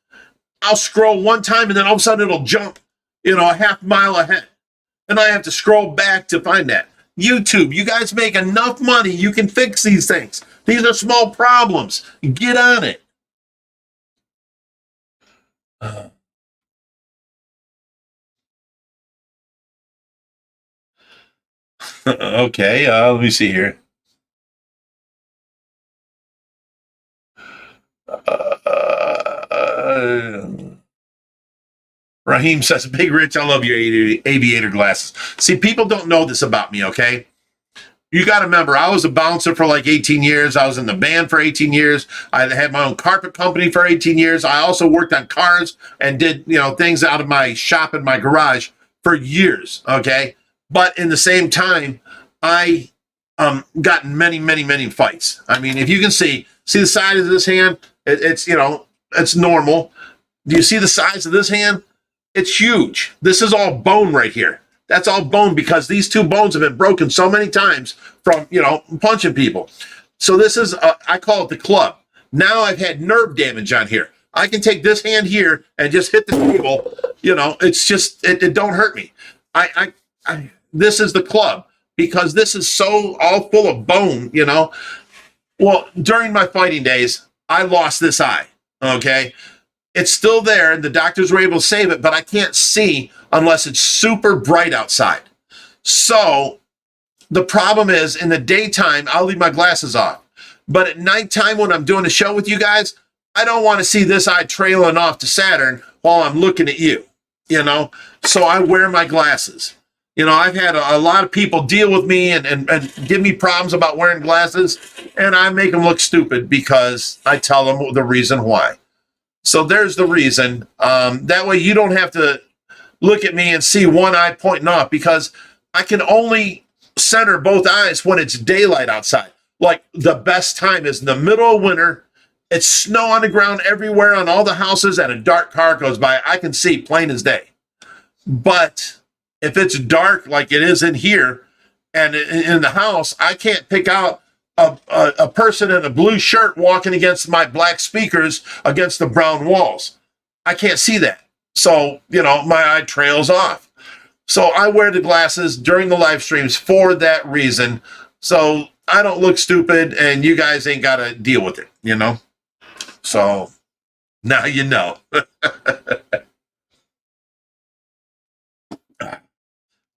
Speaker 1: I'll scroll one time, and then all of a sudden it'll jump, a half mile ahead. And I have to scroll back to find that. YouTube, you guys make enough money, you can fix these things. These are small problems. Get on it. Okay, let me see here. Raheem says, Big Rich, I love your aviator glasses. See, people don't know this about me, okay? You got to remember, I was a bouncer for like 18 years. I was in the band for 18 years. I had my own carpet company for 18 years. I also worked on cars and did, things out of my shop in my garage for years, okay? But in the same time, I got in many, many, many fights. I mean, if you can see the side of this hand, it's normal. Do you see the size of this hand? It's huge. This is all bone right here. That's all bone because these two bones have been broken so many times from, punching people. So this is, I call it the club. Now I've had nerve damage on here. I can take this hand here and just hit the table. It's just, it don't hurt me. This is the club because this is so all full of bone, Well, during my fighting days, I lost this eye, okay? It's still there, and the doctors were able to save it, but I can't see unless it's super bright outside. So The problem is in the daytime, I'll leave my glasses off. But at nighttime, when I'm doing a show with you guys, I don't want to see this eye trailing off to Saturn while I'm looking at you, you know? So I wear my glasses. You know, I've had a lot of people deal with me and give me problems about wearing glasses, and I make them look stupid because I tell them the reason why. So there's the reason. That way you don't have to look at me and see one eye pointing off, because I can only center both eyes when it's daylight outside. Like the best time is in the middle of winter. It's snow on the ground everywhere on all the houses, and a dark car goes by. I can see plain as day. But if it's dark like it is in here and in the house, I can't pick out a person in a blue shirt walking against my black speakers against the brown walls. I can't see that. So, you know, my eye trails off. So I wear the glasses during the live streams for that reason. So I don't look stupid and you guys ain't got to deal with it, you know? So now you know.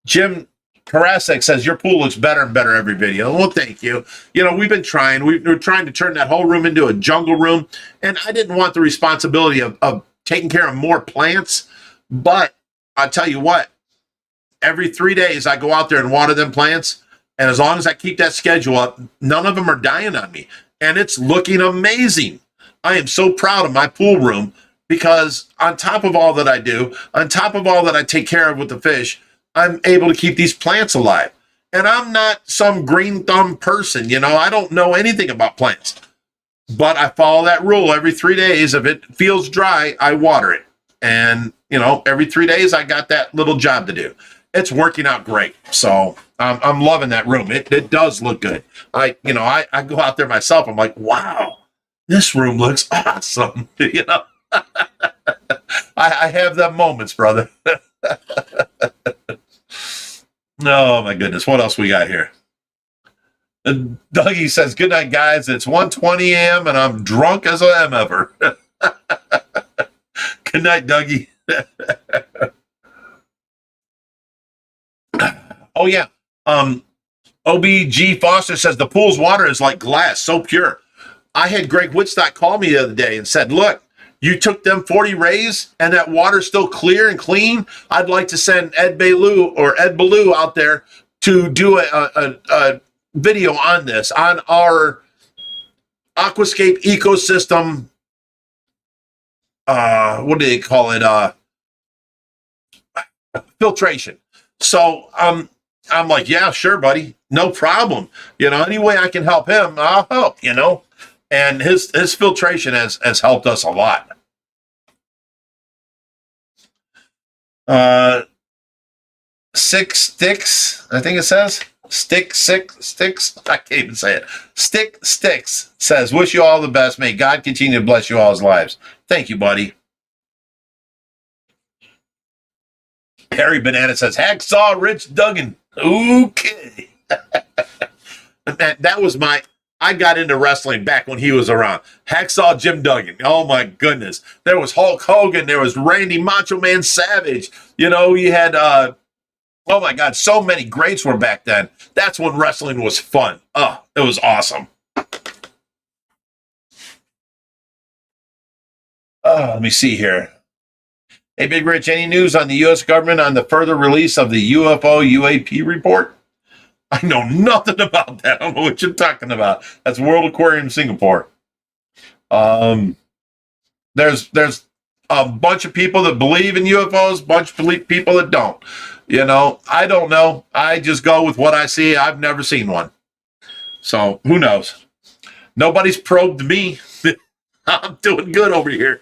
Speaker 1: Jim Karasek says, your pool looks better and better every video. Well, thank you. You know, we've been trying. We're trying to turn that whole room into a jungle room. And I didn't want the responsibility of taking care of more plants. But I'll tell you what, every 3 days I go out there and water them plants. And as long as I keep that schedule up, none of them are dying on me. And it's looking amazing. I am so proud of my pool room because on top of all that I do, on top of all that I take care of with the fish, I'm able to keep these plants alive. And I'm not some green thumb person, you know, I don't know anything about plants. But I follow that rule every 3 days. If it feels dry, I water it. And, you know, every 3 days I got that little job to do. It's working out great. So I'm loving that room. It does look good. I go out there myself. I'm like, wow, this room looks awesome. You know, I have them moments, brother. Oh my goodness. What else we got here? Dougie says, good night, guys. It's 1:20 a.m. and I'm drunk as I am ever. Good night, Dougie. Oh yeah. OBG Foster says the pool's water is like glass, so pure. I had Greg Woodstock call me the other day and said, look, you took them 40 rays and that water's still clear and clean. I'd like to send Ed Ballou out there to do a video on this, on our aquascape ecosystem. What do they call it? Filtration. So I'm like, yeah, sure, buddy. No problem. You know, any way I can help him, I'll help, you know. And his filtration has helped us a lot. Six Sticks, I think it says. Sticks. I can't even say it. Sticks says, wish you all the best. May God continue to bless you all's lives. Thank you, buddy. Harry Banana says, Hacksaw Rich Duggan. Okay. That was I got into wrestling back when he was around. Hacksaw Jim Duggan. Oh my goodness. There was Hulk Hogan. There was Randy Macho Man Savage. You know, you had, oh my God, so many greats were back then. That's when wrestling was fun. Oh, it was awesome. Let me see here. Hey, Big Rich, any news on the U.S. government on the further release of the UFO UAP report? I know nothing about that. I don't know what you're talking about. That's World Aquarium Singapore. There's a bunch of people that believe in UFOs, bunch of people that don't. You know, I don't know. I just go with what I see. I've never seen one. So who knows? Nobody's probed me. I'm doing good over here.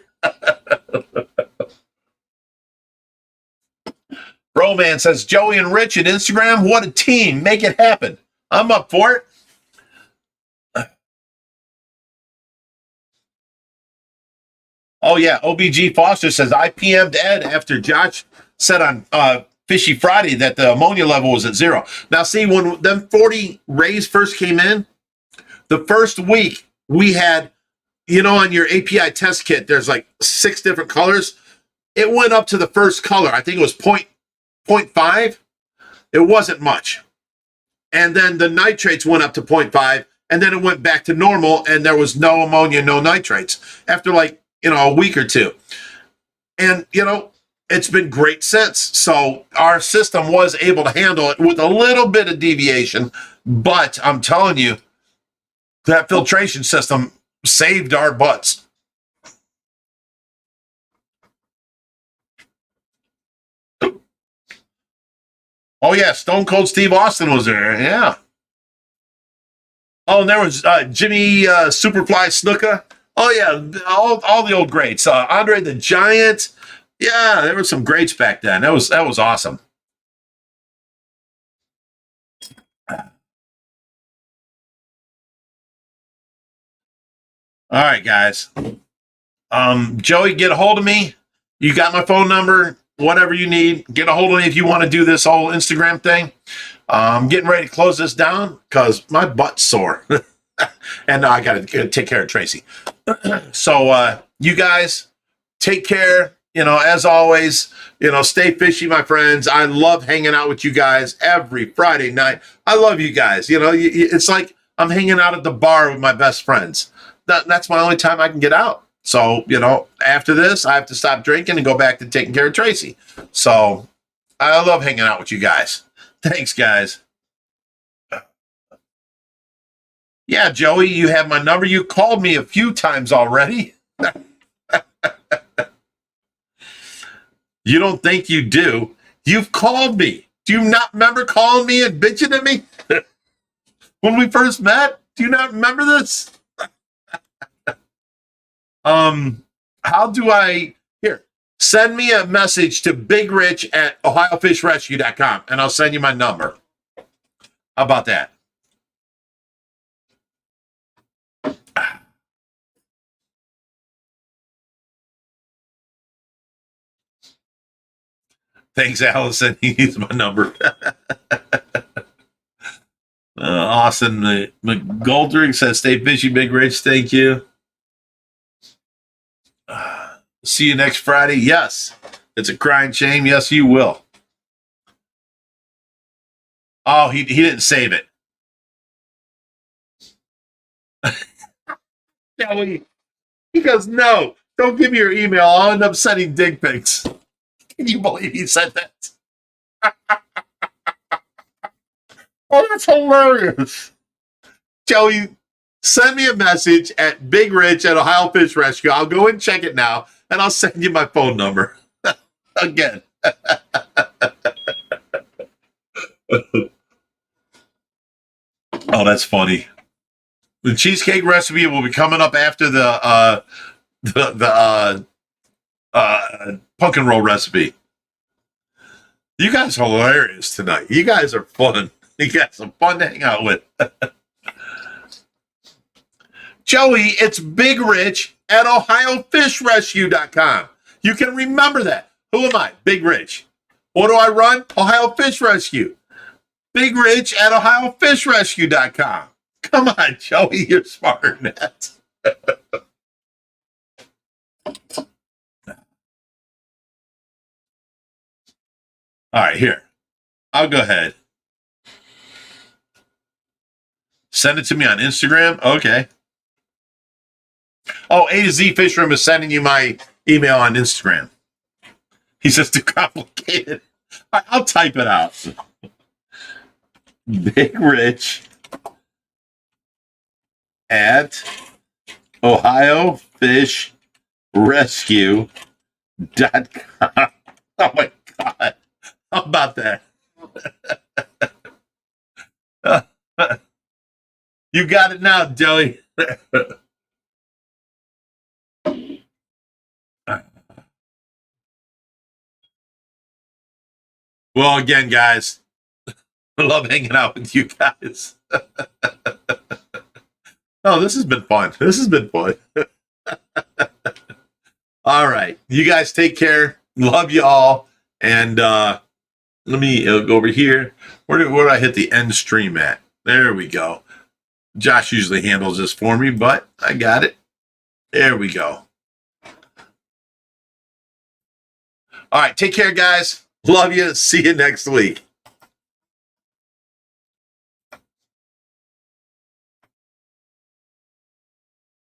Speaker 1: Broman says, Joey and Rich at Instagram, what a team. Make it happen. I'm up for it. Oh, yeah. OBG Foster says, I PM'd Ed after Josh said on Fishy Friday that the ammonia level was at 0. Now, see, when them 40 rays first came in, the first week we had, you know, on your API test kit, there's like 6 different colors. It went up to the first color. I think it was 0.5. It wasn't much. and then the nitrates went up to 0.5, and then it went back to normal, and there was no ammonia, no nitrates after like, a week or two. And, it's been great since. So our system was able to handle it with a little bit of deviation, but I'm telling you, that filtration system saved our butts. Oh yeah, Stone Cold Steve Austin was there. Yeah. Oh, and there was Jimmy Superfly Snuka. Oh yeah, all the old greats. Andre the Giant. Yeah, there were some greats back then. That was awesome. All right, guys. Joey, get a hold of me. You got my phone number. Whatever you need, get a hold of me if you want to do this whole Instagram thing. I'm getting ready to close this down because my butt's sore. And I got to take care of Tracy. So you guys take care. As always, stay fishy, my friends. I love hanging out with you guys every Friday night. I love you guys. It's like I'm hanging out at the bar with my best friends. That's my only time I can get out. So, after this, I have to stop drinking and go back to taking care of Tracy. So I love hanging out with you guys. Thanks, guys. Yeah, Joey, you have my number. You called me a few times already. You don't think you do. You've called me. Do you not remember calling me and bitching at me when we first met? Do you not remember this? How do I send me a message to Bigrich at ohiofishrescue.com and I'll send you my number. How about that? Thanks, Allison. He's my number. Austin McGoldrick says, stay fishy, Bigrich. Thank you. See you next Friday. Yes, it's a crying shame. Yes, you will. Oh, he didn't save it. He goes, no, don't give me your email. I'll end up sending dick pics. Can you believe he said that? Oh, that's hilarious. Joey, send me a message at Bigrich at Ohio Fish Rescue. I'll go and check it now, and I'll send you my phone number. Again. Oh, that's funny. The cheesecake recipe will be coming up after the pumpkin roll recipe. You guys are hilarious tonight. You guys are fun. You guys are fun to hang out with. Joey, it's Bigrich at ohiofishrescue.com. You can remember that. Who am I? Bigrich. What do I run? Ohio Fish Rescue. Bigrich at ohiofishrescue.com. Come on, Joey, you're smarter than that. All right, here. I'll go ahead. Send it to me on Instagram. Okay. Oh, A to Z Fish Room is sending you my email on Instagram. He says too complicated. I'll type it out. Bigrich at ohiofishrescue.com. Oh my God. How about that? You got it now, Joey. Well, again, guys, I love hanging out with you guys. Oh, this has been fun. This has been fun. All right. You guys take care. Love you all. And let me go over here. Where did I hit the end stream at? There we go. Josh usually handles this for me, but I got it. There we go. All right. Take care, guys. Love you. See you next week.